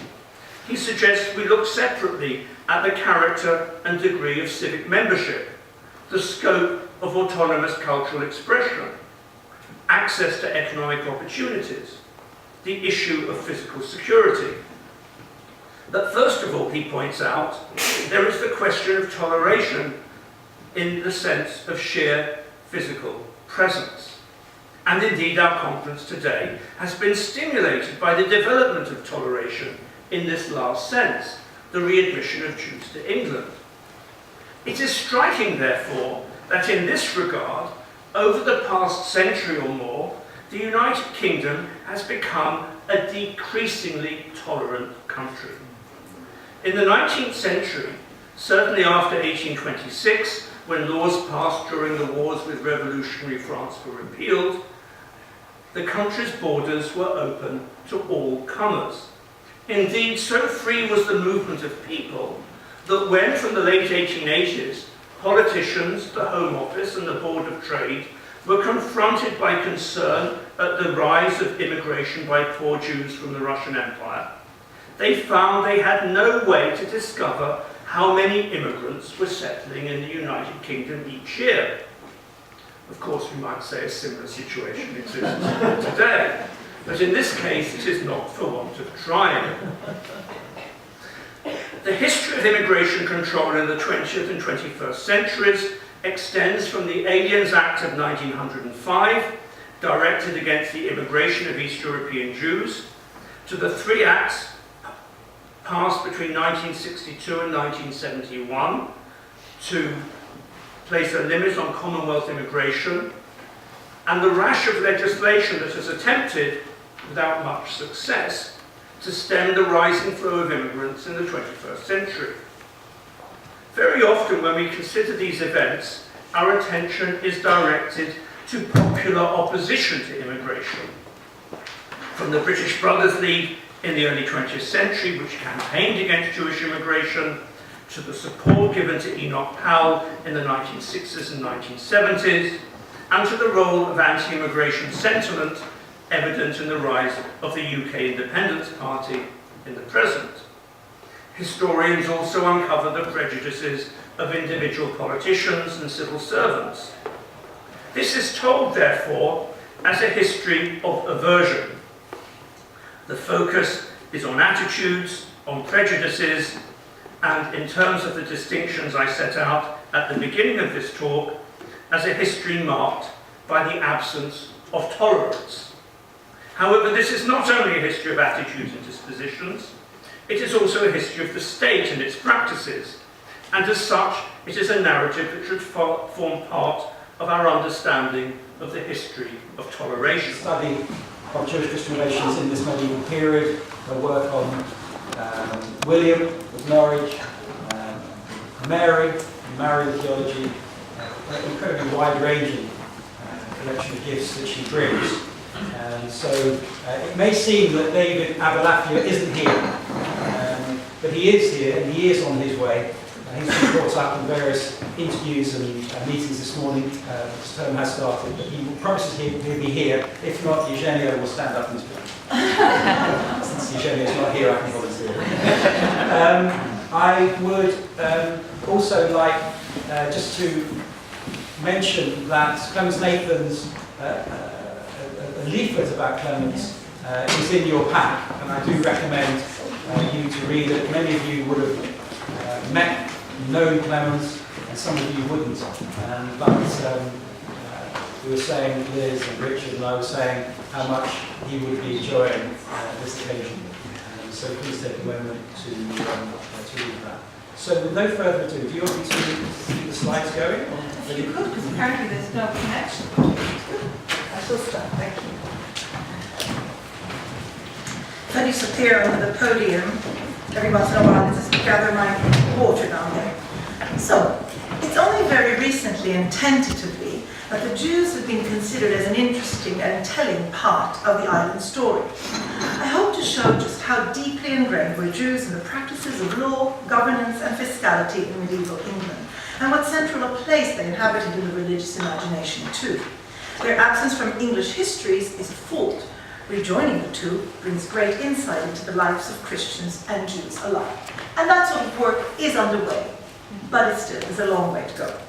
He suggests we look separately at the character and degree of civic membership, the scope of autonomous cultural expression, access to economic opportunities, the issue of physical security. That first of all, he points out, there is the question of toleration in the sense of sheer physical presence. And indeed, our conference today has been stimulated by the development of toleration in this last sense, the readmission of Jews to England. It is striking, therefore, that in this regard, over the past century or more, the United Kingdom has become a decreasingly tolerant country. In the 19th century, certainly after 1826, when laws passed during the wars with revolutionary France were repealed, the country's borders were open to all comers. Indeed, so free was the movement of people that when, from the late 1880s, politicians, the Home Office and the Board of Trade were confronted by concern at the rise of immigration by poor Jews from the Russian Empire, they found they had no way to discover how many immigrants were settling in the United Kingdom each year. Of course, we might say a similar situation exists today, but in this case it is not for want of trying. The history of immigration control in the 20th and 21st centuries extends from the Aliens Act of 1905, directed against the immigration of East European Jews, to the three acts passed between 1962 and 1971 to place a limit on Commonwealth immigration, and the rash of legislation that has attempted, without much success, to stem the rising flow of immigrants in the 21st century. Very often when we consider these events, our attention is directed to popular opposition to immigration. From the British Brothers League in the early 20th century, which campaigned against Jewish immigration, to the support given to Enoch Powell in the 1960s and 1970s, and to the role of anti-immigration sentiment evident in the rise of the UK Independence Party in the present. Historians also uncover the prejudices of individual politicians and civil servants. This is told, therefore, as a history of aversion. The focus is on attitudes, on prejudices, and in terms of the distinctions I set out at the beginning of this talk, as a history marked by the absence of tolerance. However, this is not only a history of attitudes and dispositions, it is also a history of the state and its practices, and as such, it is a narrative that should form part of our understanding of the history of toleration. Study of Jewish Christian relations in this medieval period, the work on William of Norwich, Mary theology, an incredibly wide-ranging collection of gifts that she brings. And so it may seem that David Abulafia isn't here, but he is here and he is on his way. He's been brought up in various interviews and meetings this morning. His term has started, but he promises he'll be here. If not, Eugenio will stand up in his place. Since Eugenio's not here, I can volunteer. I would also like just to mention that Clemens Nathan's a leaflet about Clemens is in your pack, and I do recommend you to read it. Many of you would have known Clemens, and some of you wouldn't. But we were saying, Liz and Richard and I were saying how much he would be enjoying this occasion. So please take a moment to read that. So with no further ado, do you want me to keep the slides going? If you could, because apparently there's no connection. I shall start, thank you. If I disappear over the podium, every once in a while I just gather my water down there. So, it's only very recently and tentatively that the Jews have been considered as an interesting and telling part of the island story. I hope to show just how deeply ingrained were Jews in the practices of law, governance and fiscality in medieval England, and what central a place they inhabited in the religious imagination too. Their absence from English histories is a fault. Rejoining the two brings great insight into the lives of Christians and Jews alike. And that sort of work is underway, but it still is a long way to go.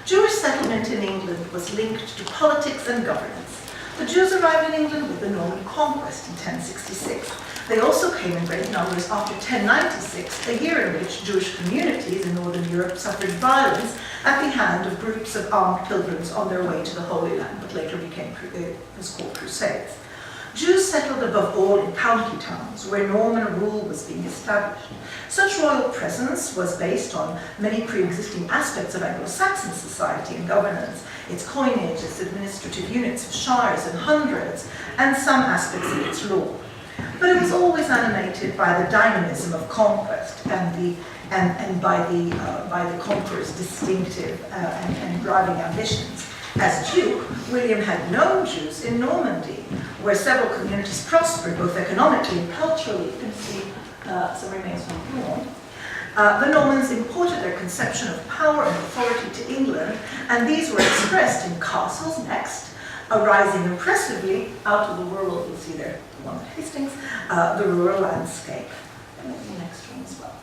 Jewish settlement in England was linked to politics and governance. The Jews arrived in England with the Norman conquest in 1066. They also came in great numbers after 1096, a year in which Jewish communities in Northern Europe suffered violence at the hand of groups of armed pilgrims on their way to the Holy Land, but later was called Crusades. Jews settled above all in county towns where Norman rule was being established. Such royal presence was based on many pre-existing aspects of Anglo-Saxon society and governance, its coinage, its administrative units of shires and hundreds, and some aspects of its law. But it was always animated by the dynamism of conquest and by the conqueror's distinctive and driving ambitions. As Duke, William had known Jews in Normandy, where several communities prospered both economically and culturally. You can see some remains from Rouen. The Normans imported their conception of power and authority to England, and these were expressed in castles next, arising impressively out of the rural, you'll see there, one at Hastings, the rural landscape. And maybe the next one as well.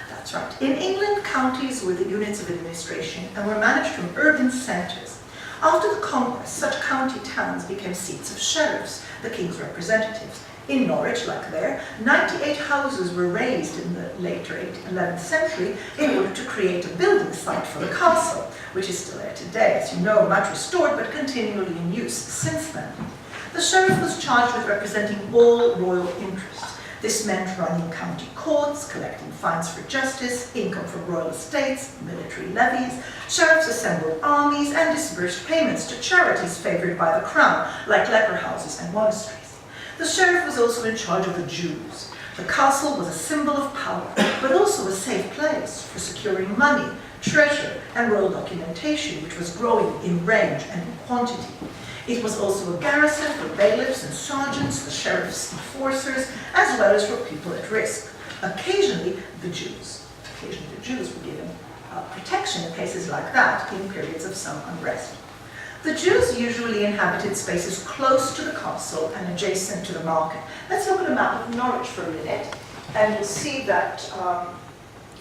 That's right. In England, counties were the units of administration and were managed from urban centres. After the conquest, such county towns became seats of sheriffs, the king's representatives. In Norwich, like there, 98 houses were raised in the later 11th century in order to create a building site for the castle, which is still there today, as you know, much restored but continually in use since then. The sheriff was charged with representing all royal interests. This meant running county courts, collecting fines for justice, income from royal estates, military levies. Sheriffs assembled armies and disbursed payments to charities favoured by the crown, like leper houses and monasteries. The sheriff was also in charge of the Jews. The castle was a symbol of power, but also a safe place for securing money, treasure, and royal documentation, which was growing in range and in quantity. It was also a garrison for bailiffs and sergeants, the sheriff's enforcers, as well as for people at risk. Occasionally, the Jews were given protection in cases like that in periods of some unrest. The Jews usually inhabited spaces close to the castle and adjacent to the market. Let's look at a map of Norwich for a minute, and you'll see that, I'll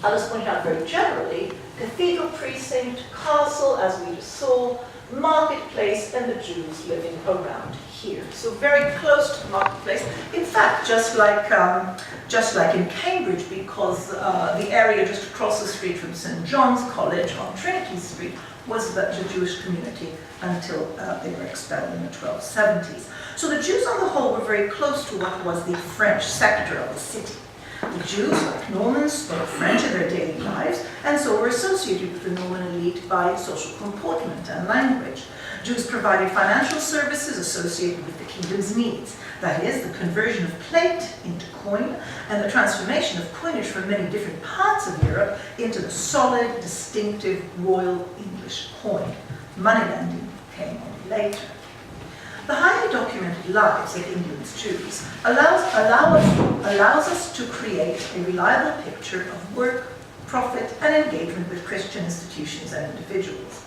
just point out very generally, cathedral precinct, castle, as we just saw, marketplace, and the Jews living around here. So very close to the marketplace. In fact, just like in Cambridge, because the area just across the street from St. John's College on Trinity Street was the Jewish community until they were expelled in the 1270s. So the Jews on the whole were very close to what was the French sector of the city. The Jews, like Normans, spoke French in their daily lives, and so were associated with the Norman elite by social comportment and language. Jews provided financial services associated with the kingdom's needs, that is, the conversion of plate into coin, and the transformation of coinage from many different parts of Europe into the solid, distinctive Royal English coin. Moneylending came only later. The highly documented lives of England's Jews allows us to create a reliable picture of work, profit and engagement with Christian institutions and individuals.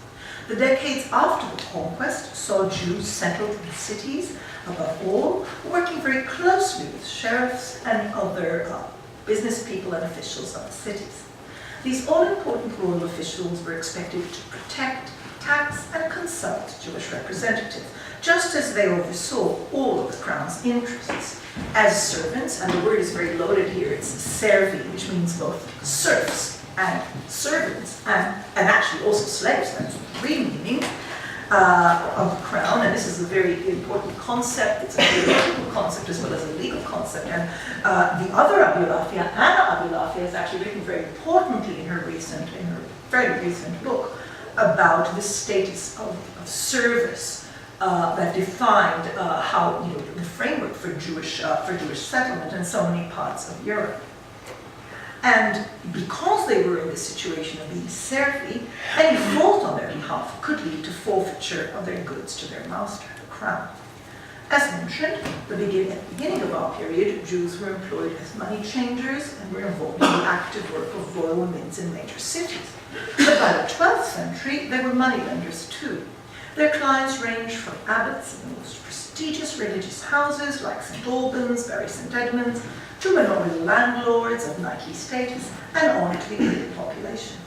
The decades after the conquest saw Jews settled in cities, above all, working very closely with sheriffs and other business people and officials of the cities. These all-important royal officials were expected to protect, tax and consult Jewish representatives, just as they oversaw all of the crown's interests. As servants, and the word is very loaded here, it's servi, which means both serfs and servants, and actually also slaves, that's the real meaning of the crown, and this is a very important concept. It's a theological concept as well as a legal concept, and the other Abulafia, Anna Abulafia, has actually written very importantly in her very recent book about the status of service that defined how, the framework for Jewish settlement in so many parts of Europe. And because they were in this situation of being serfi, any fault on their behalf could lead to forfeiture of their goods to their master, the crown. As mentioned, at the beginning of our period, Jews were employed as money changers and were involved in the active work of royal mints in major cities. But by the 12th century, they were moneylenders too. Their clients ranged from abbots in the most prestigious religious houses like St. Albans, Bury St. Edmunds, to manorial landlords of knightly status, and on to the English population.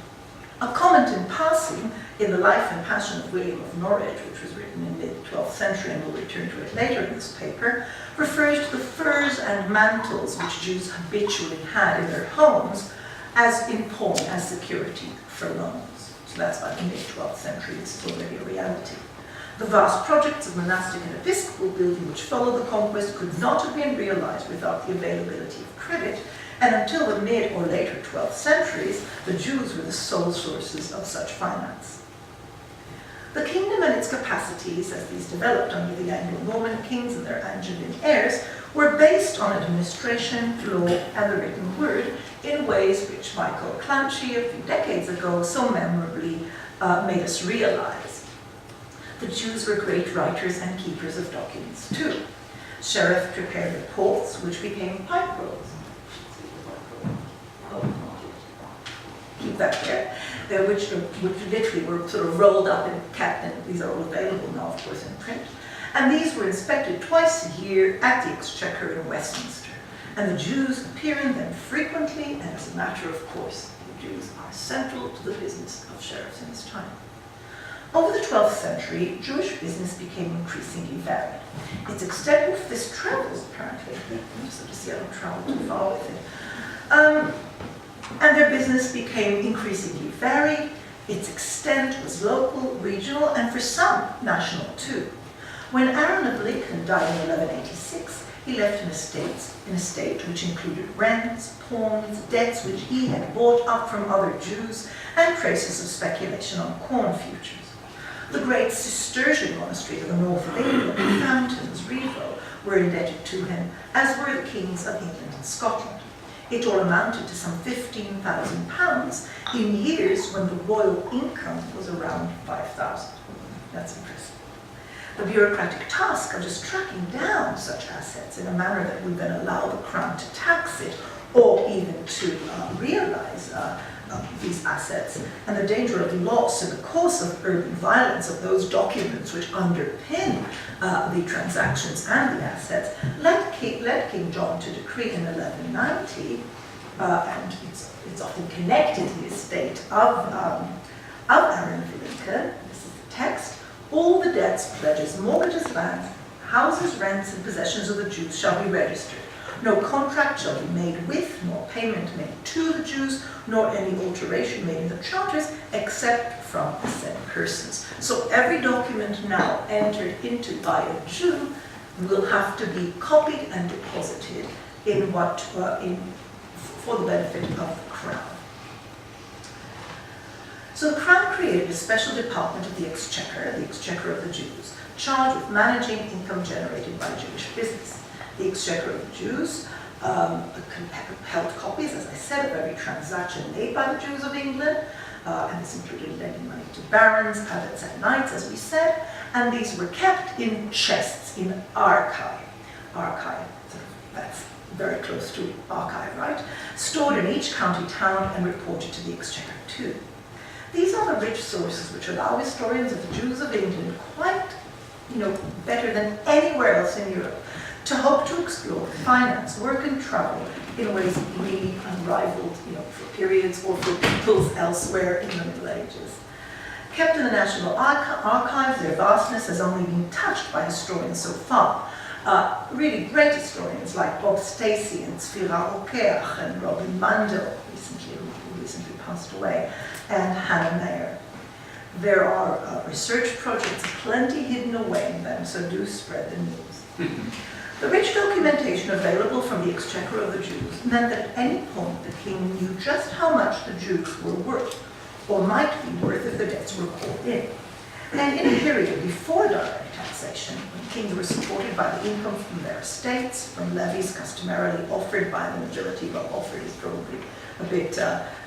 A comment in passing in The Life and Passion of William of Norwich, which was written in mid-12th century, and we'll return to it later in this paper, refers to the furs and mantles which Jews habitually had in their homes as in pawn as security for loans. So that's by the mid-12th century, this is already a reality. The vast projects of monastic and episcopal building which followed the conquest could not have been realized without the availability of credit, and until the mid or later 12th centuries, the Jews were the sole sources of such finance. The kingdom and its capacities, as these developed under the Anglo-Norman kings and their Angevin heirs, were based on administration, law, and the written word in ways which Michael Clancy a few decades ago so memorably made us realize. The Jews were great writers and keepers of documents too. Sheriff prepared reports which became pipe rolls. Keep that there. Which literally were sort of rolled up and kept, and these are all available now, of course, in print. And these were inspected twice a year at the Exchequer in Westminster. And the Jews appear in them frequently, and as a matter of course, the Jews are central to the business of sheriffs in this time. Over the 12th century, Jewish business became increasingly varied. Its extent of this travels, apparently. So to see I don't travel too far with it. And their business became increasingly varied. Its extent was local, regional, and for some, national too. When Aaron of Lincoln died in 1186, he left an estate which included rents, pawns, debts which he had bought up from other Jews, and traces of speculation on corn futures. The great Cistercian monasteries of the north of England, Fountains, Revo, were indebted to him, as were the kings of England and Scotland. It all amounted to some £15,000 in years when the royal income was around 5,000. That's impressive. The bureaucratic task of just tracking down such assets in a manner that would then allow the crown to tax it, or even to realize these assets, and the danger of loss in the course of urban violence of those documents which underpin the transactions and the assets, led King John to decree in 1190, and it's often connected to the estate of Aaron of Lincoln. This is the text. All the debts, pledges, mortgages, lands, houses, rents, and possessions of the Jews shall be registered. No contract shall be made with, nor payment made to the Jews, nor any alteration made in the charters, except from the said persons. So every document now entered into by a Jew will have to be copied and deposited in for the benefit of the crown. So the crown created a special department of the Exchequer of the Jews, charged with managing income generated by Jewish business. The Exchequer of the Jews held copies, as I said, of every transaction made by the Jews of England, and this included lending money to barons, abbots, and knights, as we said, and these were kept in chests in archive. Archive, that's very close to archive, right? Stored in each county town and reported to the Exchequer too. These are the rich sources which allow historians of the Jews of England quite, better than anywhere else in Europe, to hope to explore finance, work and travel in ways really unrivaled, for periods or for peoples elsewhere in the Middle Ages. Kept in the National Archives, their vastness has only been touched by historians so far. Really great historians like Bob Stacey and Sfira Okeach and Robin Mandel, who recently passed away, and Hannah Mayer. There are research projects plenty hidden away in them, so do spread the news. The rich documentation available from the Exchequer of the Jews meant that at any point the king knew just how much the Jews were worth, or might be worth if the debts were called in. And in a period before direct taxation, when kings were supported by the income from their estates, from levies customarily offered by the nobility, well, offered is probably a bit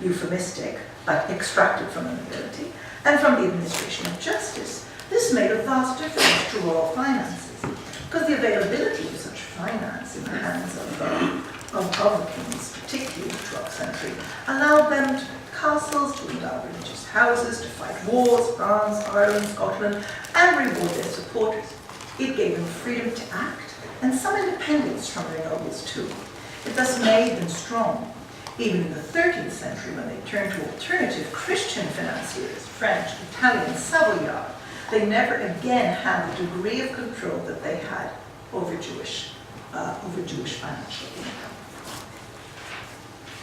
euphemistic, but extracted from the nobility, and from the administration of justice, this made a vast difference to royal finances, because the availability of such finance in the hands of the kings, particularly in the 12th century, allowed them to build castles, to endow religious houses, to fight wars, France, Ireland, Scotland, and reward their supporters. It gave them freedom to act, and some independence from their nobles too. It thus made them strong. Even in the 13th century, when they turned to alternative Christian financiers, French, Italian, Savoyard, they never again had the degree of control that they had over Jewish financial income.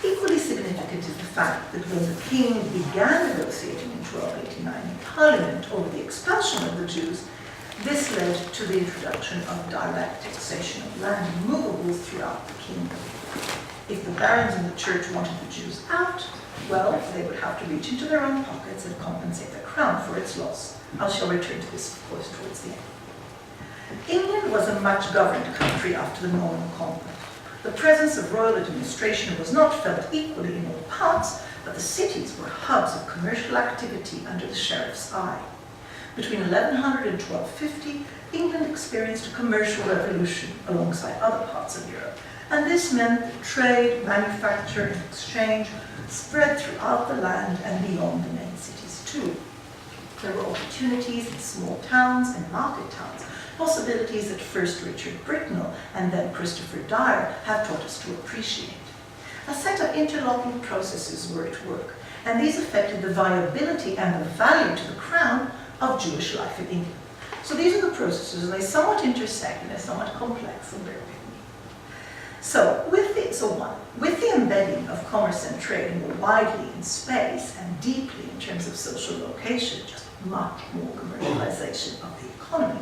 Equally significant is the fact that when the king began negotiating in 1289 in Parliament over the expulsion of the Jews, this led to the introduction of direct taxation of land and movables throughout the kingdom. If the barons in the church wanted the Jews out, well, they would have to reach into their own pockets and compensate the crown for its loss. I shall return to this, of course, towards the end. England was a much governed country after the Norman Conquest. The presence of royal administration was not felt equally in all parts, but the cities were hubs of commercial activity under the sheriff's eye. Between 1100 and 1250, England experienced a commercial revolution alongside other parts of Europe, and this meant that trade, manufacture, and exchange spread throughout the land and beyond the main cities too. There were opportunities in small towns and market towns, possibilities that first Richard Britnell and then Christopher Dyer have taught us to appreciate. A set of interlocking processes were at work, and these affected the viability and the value to the crown of Jewish life in England. So these are the processes, and they somewhat intersect and they're somewhat complex, and bear with me. So with the embedding of commerce and trade more widely in space and deeply in terms of social location, just much more commercialization of the economy,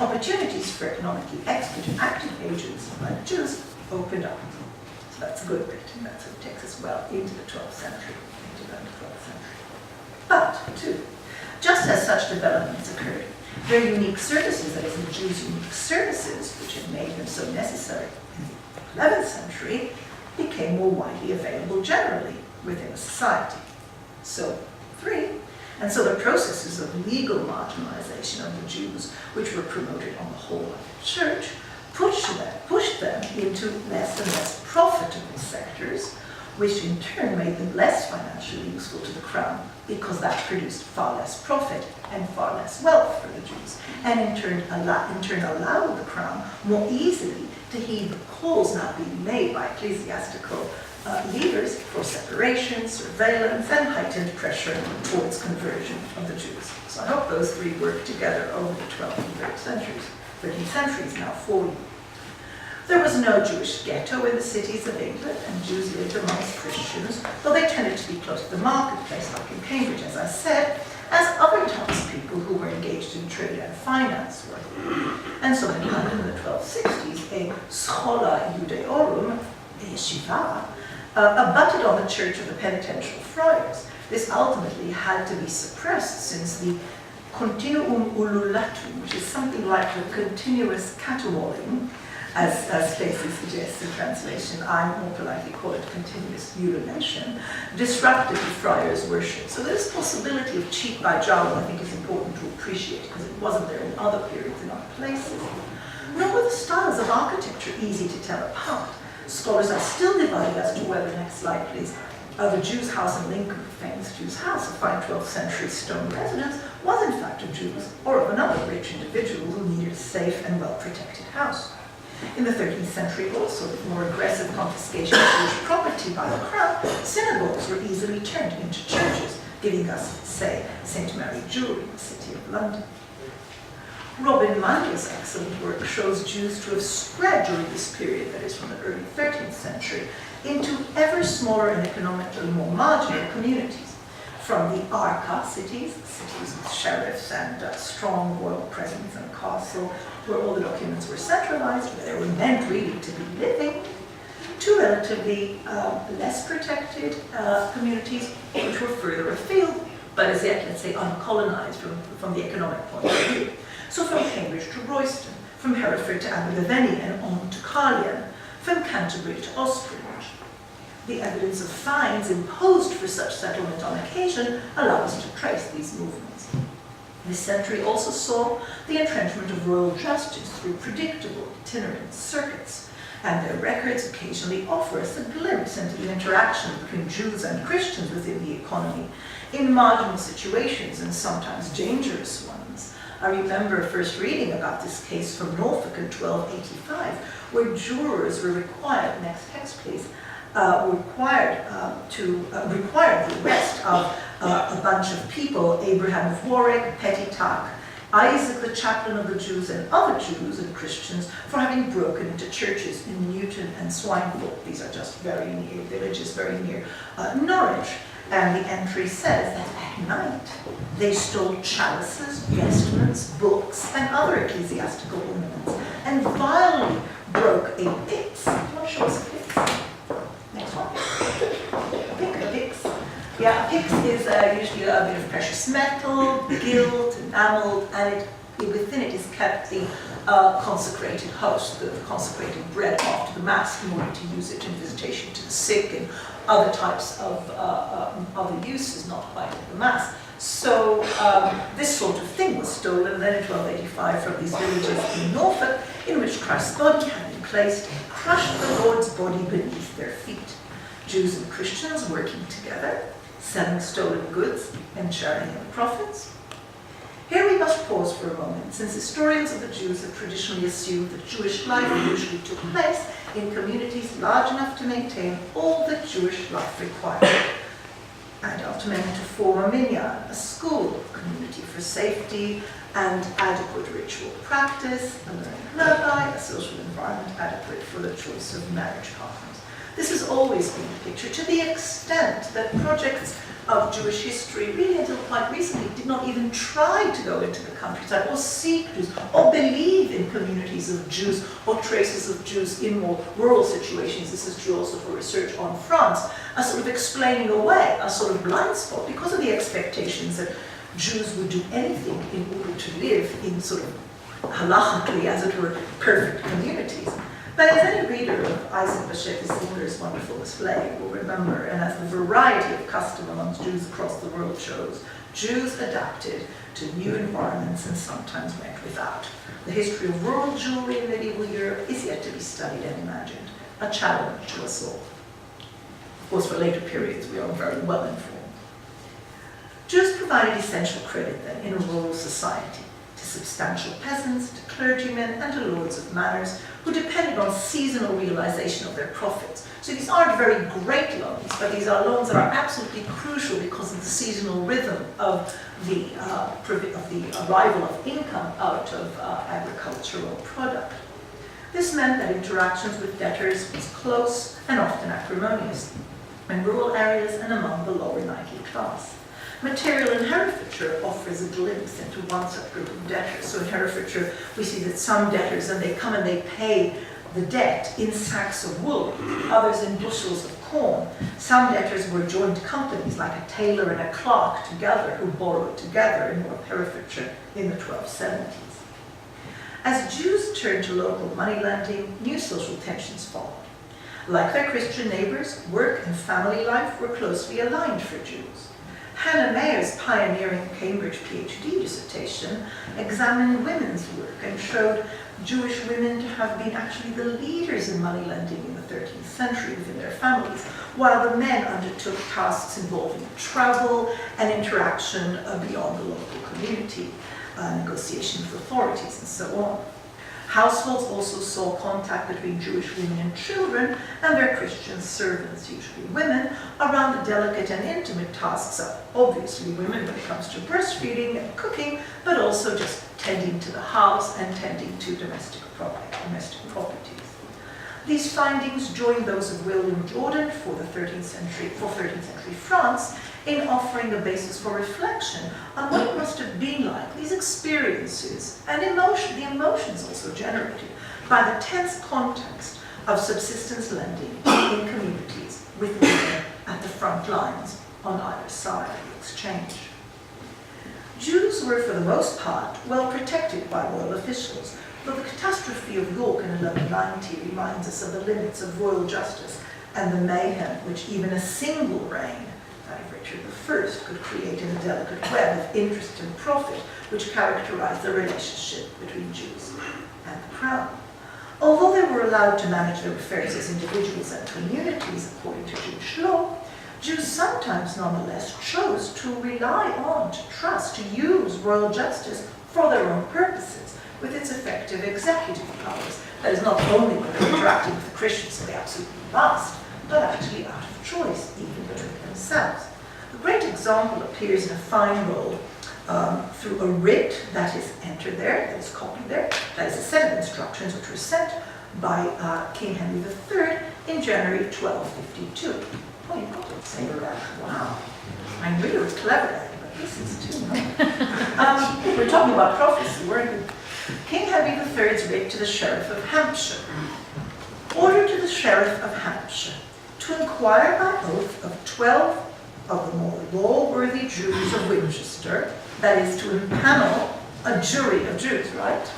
opportunities for economically expert and active agents like Jews opened up. So that's a good bit, and that's what takes us well into the 12th century, But, too, just as such developments occurred, their unique services, that is, the Jews' unique services, which had made them so necessary in the 11th century, became more widely available generally within a society. So, 3. And so the processes of legal marginalization of the Jews, which were promoted on the whole of the church, pushed them into less and less profitable sectors, which in turn made them less financially useful to the crown, because that produced far less profit and far less wealth for the Jews, and in turn allowed the crown more easily to heed the calls now being made by ecclesiastical leaders for separation, surveillance, and heightened pressure towards conversion of the Jews. So I hope those three work together over the 12th and 13th centuries now for you. There was no Jewish ghetto in the cities of England, and Jews lived amongst Christians, though they tended to be close to the marketplace, like in Cambridge, as I said, as other townspeople who were engaged in trade and finance were. And so in London in the 1260s, a schola Judaeorum, a yeshiva, abutted on the Church of the Penitential Friars. This ultimately had to be suppressed since the continuum ululatum, which is something like a continuous caterwauling, as Stacey suggests in translation, I more politely call it continuous ululation, disrupted the friars' worship. So this possibility of cheat by jowl, I think, is important to appreciate, because it wasn't there in other periods in other places. Nor were the styles of architecture easy to tell apart. Scholars are still divided as to whether, next slide please, the Jews' house in Lincoln, the famous Jews' house, a fine 12th century stone residence, was in fact of Jews or of another rich individual who needed a safe and well-protected house. In the 13th century also, with more aggressive confiscation of Jewish property by the crown, synagogues were easily turned into churches, giving us, say, St. Mary Jewry in the city of London. Robin Mandel's excellent work shows Jews to have spread during this period, that is from the early 13th century, into ever smaller and economically more marginal communities. From the Arca cities with sheriffs and strong royal presence and castle, where all the documents were centralized, where they were meant really to be living, to relatively less protected communities, which were further afield, but as yet, let's say, uncolonized from the economic point of view. So from Cambridge to Royston, from Hereford to Abergavenny and on to Carlion, from Canterbury to Ostrich. The evidence of fines imposed for such settlement on occasion allow us to trace these movements. This century also saw the entrenchment of royal justice through predictable, itinerant circuits, and their records occasionally offer us a glimpse into the interaction between Jews and Christians within the economy in marginal situations and sometimes dangerous ones. I remember first reading about this case from Norfolk in 1285, where jurors were required, next text please, required the arrest of a bunch of people, Abraham of Warwick, Petty Tuck, Isaac the chaplain of the Jews, and other Jews and Christians for having broken into churches in Newton and Swinethorpe. These are just very near villages, very near Norwich. And the entry says that at night they stole chalices, vestments, books, and other ecclesiastical ornaments, and violently broke a pyx. Do you want to show us a pyx? Next one. A pyx. Yeah, a pyx is usually a bit of precious metal, gilt, enameled, and within it is kept the consecrated host, the consecrated bread after the Mass, in order to use it in visitation to the sick and other types of other uses, not quite at the Mass. So this sort of thing was stolen then in 1285 from these villages in Norfolk, in which Christ's body had been placed and crushed the Lord's body beneath their feet. Jews and Christians working together, selling stolen goods and sharing in the profits. Here we must pause for a moment, since historians of the Jews have traditionally assumed that Jewish life usually took place in communities large enough to maintain all that Jewish life required, and ultimately to form a minyan, a school, a community for safety and adequate ritual practice, a learned rabbi, a social environment adequate for the choice of marriage partners. This has always been the picture, to the extent that projects of Jewish history, really until quite recently, did not even try to go into the countryside or seek Jews or believe in communities of Jews or traces of Jews in more rural situations. This is true also for research on France, as sort of explaining away a sort of blind spot because of the expectations that Jews would do anything in order to live in sort of halachically, as it were, perfect communities. But as any reader of Isaac Bashevis Singer wonderful display will remember, and as the variety of custom amongst Jews across the world shows, Jews adapted to new environments and sometimes went without. The history of rural Jewry in medieval Europe is yet to be studied and imagined, a challenge to us all. Of course, for later periods, we are very well informed. Jews provided essential credit then in a rural society to substantial peasants, to clergymen, and to lords of manors who depended on seasonal realization of their profits. So these aren't very great loans, but these are loans that are absolutely crucial because of the seasonal rhythm of the arrival of income out of agricultural product. This meant that interactions with debtors was close and often acrimonious in rural areas and among the lower knightly class. Material in Herefordshire offers a glimpse into one such group of debtors. So in Herefordshire, we see that some debtors, and they come and they pay the debt in sacks of wool, others in bushels of corn. Some debtors were joined companies, like a tailor and a clerk together, who borrowed together in North Herefordshire in the 1270s. As Jews turned to local money lending, new social tensions followed. Like their Christian neighbors, work and family life were closely aligned for Jews. Hannah Mayer's pioneering Cambridge PhD dissertation examined women's work and showed Jewish women to have been actually the leaders in money lending in the 13th century within their families, while the men undertook tasks involving travel and interaction beyond the local community, negotiation with authorities, and so on. Households also saw contact between Jewish women and children and their Christian servants, usually women, around the delicate and intimate tasks of obviously women when it comes to breastfeeding and cooking, but also just tending to the house and tending to domestic properties. These findings join those of William Jordan for 13th century France in offering a basis for reflection on what it must have been like, these experiences and the emotions also generated by the tense context of subsistence lending in communities with women at the front lines on either side of the exchange. Jews were for the most part well protected by royal officials, though the catastrophe of York in 1190 reminds us of the limits of royal justice and the mayhem which even a single reign, that of Richard I, could create in the delicate web of interest and profit which characterized the relationship between Jews and the crown. Although they were allowed to manage their affairs as individuals and communities according to Jewish law, Jews sometimes nonetheless chose to rely on, to trust, to use royal justice for their own purposes, with its effective executive powers. That is, not only when they're interacting with the Christians, so they absolutely must, but actually out of choice, even between themselves. A great example appears in a fine roll through a writ that is entered there, that is copied there, that is a set of instructions which were sent by King Henry III in January 1252. Oh, you got it, say that. Wow. I knew you were clever at it, but this is too much. We're talking about prophecy, weren't we? King Henry III's writ to the Sheriff of Hampshire. Order to the Sheriff of Hampshire to inquire by oath of 12 of the more law-worthy Jews of Winchester, that is, to impanel a jury of Jews, right?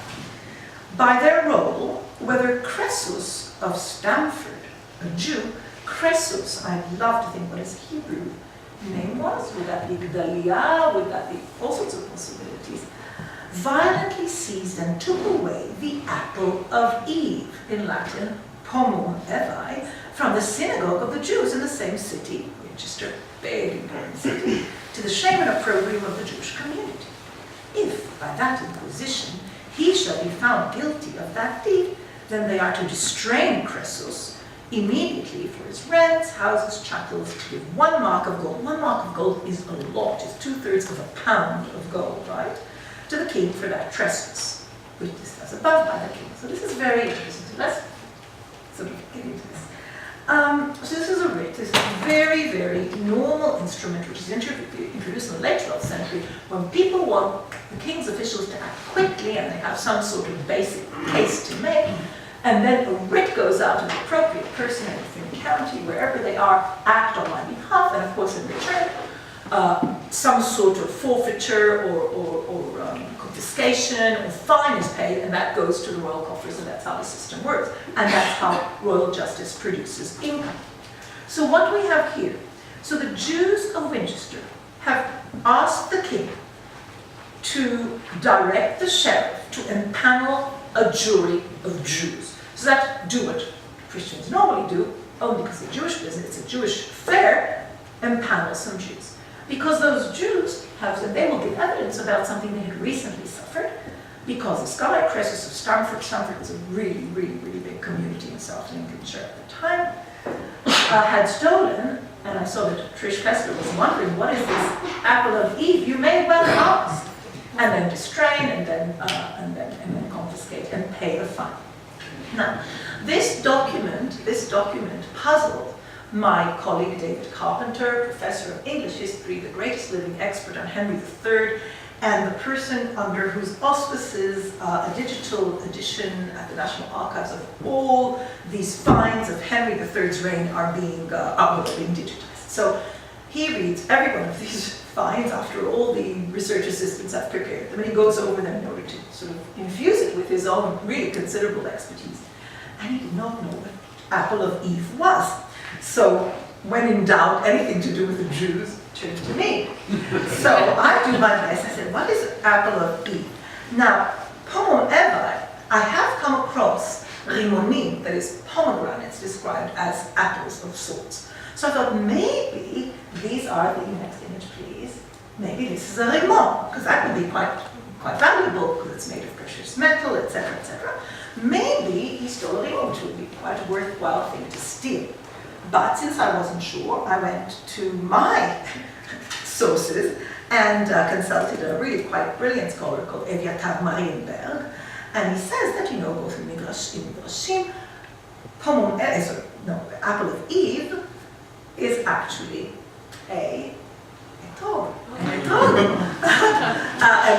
By their roll, whether Cressus of Stamford, a Jew, Cressus, I'd love to think what his Hebrew name was. Would that be Gedalia? Would that be all sorts of possibilities? Violently seized and took away the apple of Eve, in Latin, pomum evae, from the synagogue of the Jews in the same city, Winchester, big important city, to the shame and opprobrium of the Jewish community. If, by that inquisition, he shall be found guilty of that deed, then they are to distrain Cressus immediately for his rents, houses, chattels, to give 1 mark of gold. 1 mark of gold is a lot, is 2/3 of a pound of gold, right? To the king for that trespass, which is as above by the king. So this is very interesting. So let's sort of get into this. So this is a writ. This is a very, very normal instrument which is introduced in the late 12th century when people want the king's officials to act quickly and they have some sort of basic case to make. And then a writ goes out to the appropriate person in the county, wherever they are, act on my behalf, and of course in return, some sort of forfeiture or confiscation or fine is paid, and that goes to the royal coffers, and that's how the system works. And that's how royal justice produces income. So what we have here, so the Jews of Winchester have asked the king to direct the sheriff to impanel a jury of Jews. So that do what Christians normally do, only because it's a Jewish business, it's a Jewish fair, impanel some Jews. Because those Jews have, and they will give evidence about something they had recently suffered, because this guy, Cressus of Stamford was a really, really, really big community in South Lincolnshire at the time, had stolen, and I saw that Trish Kessler was wondering, what is this apple of Eve? You may well ask. And then distrain, and then confiscate and pay the fine. Now, this document puzzled my colleague David Carpenter, professor of English history, the greatest living expert on Henry III, and the person under whose auspices a digital edition at the National Archives of all these finds of Henry III's reign are being digitized. So he reads every one of these finds after all the research assistants have prepared them, and he goes over them in order to sort of infuse it with his own really considerable expertise. And he did not know what apple of Eve was. So when in doubt, anything to do with the Jews, turn to me. So I do my best. I said, what is apple of Eve? Now, pomum evae I have come across rimonim, that is pomegranates, described as apples of sorts. So I thought maybe these are, the next image please, maybe this is a rimon, because that would be quite valuable, because it's made of precious metal, etc., etc. Maybe he stole a rimon, which would be quite a worthwhile thing to steal. But since I wasn't sure, I went to my sources and consulted a really quite brilliant scholar called Eviatar Marienberg, and he says that, you know, both in Midrashim, apple of Eve is actually a etrog. And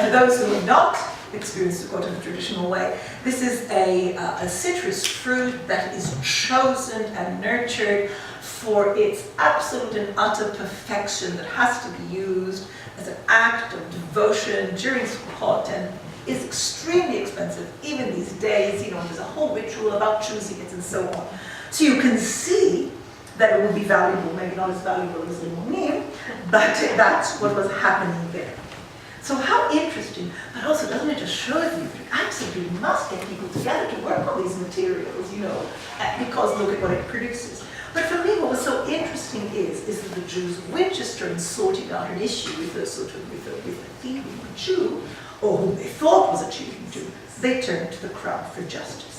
for those who have not experienced it in the traditional way, this is a citrus fruit that is chosen and nurtured for its absolute and utter perfection, that has to be used as an act of devotion during Sukkot, and is extremely expensive even these days. You know, there's a whole ritual about choosing it and so on. So you can see that it would be valuable, maybe not as valuable as limonim, but that's what was happening there. So how interesting, but also doesn't it just show you you absolutely must get people together to work on these materials, you know, because look at what it produces. But for me, what was so interesting is that the Jews, Winchester, in sorting out an issue with a thieving Jew, or who they thought was a cheating Jew, they turned to the crown for justice.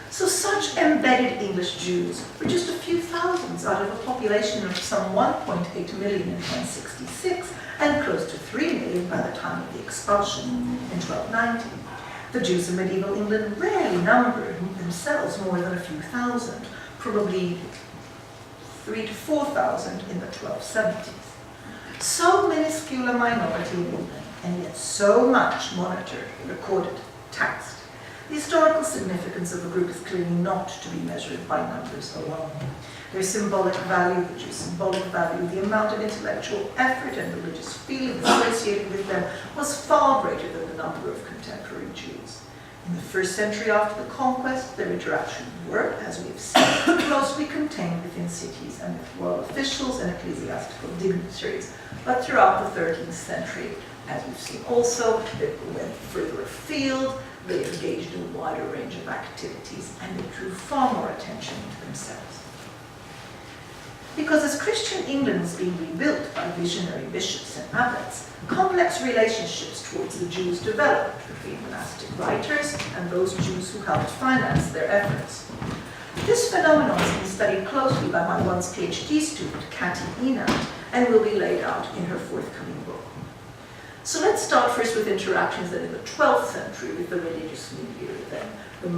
So such embedded English Jews were just a few thousands out of a population of some 1.8 million in 1066 and close to 3 million by the time of the expulsion in 1290. The Jews of medieval England rarely numbered themselves more than a few thousand, probably 3,000 to 4,000 in the 1270s. So minuscule a minority in England, and yet so much monitored, recorded, taxed. The historical significance of a group is clearly not to be measured by numbers alone. Their symbolic value, the Jews' symbolic value, the amount of intellectual effort and religious feeling associated with them was far greater than the number of contemporary Jews. In the first century after the conquest, their interactions were, as we have seen, mostly contained within cities and with royal officials and ecclesiastical dignitaries. But throughout the 13th century, as we've seen also, they went further afield, they engaged in a wider range of activities, and they drew far more attention to themselves. Because as Christian England was being rebuilt by visionary bishops and abbots, complex relationships towards the Jews developed between monastic writers and those Jews who helped finance their efforts. This phenomenon has been studied closely by my once PhD student, Cathy Enat, and will be laid out in her forthcoming book. So let's start first with interactions that in the 12th century with the religious milieu, then the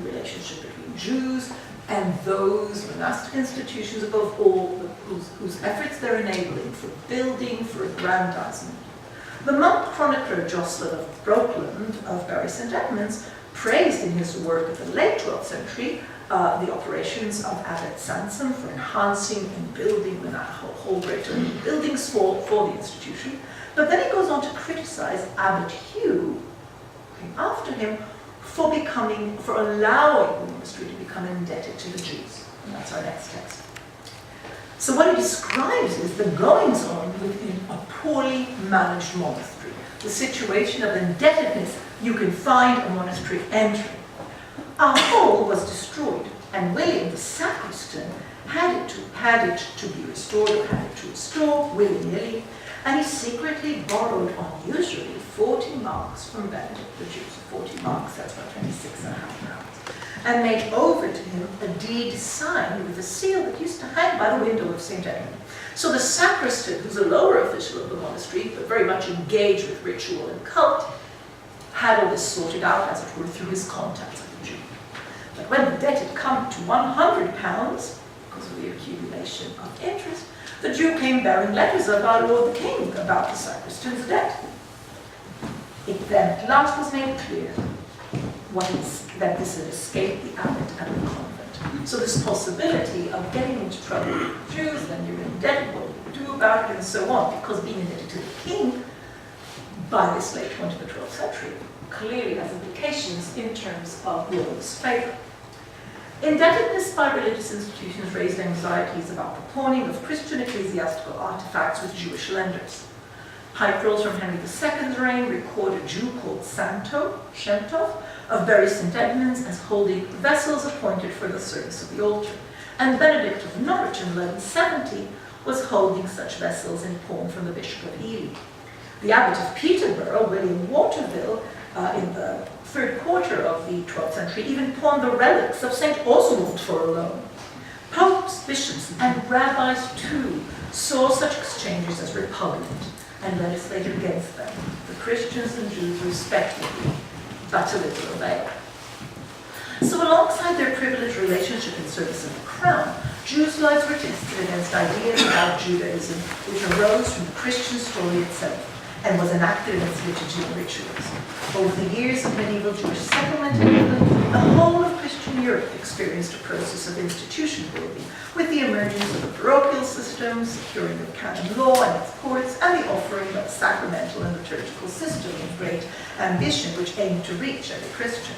relationship between Jews and those monastic institutions, above all, whose efforts they're enabling for building, for aggrandizement. The monk chronicler Jocelyn of Brokeland of Bury St. Edmunds praised in his work of the late 12th century the operations of Abbot Sansom for enhancing and building the whole greater buildings for the institution. But then he goes on to criticize Abbot Hugh, who came after him, for allowing the monastery to become indebted to the Jews. And that's our next text. So what he describes is the goings-on within a poorly managed monastery, the situation of indebtedness you can find a monastery entering. Our hall was destroyed, and William the sacristan had it to be restored, or had it to restore willy-nilly, and he secretly borrowed unusually 40 marks from Benedict the Jew. 40 marks, that's about 26.5 pounds, and made over to him a deed signed with a seal that used to hang by the window of St. Edmund. So the sacristan, who's a lower official of the monastery, but very much engaged with ritual and cult, had all this sorted out, as it were, through his contacts with the Jew. But when the debt had come to £100, because of the accumulation of interest, the Jew came bearing letters of our Lord the King about the sacristan's debt. It then at last was made clear that this had escaped the abbot and the convent. So this possibility of getting into trouble with the Jews, then you're indebted, what do you do about it, and so on, because being indebted to the king by this late point of the 12th century clearly has implications in terms of royals' favour. Indebtedness by religious institutions raised anxieties about the pawning of Christian ecclesiastical artifacts with Jewish lenders. Pipe rolls from Henry II's reign record a Jew called Shemtov of Bury St. Edmunds as holding vessels appointed for the service of the altar, and Benedict of Norwich in 1170 was holding such vessels in pawn from the Bishop of Ely. The Abbot of Peterborough, William Waterville, in the third quarter of the 12th century, even pawned the relics of St. Oswald for a loan. Popes, bishops, and rabbis too saw such exchanges as repugnant and legislated against them, the Christians and Jews respectively, but to little avail. So alongside their privileged relationship in service of the crown, Jews' lives were tested against ideas about Judaism which arose from the Christian story itself and was enacted in its liturgy and rituals. Over the years of medieval Jewish settlement in England, the whole of Christian Europe experienced a process of institution building, with the emergence of the parochial system, securing of canon law and its courts, and the offering of a sacramental and liturgical system of great ambition which aimed to reach every Christian.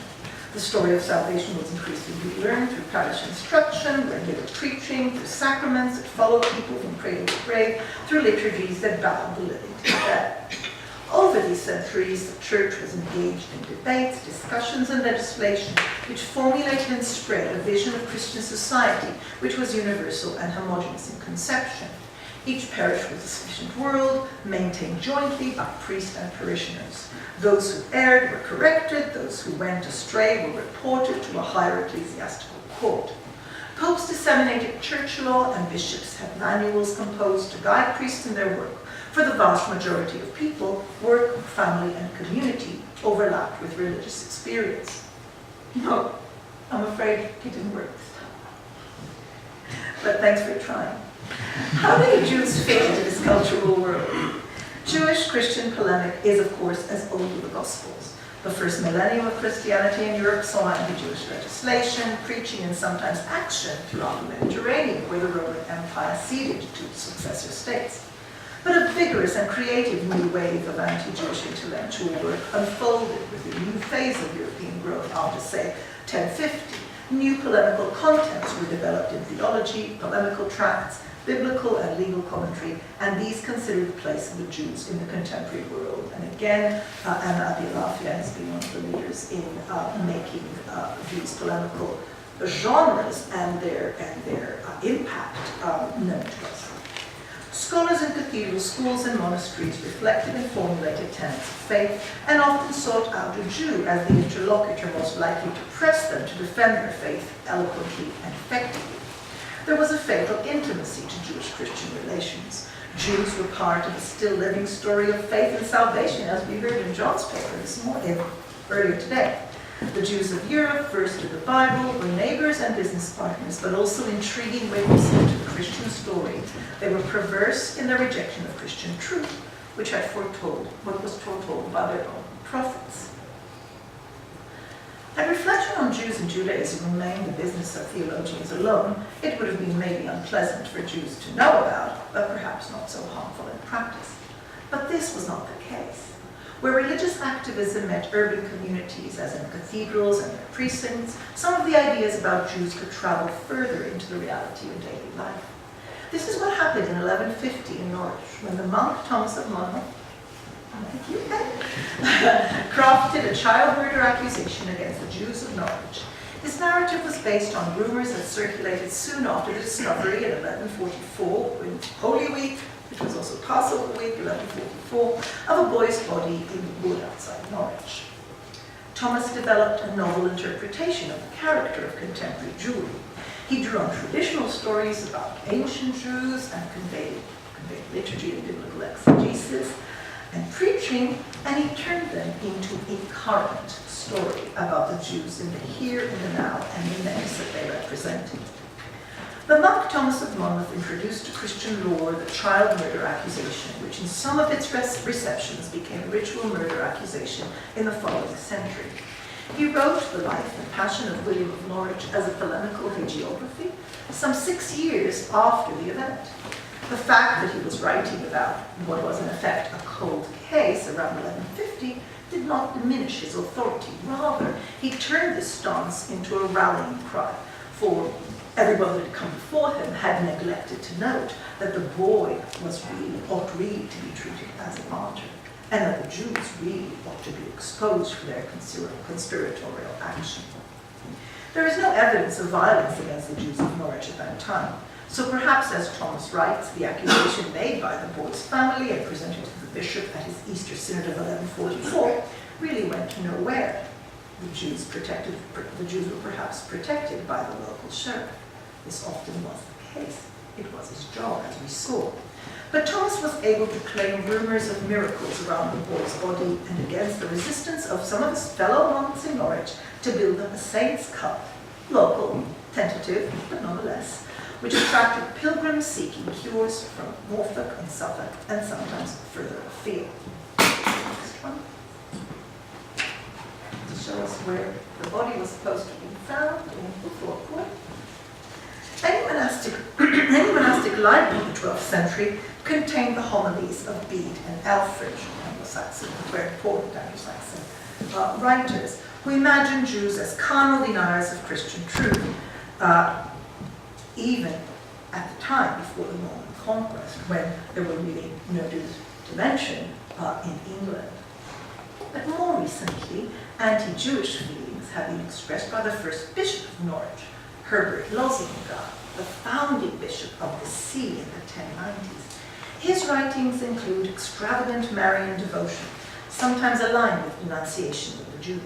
The story of salvation was increasingly learned through parish instruction, regular preaching, through sacraments that followed people from cradle to grave, through liturgies that bound the living to the dead. Over these centuries, the Church was engaged in debates, discussions, and legislation which formulated and spread a vision of Christian society which was universal and homogeneous in conception. Each parish was a sufficient world, maintained jointly by priest and parishioners. Those who erred were corrected, those who went astray were reported to a higher ecclesiastical court. Popes disseminated church law, and bishops had manuals composed to guide priests in their work. For the vast majority of people, work, family, and community overlapped with religious experience. No, I'm afraid it didn't work this time. But thanks for trying. How do the Jews fit into this cultural world? Jewish-Christian polemic is, of course, as old as the Gospels. The first millennium of Christianity in Europe saw anti-Jewish legislation, preaching, and sometimes action throughout the Mediterranean, where the Roman Empire ceded to successor states. But a vigorous and creative new wave of anti-Jewish intellectual work unfolded with a new phase of European growth after, say, 1050. New polemical contents were developed in theology, polemical tracts, biblical and legal commentary, and these considered the place of the Jews in the contemporary world. And again, Anna Abielafia has been one of the leaders in making these polemical genres and their impact known to us. Scholars in cathedrals, schools, and monasteries reflected and formulated tenets of faith and often sought out a Jew as the interlocutor most likely to press them to defend their faith eloquently and effectively. There was a fatal intimacy to Jewish-Christian relations. Jews were part of the still living story of faith and salvation, as we heard in John's paper this morning, earlier today. The Jews of Europe, versed in the Bible, were neighbors and business partners, but also intriguing witnesses to the Christian story. They were perverse in their rejection of Christian truth, which had foretold what was foretold by their own prophets. Had reflection on Jews and Judaism remained the business of theologians alone, it would have been maybe unpleasant for Jews to know about, but perhaps not so harmful in practice. But this was not the case. Where religious activism met urban communities, as in cathedrals and their precincts, some of the ideas about Jews could travel further into the reality of daily life. This is what happened in 1150 in Norwich, when the monk Thomas of Monmouth crafted a child murder accusation against the Jews of Norwich. This narrative was based on rumors that circulated soon after the discovery in 1144, in Holy Week, which was also Passover week, 1144, of a boy's body in the wood outside Norwich. Thomas developed a novel interpretation of the character of contemporary Jewry. He drew on traditional stories about ancient Jews and conveyed liturgy and biblical exegesis and preaching, and he turned them into a current story about the Jews in the here and the now and the names that they represented. The monk Thomas of Monmouth introduced to Christian lore the child murder accusation, which in some of its receptions became a ritual murder accusation in the following century. He wrote the life and passion of William of Norwich as a polemical hagiography some 6 years after the event. The fact that he was writing about what was in effect a cold case around 1150 did not diminish his authority. Rather, he turned this stance into a rallying cry for Everyone that had come before him had neglected to note that the boy ought really to be treated as a martyr, and that the Jews really ought to be exposed for their conspiratorial action. There is no evidence of violence against the Jews of Norwich at that time, so perhaps, as Thomas writes, the accusation made by the boy's family and presented to the bishop at his Easter Synod of 1144 really went nowhere. The Jews were perhaps protected by the local sheriff. This often was the case. It was his job, as we saw. But Thomas was able to claim rumors of miracles around the boy's body and against the resistance of some of his fellow monks in Norwich to build up a saint's cup, local, tentative, but nonetheless, which attracted pilgrims seeking cures from Norfolk and Suffolk and sometimes further afield. Next one. To show us where the body was supposed to be found in the forecourt. Any monastic library in the 12th century contained the homilies of Bede and Alfred, Anglo-Saxon, very important Anglo-Saxon writers, who imagined Jews as carnal deniers of Christian truth, even at the time before the Norman conquest, when there were really no Jews to mention in England. But more recently, anti-Jewish feelings have been expressed by the first bishop of Norwich, Herbert Lozinga, the founding bishop of the See in the 1090s. His writings include extravagant Marian devotion, sometimes aligned with denunciations of the Jews.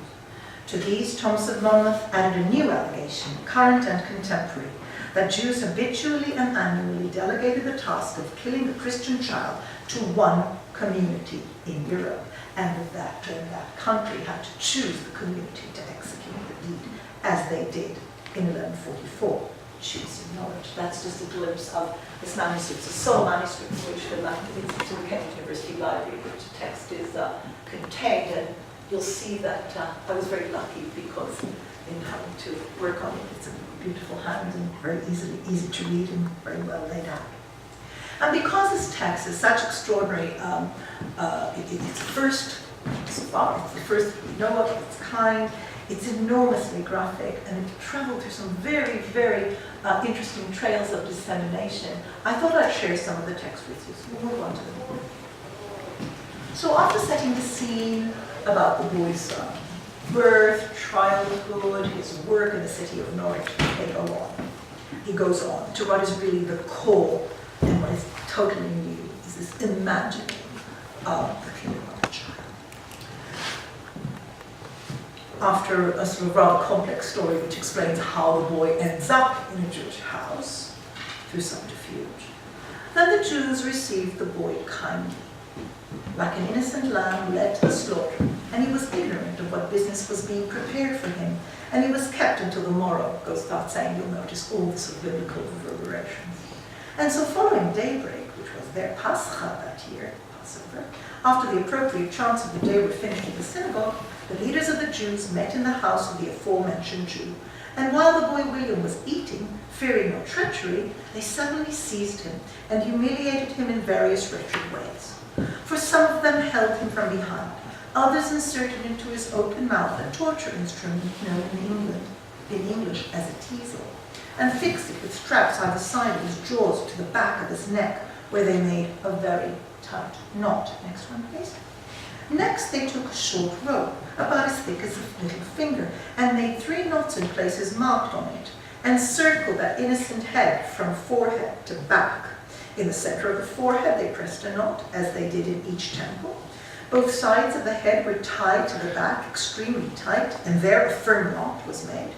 To these, Thomas of Monmouth added a new allegation, current and contemporary, that Jews habitually and annually delegated the task of killing a Christian child to one community in Europe, and that that country had to choose the community to execute the deed, as they did in 1144, Jews in Norwich. That's just a glimpse of this manuscript. It's a sole manuscript in which it's in the Cambridge University Library, which the text is contained, and you'll see that I was very lucky because in having to work on it, it's a beautiful hand and very easy to read and very well laid out. And because this text is such extraordinary, it's the first we know of its kind. It's enormously graphic, and it traveled through some very, very interesting trails of dissemination. I thought I'd share some of the text with you, so we'll move on to the book. So after setting the scene about the boy's birth, childhood, his work in the city of Norwich, he goes on to what is really the core, and what is totally new, is this imagining of the kingdom of the child. After a sort of rather complex story which explains how the boy ends up in a Jewish house through subterfuge, then the Jews received the boy kindly, like an innocent lamb led to the slaughter, and he was ignorant of what business was being prepared for him, and he was kept until the morrow. Goes without saying, you'll notice all the sort of biblical reverberations. And so following daybreak, which was their Pascha that year, Passover, after the appropriate chants of the day were finished in the synagogue, the leaders of the Jews met in the house of the aforementioned Jew, and while the boy William was eating, fearing no treachery, they suddenly seized him and humiliated him in various wretched ways. For some of them held him from behind, others inserted into his open mouth a torture instrument known in English as a teasel, and fixed it with straps either side of his jaws to the back of his neck, where they made a very tight knot. Next one, please. Next, they took a short rope, about as thick as a little finger, and made 3 knots in places marked on it, and circled that innocent head from forehead to back. In the center of the forehead, they pressed a knot, as they did in each temple. Both sides of the head were tied to the back extremely tight, and there a firm knot was made.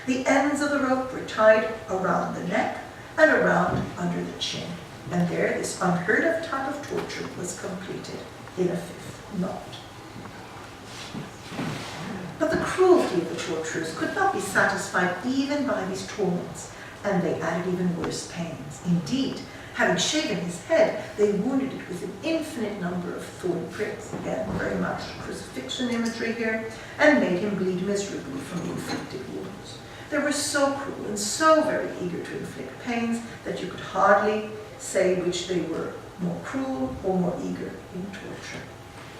The ends of the rope were tied around the neck and around under the chin, and there this unheard of type of torture was completed in a 5th knot. But the cruelty of the torturers could not be satisfied even by these torments, and they added even worse pains. Indeed, having shaven his head, they wounded it with an infinite number of thorn pricks, again very much crucifixion imagery here, and made him bleed miserably from the inflicted wounds. They were so cruel and so very eager to inflict pains that you could hardly say which they were, more cruel or more eager in torture.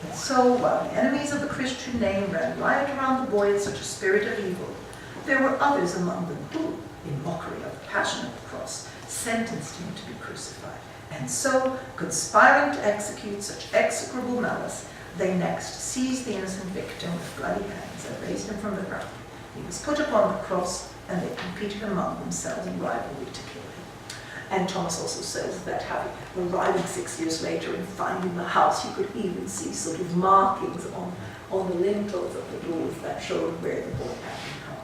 And so, while the enemies of the Christian name ran riot around the boy in such a spirit of evil, there were others among them who, in mockery of the Passion of the Cross, sentenced him to be crucified. And so, conspiring to execute such execrable malice, they next seized the innocent victim with bloody hands and raised him from the ground. He was put upon the cross, and they competed among themselves in rivalry to kill him. And Thomas also says that having arrived 6 years later and finding the house, he could even see sort of markings on the lintels of the doors that showed where the boy had been hung.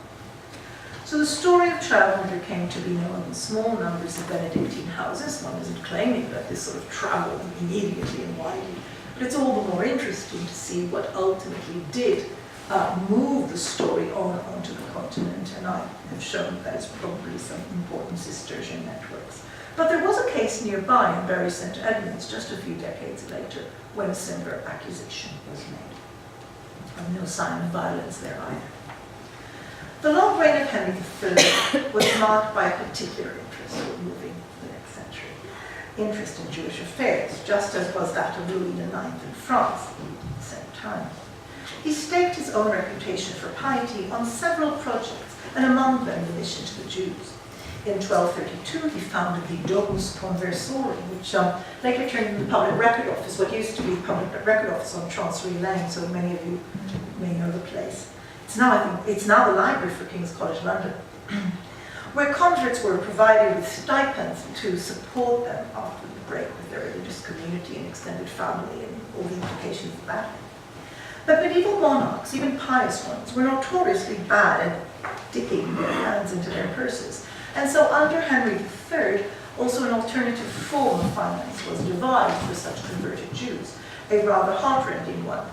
So the story of childhood came to be known in small numbers of Benedictine houses. One isn't claiming that this sort of traveled immediately and widely, but it's all the more interesting to see what ultimately did move the story onto the continent, and I have shown that it's probably some important Cistercian networks. But there was a case nearby in Bury St. Edmunds just a few decades later when a similar accusation was made. And no sign of violence there either. The long reign of Henry III was marked by a particular interest, moving to the next century, interest in Jewish affairs, just as was that of Louis IX in France at the same time. He staked his own reputation for piety on several projects, and among them the mission to the Jews. In 1232, he founded the Domus Conversorum, which later turned into the Public Record Office, what used to be the Public Record Office on Chancery Lane, so many of you may know the place. It's now the Library for King's College London, where converts were provided with stipends to support them after the break with their religious community and extended family and all the implications of that. But medieval monarchs, even pious ones, were notoriously bad at dipping their hands into their purses. And so under Henry III, also an alternative form of finance was devised for such converted Jews, a rather heartrending one.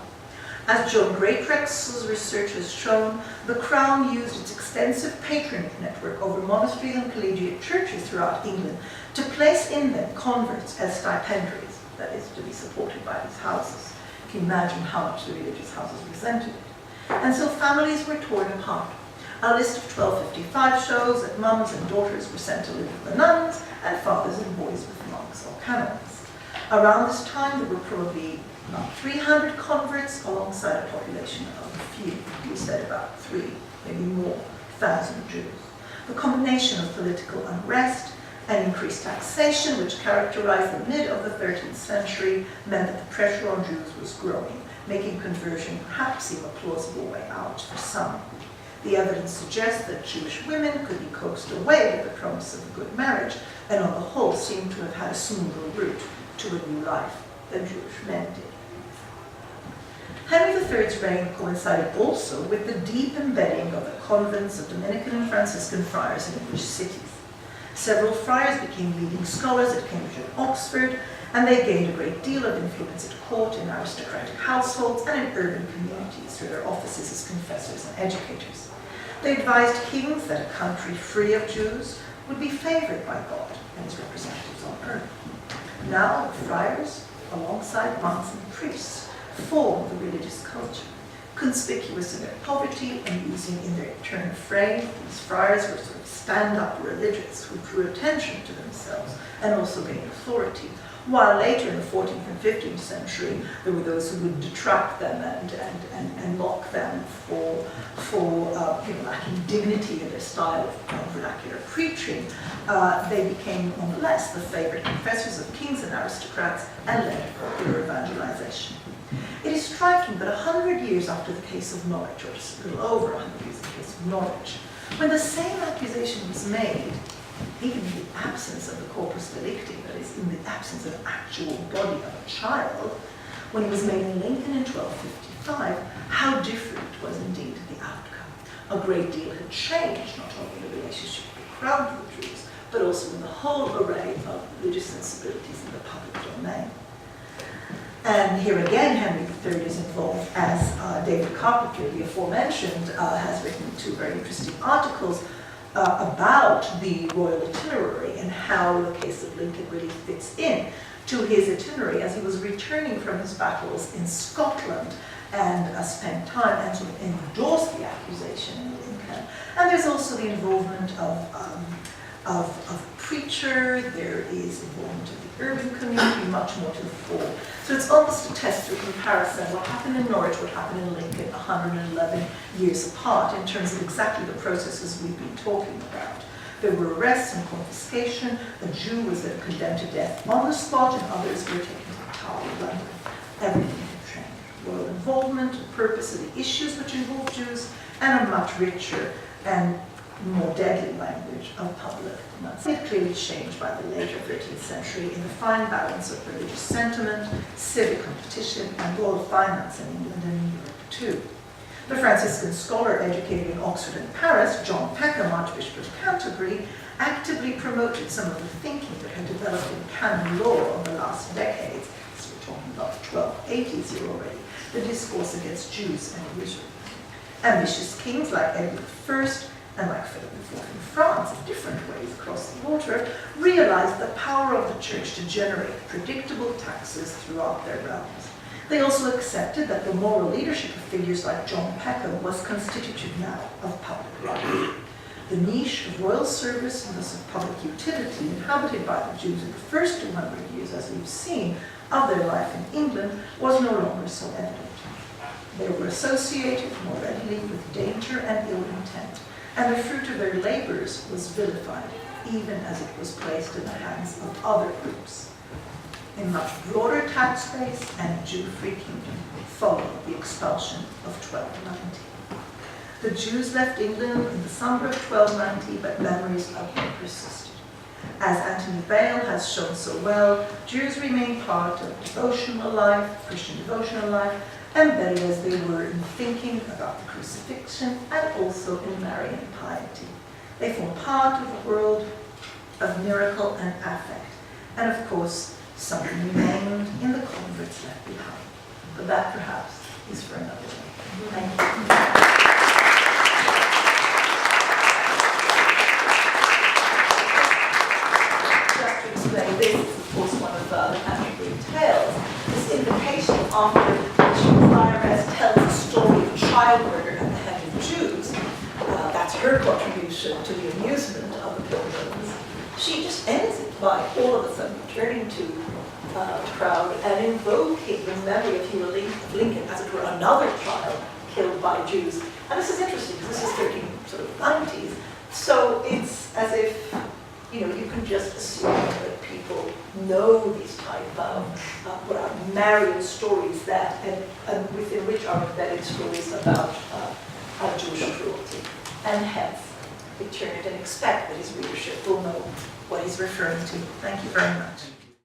As Joan Greatrex's research has shown, the Crown used its extensive patronage network over monasteries and collegiate churches throughout England to place in them converts as stipendiaries, that is, to be supported by these houses. You can imagine how much the religious houses resented it. And so families were torn apart. A list of 1255 shows that mums and daughters were sent to live with the nuns, and fathers and boys with monks or canons. Around this time, there were probably about 300 converts alongside a population of a few, we said about 3, maybe more, thousand Jews. The combination of political unrest and increased taxation, which characterized the mid of the 13th century, meant that the pressure on Jews was growing, making conversion perhaps seem a plausible way out for some. The evidence suggests that Jewish women could be coaxed away with the promise of a good marriage, and on the whole seem to have had a smoother route to a new life than Jewish men did. Henry III's reign coincided also with the deep embedding of the convents of Dominican and Franciscan friars in English cities. Several friars became leading scholars at Cambridge and Oxford, and they gained a great deal of influence at court, in aristocratic households, and in urban communities through their offices as confessors and educators. They advised kings that a country free of Jews would be favored by God and his representatives on earth. Now, the friars, alongside monks and priests, formed the religious culture. Conspicuous in their poverty and using in their turn phrase, these friars were sort of stand-up religious who drew attention to themselves and also gained authority. While later in the 14th and 15th century, there were those who would detract them and mock them for lacking dignity in their style of vernacular preaching. They became, nonetheless, the favorite confessors of kings and aristocrats and led popular evangelization. It is striking that 100 years after the case of Norwich, or just a little over 100 years after the case of Norwich, when the same accusation was made, even in the absence of the corpus delicti, that is, in the absence of actual body of a child, when it was made in Lincoln in 1255, how different was indeed the outcome. A great deal had changed, not only in the relationship of the Crown to the Jews, but also in the whole array of religious sensibilities in the public domain. And here again, Henry III is involved, as David Carpenter, the aforementioned, has written 2 very interesting articles about the royal itinerary and how the case of Lincoln really fits in to his itinerary as he was returning from his battles in Scotland and spent time and sort of endorsed the accusation in Lincoln. And there's also the involvement of preacher, there is involvement of the urban community, much more to the fore. So it's almost a test through comparison. What happened in Norwich, what happened in Lincoln, 111 years apart in terms of exactly the processes we've been talking about. There were arrests and confiscation. A Jew was then condemned to death on the spot, and others were taken to the Tower of London. Everything had changed. Royal involvement, the purpose of the issues which involved Jews, and a much richer and more deadly language of public denunciation. It clearly changed by the later 13th century in the fine balance of religious sentiment, civic competition, and royal finance in England and in Europe too. The Franciscan scholar educated in Oxford and Paris, John Peckham, Archbishop of Canterbury, actively promoted some of the thinking that had developed in canon law over the last decades. So we're talking about the 1280s here already, the discourse against Jews and usury. Ambitious kings like Edward I and like Philip IV in France, in different ways across the water, realized the power of the church to generate predictable taxes throughout their realms. They also accepted that the moral leadership of figures like John Peckham was constitutive now of public life. The niche of royal service and thus of public utility inhabited by the Jews in the first 200 years, as we've seen, of their life in England was no longer so evident. They were associated more readily with danger and ill intent, and the fruit of their labors was vilified, even as it was placed in the hands of other groups. A much broader tax base and a Jew-free kingdom followed the expulsion of 1290. The Jews left England in the summer of 1290, but memories of them persisted. As Anthony Bale has shown so well, Jews remained part of devotional life, Christian devotional life, embedded as they were in thinking about the crucifixion and also in Marian piety. They form part of a world of miracle and affect, and of course, something remained in the converts left behind. But that perhaps is for another day. Thank you. Just to explain, this is of course one of the Canterbury tales. This invocation after which Friaress tells the story of child murder at the hand of Jews. That's her contribution to the amusement of the pilgrims. She just ends it by all of a sudden turning to the crowd and invoking the memory of Hugh Lincoln, as it were, another child killed by Jews. And this is interesting because this is 1390s. So it's as if, you can just assume that people know these type of what are Marian stories that, and within which are embedded stories about Jewish cruelty. And hence, we turn it and expect that his readership will know what he's referring to. Thank you very much.